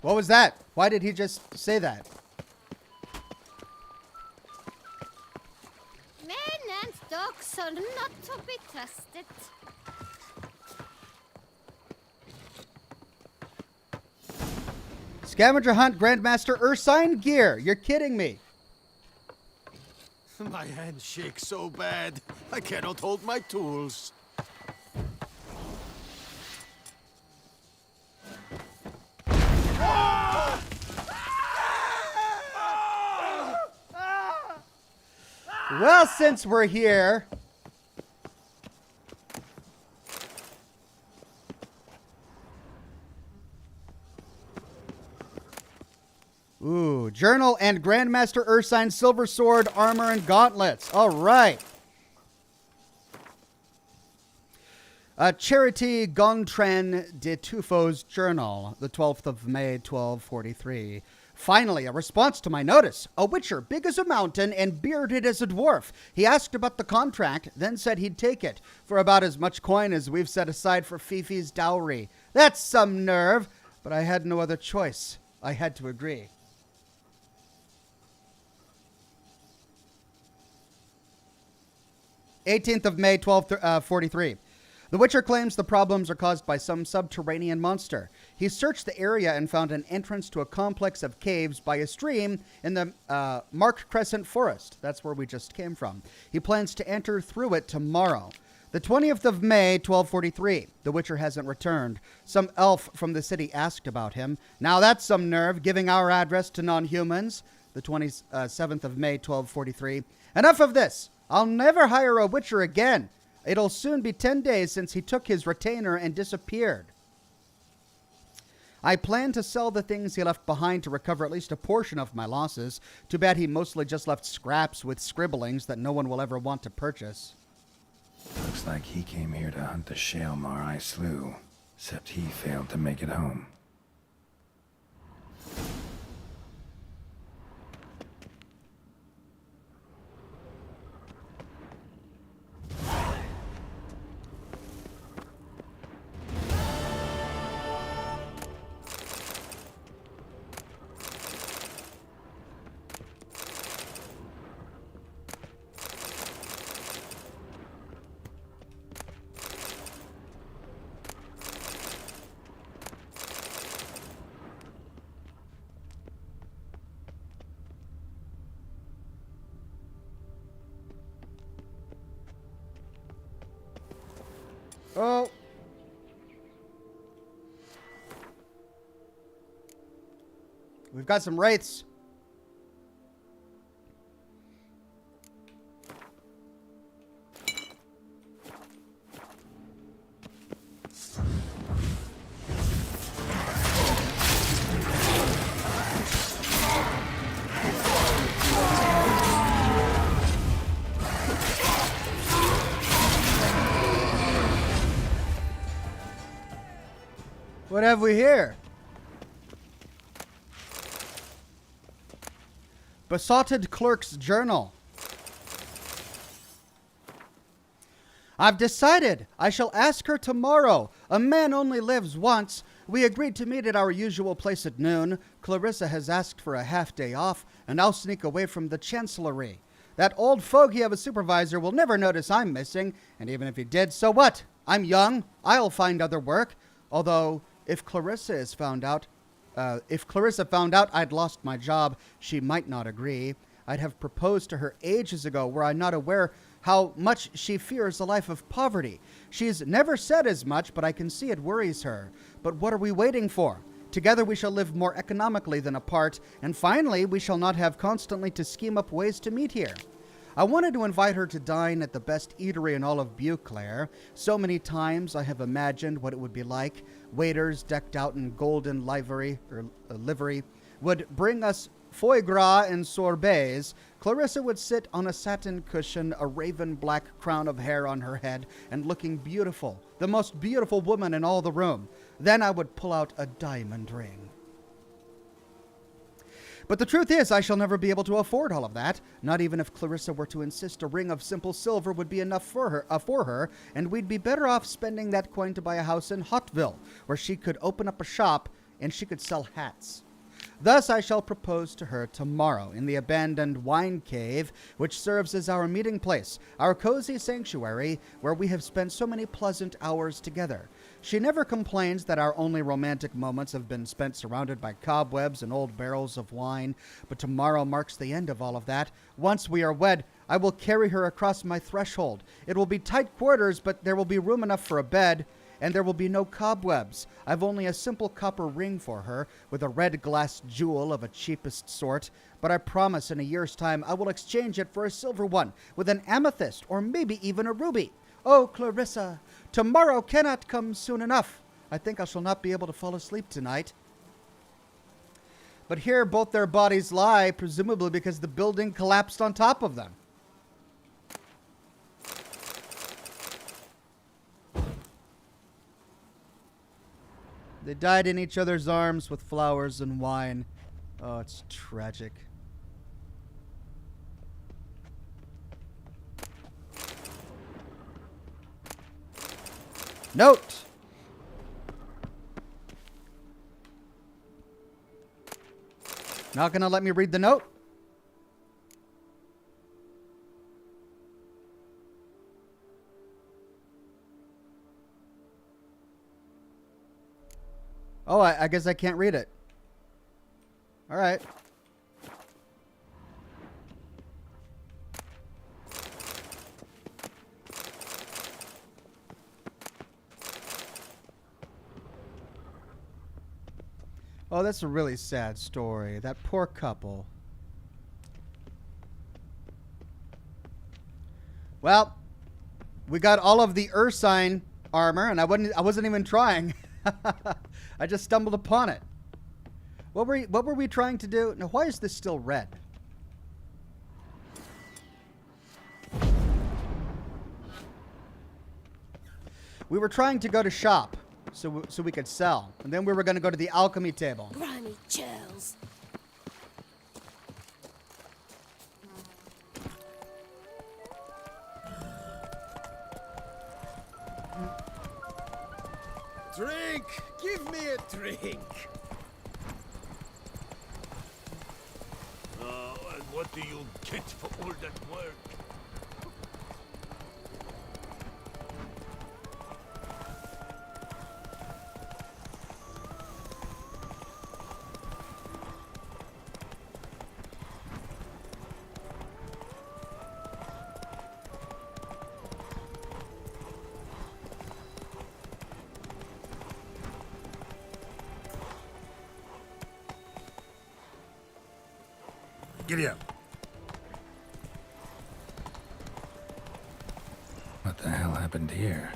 What was that? Why did he just say that? Men and dogs are not to be trusted. Scavenger hunt, Grandmaster Ursine gear. You're kidding me. My hand shakes so bad, I cannot hold my tools. Well, since we're here... Ooh, journal and Grandmaster Ursine silver sword, armor, and gauntlets. All right. Charity Gontran de Tufo's journal, the 12th of May, 1243. Finally, a response to my notice. A witcher, big as a mountain and bearded as a dwarf. He asked about the contract, then said he'd take it for about as much coin as we've set aside for Fifi's dowry. That's some nerve, but I had no other choice. I had to agree. 18th of May, 1243. The Witcher claims the problems are caused by some subterranean monster. He searched the area and found an entrance to a complex of caves by a stream in the Mark Crescent Forest. That's where we just came from. He plans to enter through it tomorrow. The 20th of May, 1243. The Witcher hasn't returned. Some elf from the city asked about him. Now that's some nerve, giving our address to non-humans. The 27th of May, 1243. Enough of this. I'll never hire a Witcher again. It'll soon be 10 days since he took his retainer and disappeared. I plan to sell the things he left behind to recover at least a portion of my losses. Too bad he mostly just left scraps with scribblings that no one will ever want to purchase. Looks like he came here to hunt the Shaelmar I slew, except he failed to make it home. Oh. We've got some wraiths. What have we here? Besotted Clerk's Journal. I've decided I shall ask her tomorrow. A man only lives once. We agreed to meet at our usual place at noon. Clarissa has asked for a half-day off, and I'll sneak away from the chancellery. That old fogey of a supervisor will never notice I'm missing, and even if he did, so what? I'm young. I'll find other work. Although, if Clarissa found out I'd lost my job, she might not agree. I'd have proposed to her ages ago were I not aware how much she fears a life of poverty. She's never said as much, but I can see it worries her. But what are we waiting for? Together we shall live more economically than apart, and finally we shall not have constantly to scheme up ways to meet here. I wanted to invite her to dine at the best eatery in all of Beauclair. So many times I have imagined what it would be like. Waiters decked out in golden livery would bring us foie gras and sorbets. Clarissa would sit on a satin cushion, a raven black crown of hair on her head, and looking beautiful, the most beautiful woman in all the room. Then I would pull out a diamond ring. But the truth is, I shall never be able to afford all of that. Not even if Clarissa were to insist a ring of simple silver would be enough for her, and we'd be better off spending that coin to buy a house in Hotville, where she could open up a shop and she could sell hats. Thus I shall propose to her tomorrow in the abandoned wine cave, which serves as our meeting place, our cozy sanctuary where we have spent so many pleasant hours together. She never complains that our only romantic moments have been spent surrounded by cobwebs and old barrels of wine, but tomorrow marks the end of all of that. Once we are wed, I will carry her across my threshold. It will be tight quarters, but there will be room enough for a bed, and there will be no cobwebs. I've only a simple copper ring for her, with a red glass jewel of a cheapest sort, but I promise in a year's time I will exchange it for a silver one, with an amethyst, or maybe even a ruby. Oh, Clarissa, tomorrow cannot come soon enough. I think I shall not be able to fall asleep tonight. But here both their bodies lie, presumably because the building collapsed on top of them. They died in each other's arms with flowers and wine. Oh, it's tragic. Note! Not gonna let me read the note? Oh, I guess I can't read it. All right. Oh, that's a really sad story. That poor couple. Well, we got all of the Ursine armor, and I wasn't even trying. I just stumbled upon it. What were we trying to do? Now, why is this still red? We were trying to go to shop so we could sell, and then we were going to go to the alchemy table. Grimy churls. Drink! Give me a drink! And what do you get for all that work? Giddy up. What the hell happened here?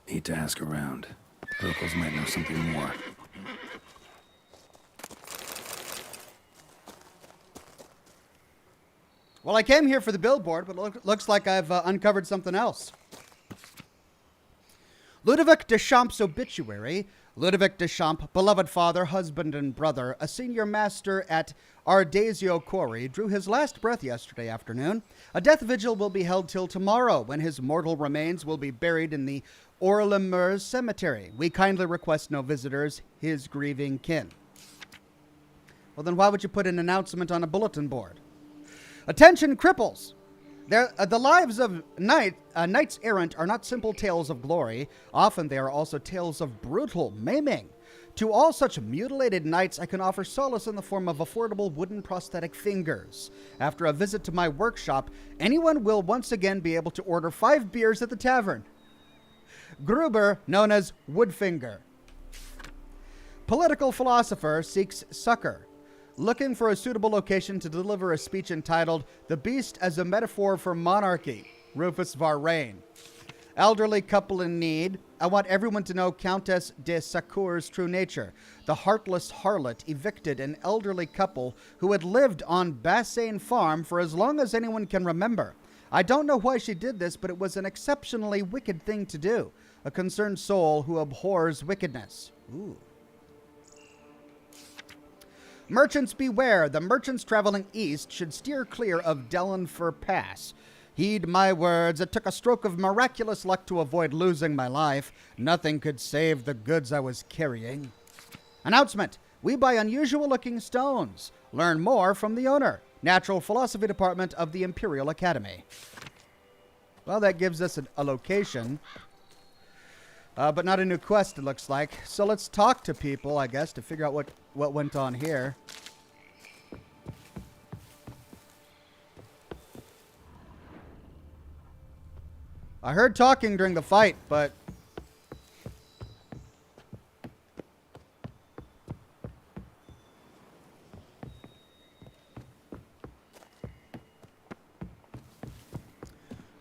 Need to ask around. Locals might know something more. Well, I came here for the billboard, but looks like I've uncovered something else. Ludovic Dechamp's obituary. Ludovic Deschamps, beloved father, husband, and brother, a senior master at Ardazio Quarry, drew his last breath yesterday afternoon. A death vigil will be held till tomorrow, when his mortal remains will be buried in the Orlemurs Cemetery. We kindly request no visitors, his grieving kin. Well, then why would you put an announcement on a bulletin board? Attention, cripples! The lives of knights errant are not simple tales of glory. Often they are also tales of brutal maiming. To all such mutilated knights, I can offer solace in the form of affordable wooden prosthetic fingers. After a visit to my workshop, anyone will once again be able to order 5 beers at the tavern. Gruber, known as Woodfinger. Political philosopher seeks succor. Looking for a suitable location to deliver a speech entitled The Beast as a Metaphor for Monarchy, Rufus Varrain. Elderly couple in need. I want everyone to know Countess de Sacour's true nature. The heartless harlot evicted an elderly couple who had lived on Bassain Farm for as long as anyone can remember. I don't know why she did this, but it was an exceptionally wicked thing to do. A concerned soul who abhors wickedness. Ooh. Merchants beware. The merchants traveling east should steer clear of Delenfur Pass. Heed my words. It took a stroke of miraculous luck to avoid losing my life. Nothing could save the goods I was carrying. Announcement. We buy unusual-looking stones. Learn more from the owner. Natural Philosophy Department of the Imperial Academy. Well, that gives us a location. But not a new quest, it looks like. So let's talk to people, I guess, to figure out what went on here. I heard talking during the fight, but...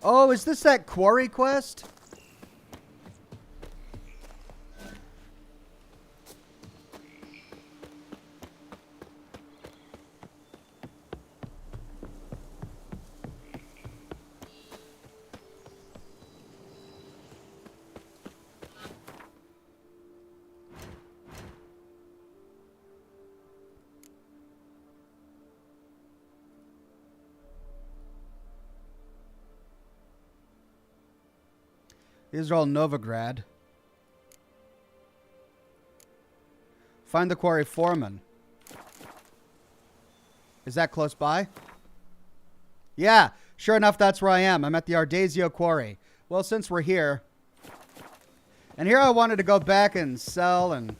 Oh, is this that Quarry quest? These are all Novigrad. Find the quarry foreman. Is that close by? Yeah, sure enough, that's where I am. I'm at the Ardazio Quarry. Well, since we're here... And here I wanted to go back and sell and...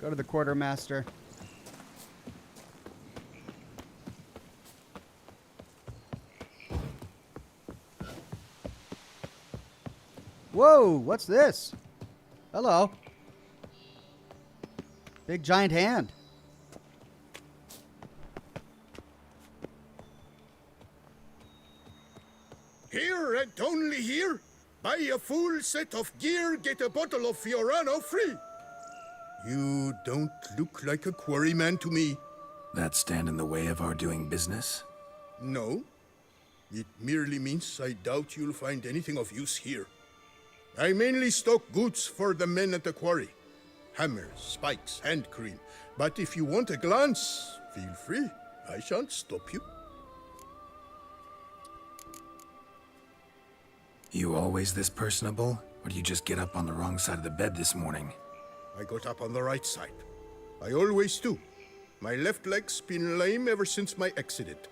go to the quartermaster. Whoa, what's this? Hello. Big giant hand. Here and only here? Buy a full set of gear, get a bottle of Fiorano free. You don't look like a quarryman to me. That stand in the way of our doing business? No. It merely means I doubt you'll find anything of use here. I mainly stock goods for the men at the quarry. Hammers, spikes, hand cream. But if you want a glance, feel free. I shan't stop you. You always this personable? Or do you just get up on the wrong side of the bed this morning? I got up on the right side. I always do. My left leg's been lame ever since my accident.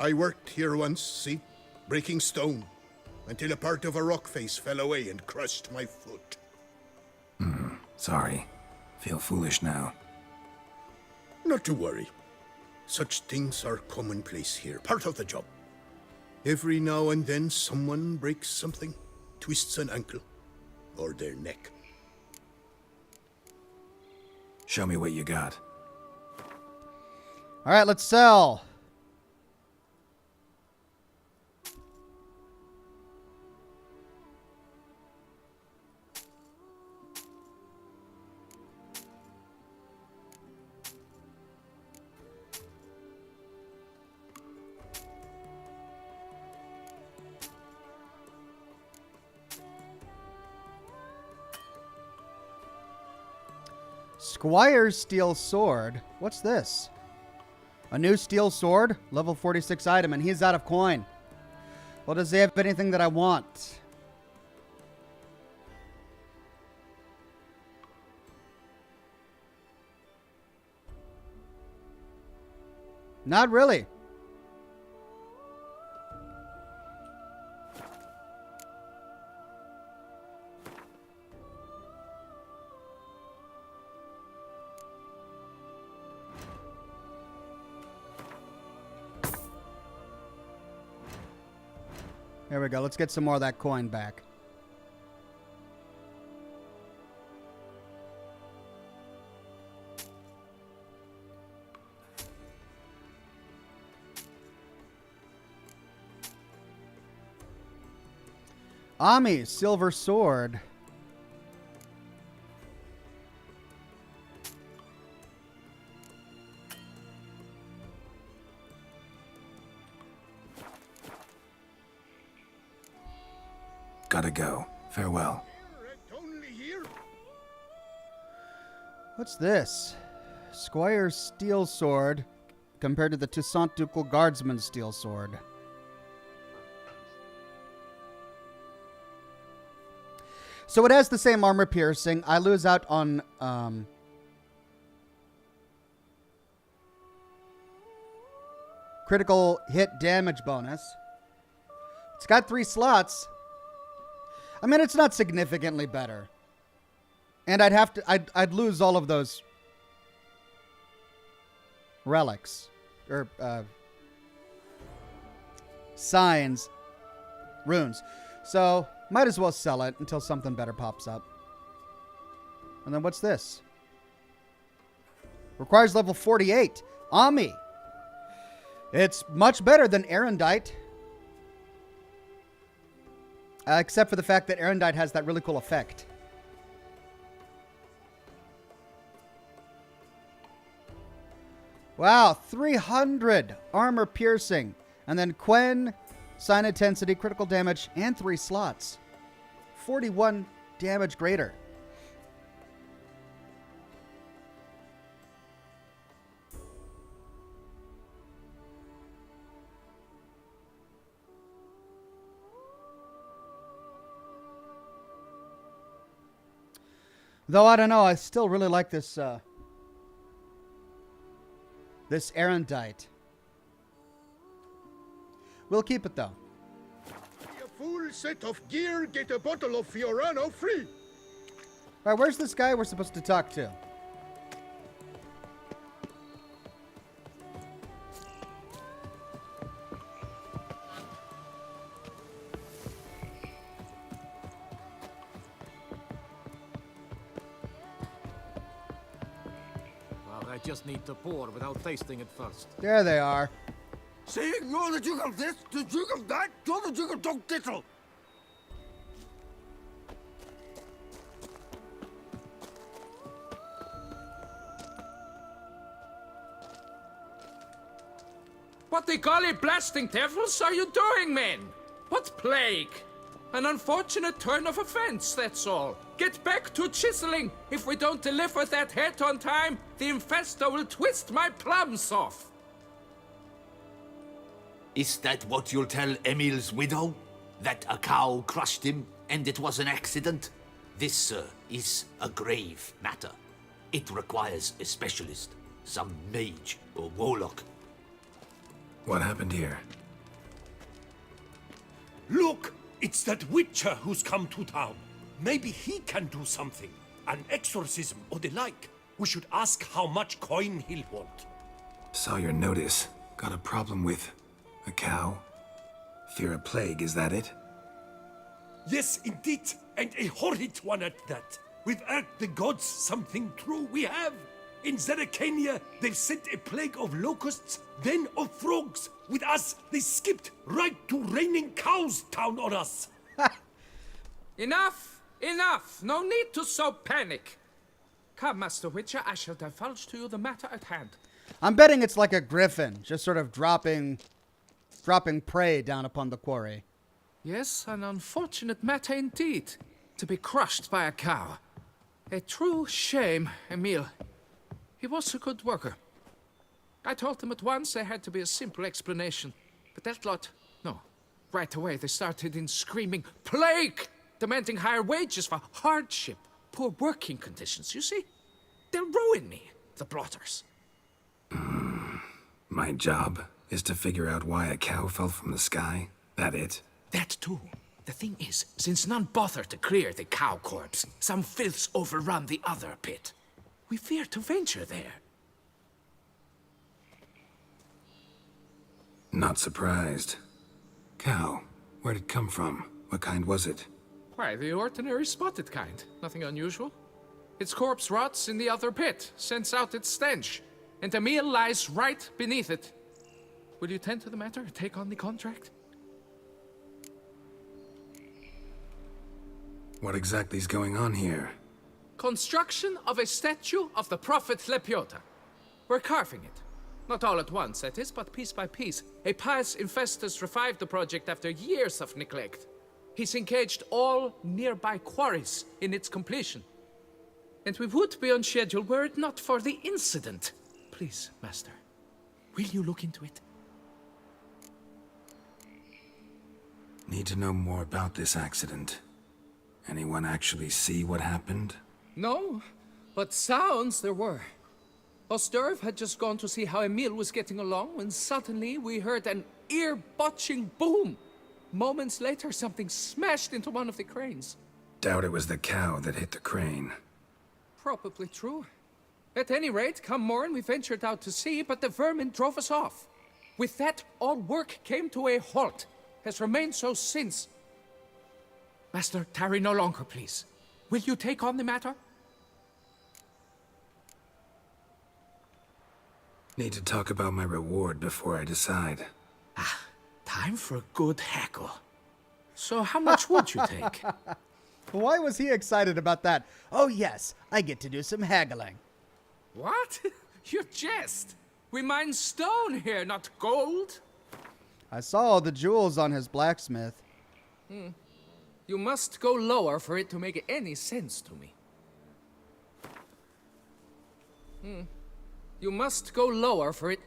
I worked here once, see? Breaking stone. Until a part of a rock face fell away and crushed my foot. Sorry. Feel foolish now. Not to worry. Such things are commonplace here, part of the job. Every now and then someone breaks something, twists an ankle, or their neck. Show me what you got. All right, let's sell. Squire's steel sword. What's this? A new steel sword, level 46 item, and he's out of coin. Well, does he have anything that I want? Not really. There we go. Let's get some more of that coin back. Ami, silver sword. Gotta go. Farewell. What's this? Squire's steel sword compared to the Toussaint Ducal Guardsman's steel sword. So it has the same armor piercing. I lose out on critical hit damage bonus. It's got 3 slots. I mean, it's not significantly better. And I'd lose all of those relics or signs, runes. So might as well sell it until something better pops up. And then what's this? Requires level 48. Ami. It's much better than Erendite. Except for the fact that Erendite has that really cool effect. Wow, 300 armor piercing. And then Quen, sign intensity, critical damage, and 3 slots. 41 damage greater. Though I don't know, I still really like this this Erendite. We'll keep it though. A full set of gear, get a bottle of Fiorano free. All right, where's this guy we're supposed to talk to? I just need to pour without tasting it first. There they are. See, you're the Duke of this, the Duke of that, you're the Duke of Dog Tittle. What the golly blasting devils are you doing, men? What plague? An unfortunate turn of offense, that's all. Get back to chiseling. If we don't deliver that head on time, the infestor will twist my plums off. Is that what you'll tell Emil's widow? That a cow crushed him and it was an accident? This, sir, is a grave matter. It requires a specialist, some mage or warlock. What happened here? Look! It's that witcher who's come to town. Maybe he can do something. An exorcism or the like. We should ask how much coin he'll want. Saw your notice. Got a problem with a cow? Fear a plague, is that it? Yes, indeed, and a horrid one at that. Without the gods, something true we have. In Zeracania, they've sent a plague of locusts, then of frogs. With us, they skipped right to raining cows down on us. Enough! Enough! No need to so panic. Come, Master Witcher, I shall divulge to you the matter at hand. I'm betting it's like a griffin, just sort of dropping prey down upon the quarry. Yes, an unfortunate matter indeed, to be crushed by a cow. A true shame, Emil. He was a good worker. I told him at once there had to be a simple explanation, but that lot, no. Right away they started in screaming, "Plague!" demanding higher wages for hardship, poor working conditions, you see? They'll ruin me, the blotters. My job is to figure out why a cow fell from the sky. That it? That too. The thing is, since none bothered to clear the cow corpse, some filths overrun the other pit. We fear to venture there. Not surprised. Cow, where'd it come from? What kind was it? Why, the ordinary spotted kind. Nothing unusual. Its corpse rots in the other pit, sends out its stench, and Emil lies right beneath it. Will you tend to the matter, take on the contract? What exactly is going on here? Construction of a statue of the prophet Lepiota. We're carving it. Not all at once, that is, but piece by piece. A pious infestus revived the project after years of neglect. He's engaged all nearby quarries in its completion. And we would be on schedule were it not for the incident. Please, Master, will you look into it? Need to know more about this accident. Anyone actually see what happened? No, but sounds there were. Osterv had just gone to see how Emil was getting along when suddenly we heard an ear-botching boom. Moments later, something smashed into one of the cranes. Doubt it was the cow that hit the crane. Probably true. At any rate, come morn we ventured out to sea, but the vermin drove us off. With that, all work came to a halt. Has remained so since. Master, tarry no longer, please. Will you take on the matter? Need to talk about my reward before I decide. Time for a good hackle. So how much would you take? Why was he excited about that? Oh yes, I get to do some haggling. What? You jest. We mine stone here, not gold. I saw all the jewels on his blacksmith. You must go lower for it to make any sense to me. You must go lower for it.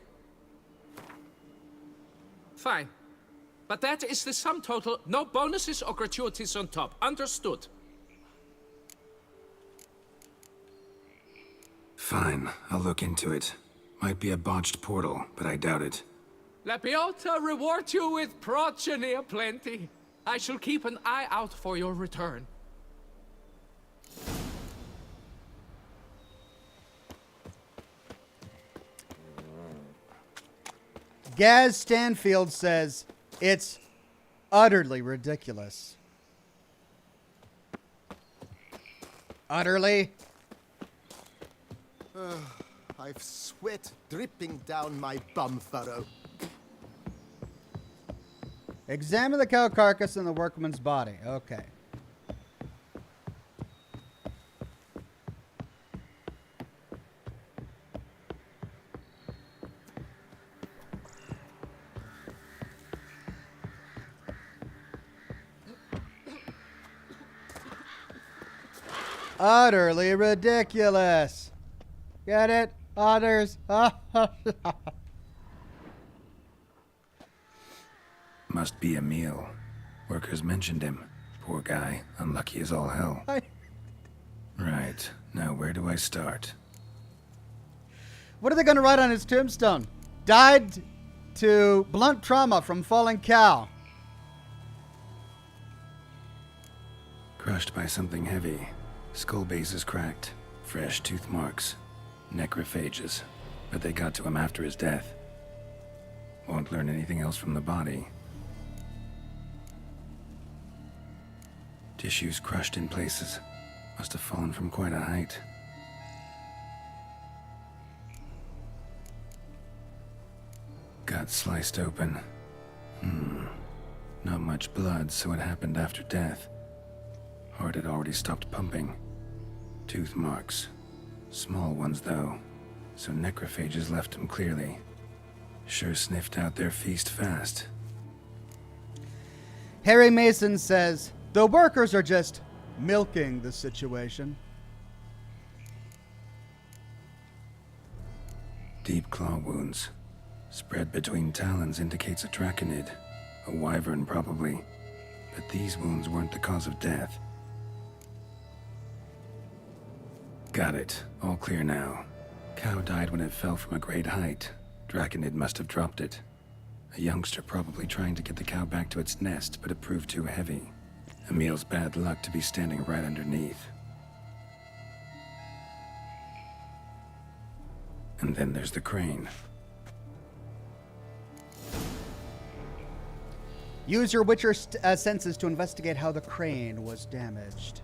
Fine. But that is the sum total. No bonuses or gratuities on top. Understood? Fine, I'll look into it. Might be a botched portal, but I doubt it. Lepiota reward you with progeny aplenty. I shall keep an eye out for your return. Gaz Stanfield says, it's utterly ridiculous. Utterly? I've sweat dripping down my bum furrow. Examine the cow carcass and the workman's body. Okay. Utterly ridiculous. Get it? Otters. Must be Emil. Workers mentioned him. Poor guy. Unlucky as all hell. Right. Now where do I start? What are they going to write on his tombstone? Died to blunt trauma from falling cow. Crushed by something heavy. Skull base is cracked. Fresh tooth marks. Necrophages. But they got to him after his death. Won't learn anything else from the body. Tissues crushed in places. Must have fallen from quite a height. Gut sliced open. Not much blood, so it happened after death. Heart had already stopped pumping. Tooth marks. Small ones, though, so necrophages left him clearly. Sure sniffed out their feast fast. Harry Mason says, the workers are just milking the situation. Deep claw wounds. Spread between talons indicates a draconid. A wyvern, probably. But these wounds weren't the cause of death. Got it. All clear now. Cow died when it fell from a great height. Draconid must have dropped it. A youngster probably trying to get the cow back to its nest, but it proved too heavy. Emil's bad luck to be standing right underneath. And then there's the crane. Use your Witcher senses to investigate how the crane was damaged.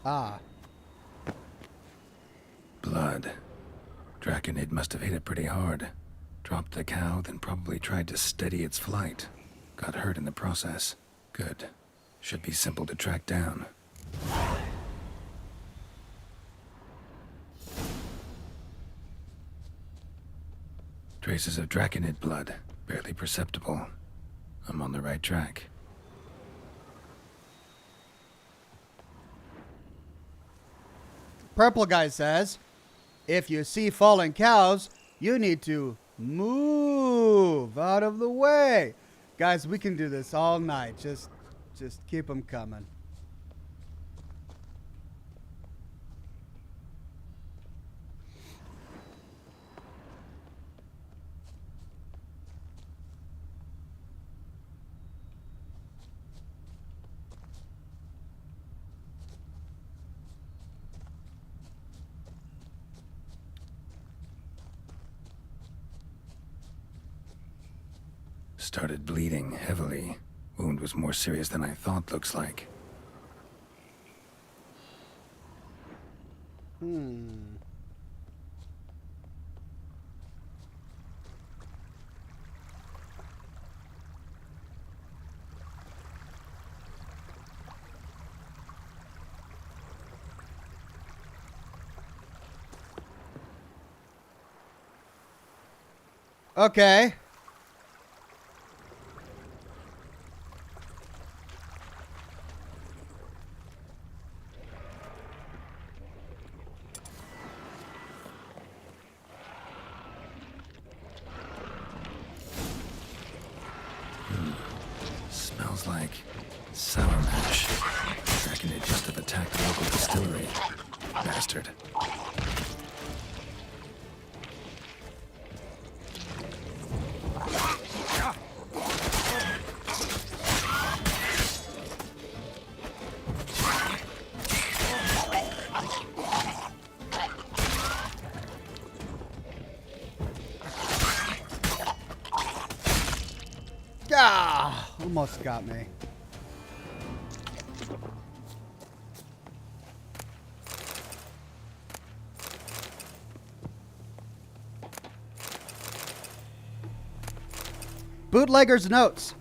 Ah. Blood. Draconid must have hit it pretty hard. Dropped the cow, then probably tried to steady its flight. Got hurt in the process. Good. Should be simple to track down. Traces of draconid blood. Barely perceptible. I'm on the right track. Purple guy says, if you see fallen cows, you need to move out of the way. Guys, we can do this all night. Just keep them coming. Started bleeding heavily. Wound was more serious than I thought, looks like. Okay. Smells like sour mash. Reckon it just have attacked the local distillery. Bastard. Ah, almost got me. Bootlegger's notes.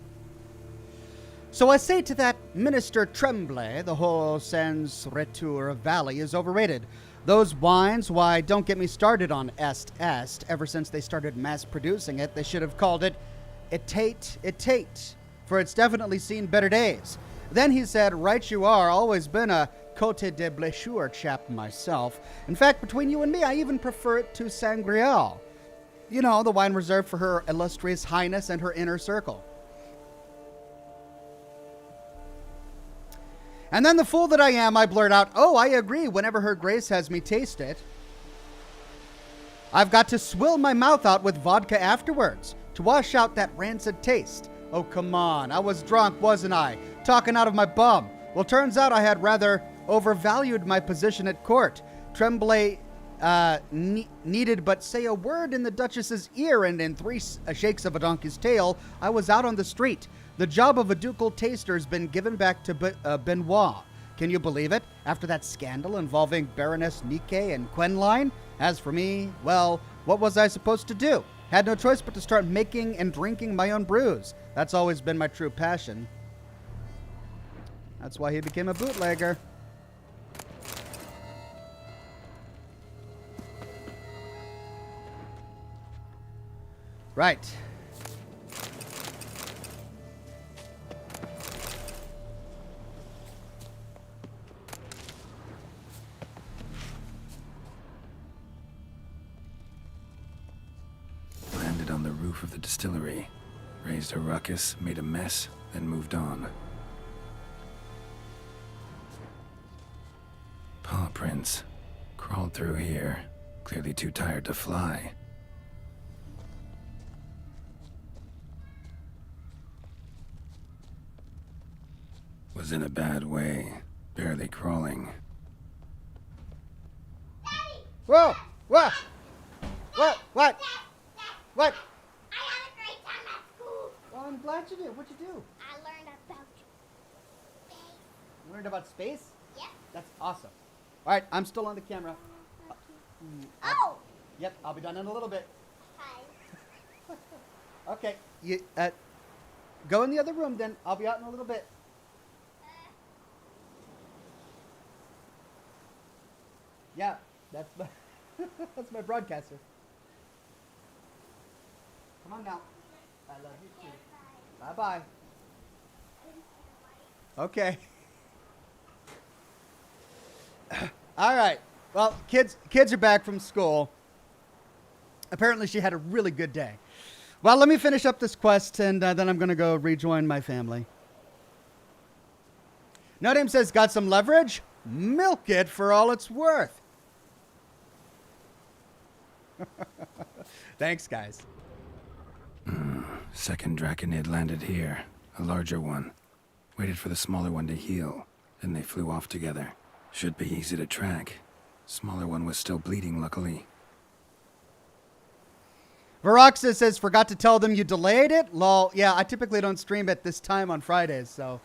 So I say to that Minister Tremblay, the whole sans retour valley is overrated. Those wines, why, don't get me started on Est. Ever since they started mass producing it, they should have called it Etate, for it's definitely seen better days. Then he said, right you are, always been a Côte de Blessure chap myself. In fact, between you and me, I even prefer it to Sangreal. You know, the wine reserved for her illustrious highness and her inner circle. And then the fool that I am, I blurt out, oh, I agree whenever her grace has me taste it. I've got to swill my mouth out with vodka afterwards to wash out that rancid taste. Oh, come on. I was drunk, wasn't I? Talking out of my bum. Well, turns out I had rather overvalued my position at court. Tremblay needed but say a word in the Duchess's ear, and in 3 shakes of a donkey's tail, I was out on the street. The job of a ducal taster has been given back to Benoit. Can you believe it? After that scandal involving Baroness Nikke and Quenline? As for me, well, what was I supposed to do? Had no choice but to start making and drinking my own brews. That's always been my true passion. That's why he became a bootlegger. Right. Landed on the roof of the distillery, raised a ruckus, made a mess, then moved on. Paw prints. Crawled through here, clearly too tired to fly. Was in a bad way, barely crawling. Whoa! What? What? What? What? I had a great time at school. Well, I'm glad you did. What'd you do? I learned about space. You learned about space? Yep. That's awesome. All right, I'm still on the camera. Oh! Yep, I'll be done in a little bit. Hi. Okay, you go in the other room then. I'll be out in a little bit. Yeah, that's my that's my broadcaster. Come on now. I love you too. Bye-bye. Okay. All right. Well, kids are back from school. Apparently she had a really good day. Well, let me finish up this quest, and then I'm going to go rejoin my family. No Name says, got some leverage? Milk it for all it's worth. Thanks, guys. Second Draconid landed here. A larger one. Waited for the smaller one to heal. Then they flew off together. Should be easy to track. Smaller one was still bleeding, luckily. Veroxa says, forgot to tell them you delayed it? Lol. Yeah, I typically don't stream at this time on Fridays, so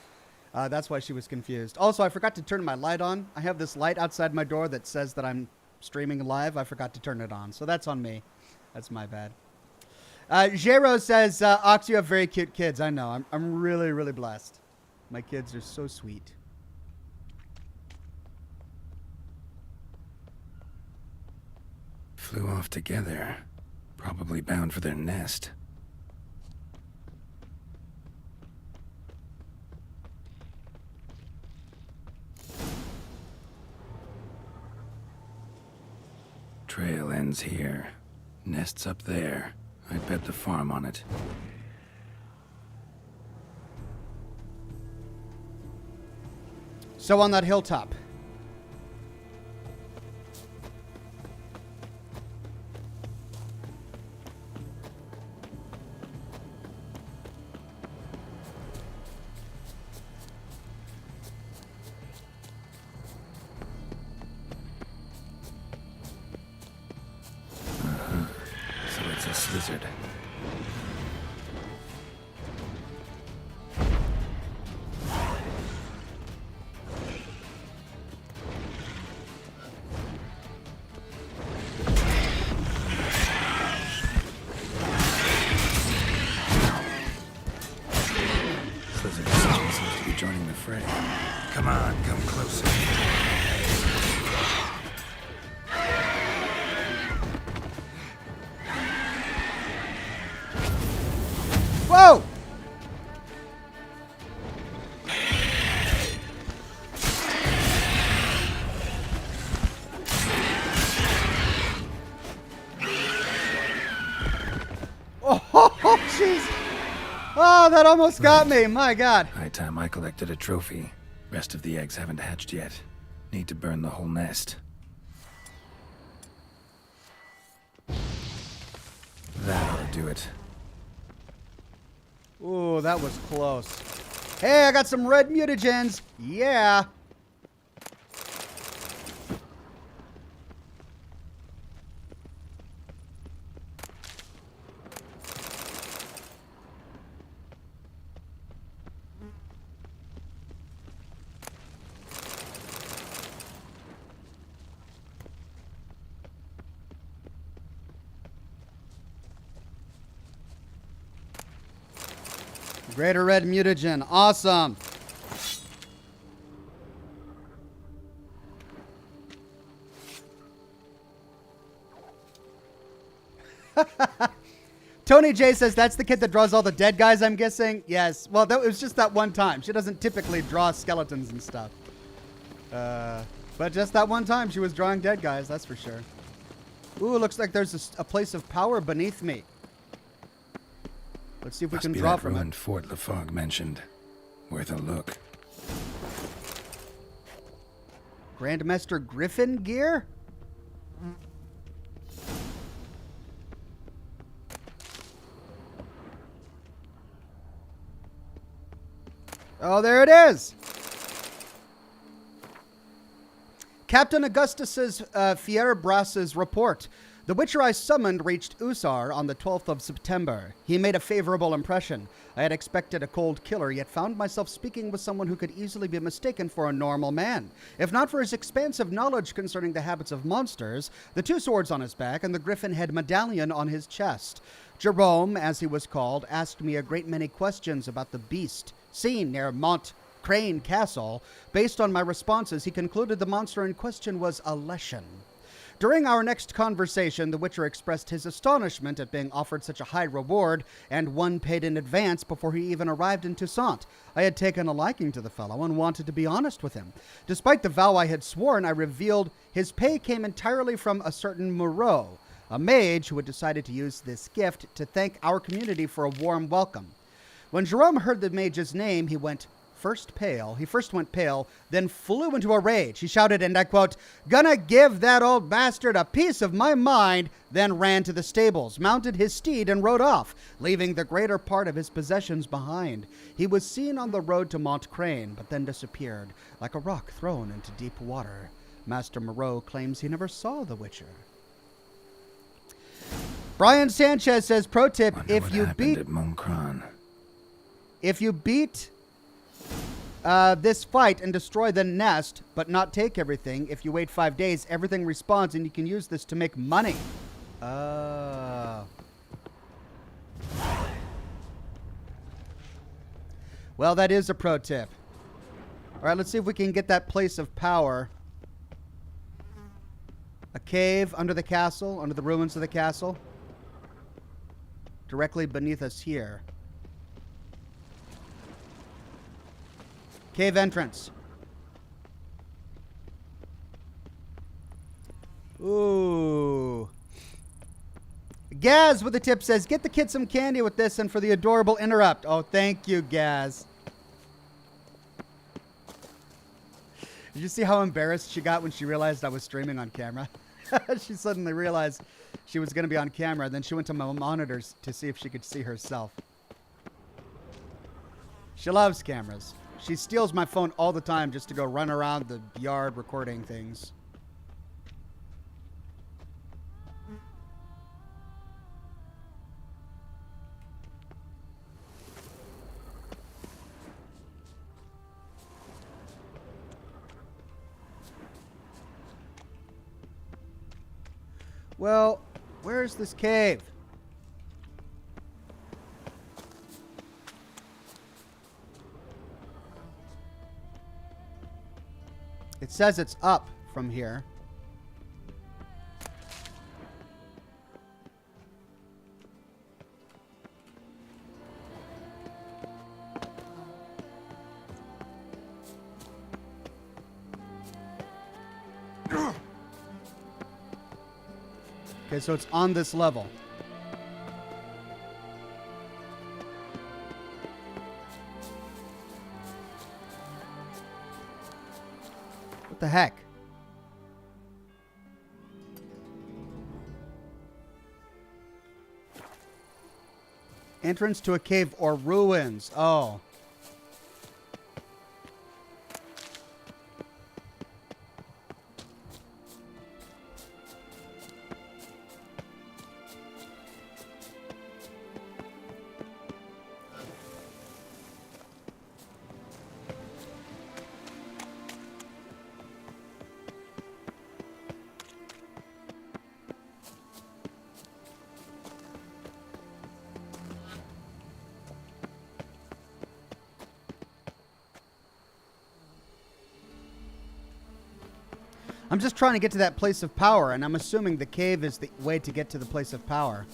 that's why she was confused. Also, I forgot to turn my light on. I have this light outside my door that says that I'm streaming live. I forgot to turn it on, so that's on me. That's my bad. Jero says, Ox, you have very cute kids. I know. I'm really, really blessed. My kids are so sweet. Flew off together. Probably bound for their nest. Trail ends here. Nest's up there. I'd bet the farm on it. So on that hilltop. So it's a slizzard. Slizzard systems jeez! Oh, that almost got me. My God. High time I collected a trophy. Rest of the eggs haven't hatched yet. Need to burn the whole nest. That ought to do it. Ooh, that was close. Hey, I got some red mutagens. Yeah. Greater red mutagen. Awesome. Tony J says that's the kid that draws all the dead guys, I'm guessing. Yes. Well, it was just that one time. She doesn't typically draw skeletons and stuff. But just that one time she was drawing dead guys, that's for sure. Ooh, looks like there's a place of power beneath me. Let's see if we can draw from it. Fort Lafog mentioned. Worth a look. Grandmaster Griffin gear? Oh, there it is. Captain Augustus's Fierbras's report. The Witcher I summoned reached Usar on the 12th of September. He made a favorable impression. I had expected a cold killer, yet found myself speaking with someone who could easily be mistaken for a normal man. If not for his expansive knowledge concerning the habits of monsters, the two swords on his back, and the griffin head medallion on his chest. Jerome, as he was called, asked me a great many questions about the beast seen near Mont Crane Castle. Based on my responses, he concluded the monster in question was a Leshen. During our next conversation, the Witcher expressed his astonishment at being offered such a high reward, and one paid in advance before he even arrived in Toussaint. I had taken a liking to the fellow and wanted to be honest with him. Despite the vow I had sworn, I revealed his pay came entirely from a certain Moreau, a mage who had decided to use this gift to thank our community for a warm welcome. When Jerome heard the mage's name, he first went pale, then flew into a rage. He shouted, and I quote, "Gonna give that old bastard a piece of my mind," then ran to the stables, mounted his steed, and rode off, leaving the greater part of his possessions behind. He was seen on the road to Mont Crane, but then disappeared, like a rock thrown into deep water. Master Moreau claims he never saw the Witcher. Brian Sanchez says, pro tip, if you beat this fight and destroy the nest, but not take everything, if you wait 5 days, everything respawns and you can use this to make money. Well, that is a pro tip. All right, let's see if we can get that place of power. A cave under the castle, under the ruins of the castle. Directly beneath us here. Cave entrance. Ooh. Gaz with the tip says, get the kid some candy with this and for the adorable interrupt. Oh, thank you, Gaz. Did you see how embarrassed she got when she realized I was streaming on camera? She suddenly realized she was going to be on camera. Then she went to my monitors to see if she could see herself. She loves cameras. She steals my phone all the time just to go run around the yard recording things. Well, where's this cave? It says it's up from here. Okay, so it's on this level. What the heck? Entrance to a cave or ruins. Oh. I'm just trying to get to that place of power, and I'm assuming the cave is the way to get to the place of power.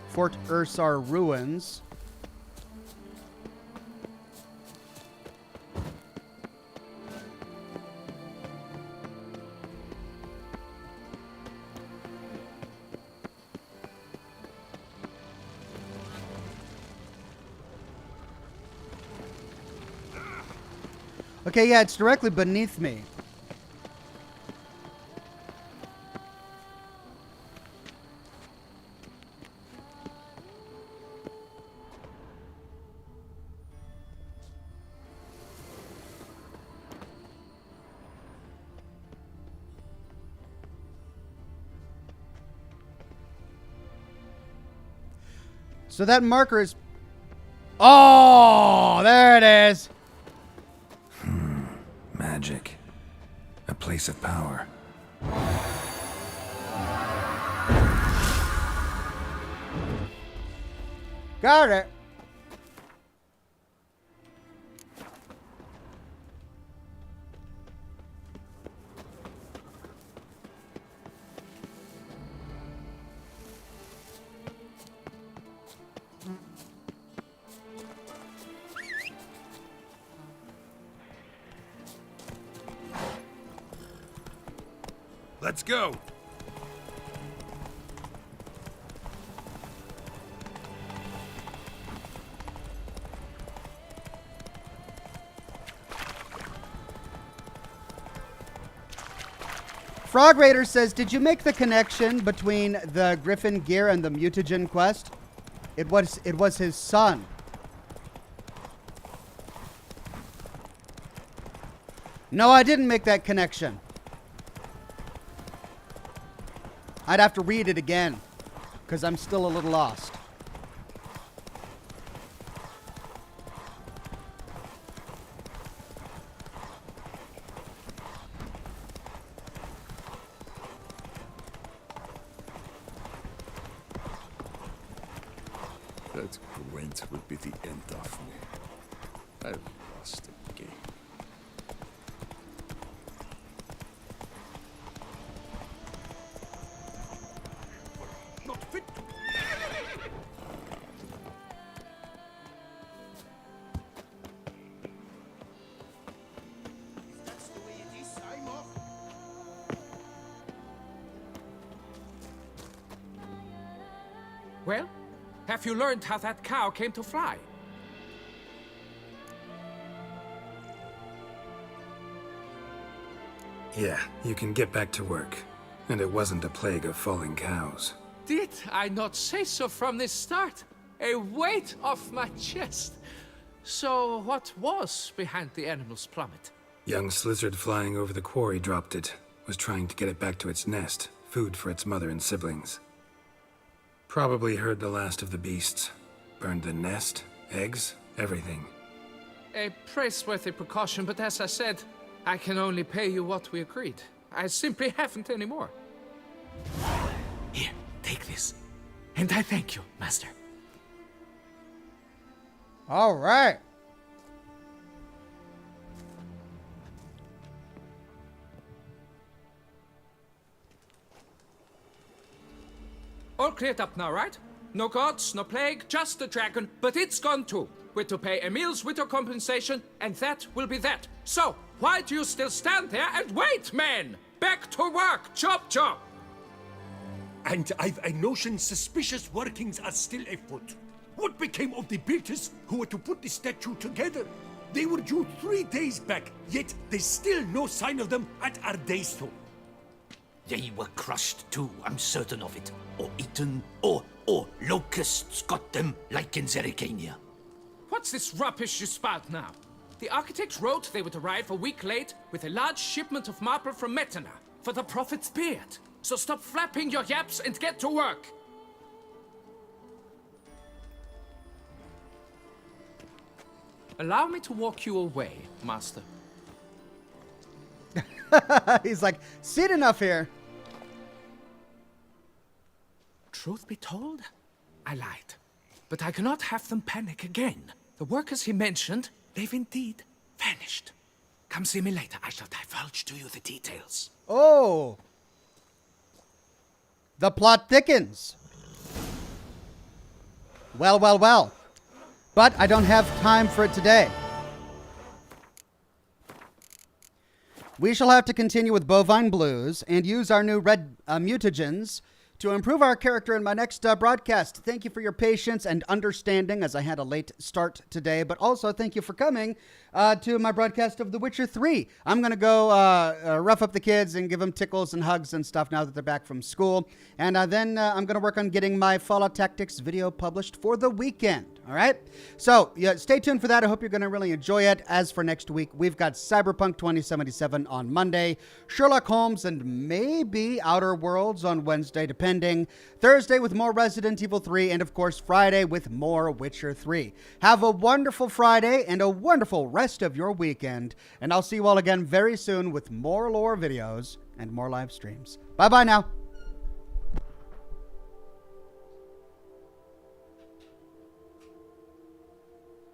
Fort Ursar ruins. Okay, yeah, it's directly beneath me. So that marker is... Oh, there it is. Magic. A place of power. Got it. Let's go. Frog Raider says, did you make the connection between the Griffin gear and the mutagen quest? It was his son. No, I didn't make that connection. I'd have to read it again, because I'm still a little lost. That Gwent will be the end of me. I've lost the game. Not fit. Well, have you learned how that cow came to fly? Yeah, you can get back to work. And it wasn't a plague of falling cows. Did I not say so from the start? A weight off my chest. So what was behind the animal's plummet? Young lizard flying over the quarry dropped it. Was trying to get it back to its nest. Food for its mother and siblings. Probably heard the last of the beasts. Burned the nest, eggs, everything. A praiseworthy precaution, but as I said, I can only pay you what we agreed. I simply haven't any more. Here, take this. And I thank you, Master. All right. All cleared up now, right? No gods, no plague, just the dragon, but it's gone too. We're to pay Emil's widow compensation, and that will be that. So, why do you still stand there and wait, men? Back to work, chop chop! And I've a notion suspicious workings are still afoot. What became of the builders who were to put the statue together? They were due 3 days back, yet there's still no sign of them at our daystone. They were crushed too, I'm certain of it. Or eaten, or locusts got them, like in Zerikania. What's this rubbish you spout now? The architects wrote they would arrive a week late with a large shipment of marble from Metana for the prophet's beard. So stop flapping your yaps and get to work. Allow me to walk you away, Master. He's like, seen enough here. Truth be told, I lied. But I cannot have them panic again. The workers he mentioned, they've indeed vanished. Come see me later. I shall divulge to you the details. Oh. The plot thickens. Well, well, well. But I don't have time for it today. We shall have to continue with Bovine Blues and use our new red mutagens to improve our character in my next broadcast. Thank you for your patience and understanding as I had a late start today, but also thank you for coming to my broadcast of The Witcher 3. I'm going to go rough up the kids and give them tickles and hugs and stuff now that they're back from school. And then I'm going to work on getting my Fallout Tactics video published for the weekend. All right? So yeah, stay tuned for that. I hope you're going to really enjoy it. As for next week, we've got Cyberpunk 2077 on Monday, Sherlock Holmes and maybe Outer Worlds on Wednesday, depending. Thursday with more Resident Evil 3, and of course Friday with more Witcher 3. Have a wonderful Friday and a wonderful rest of your weekend, and I'll see you all again very soon with more lore videos and more live streams. Bye-bye now.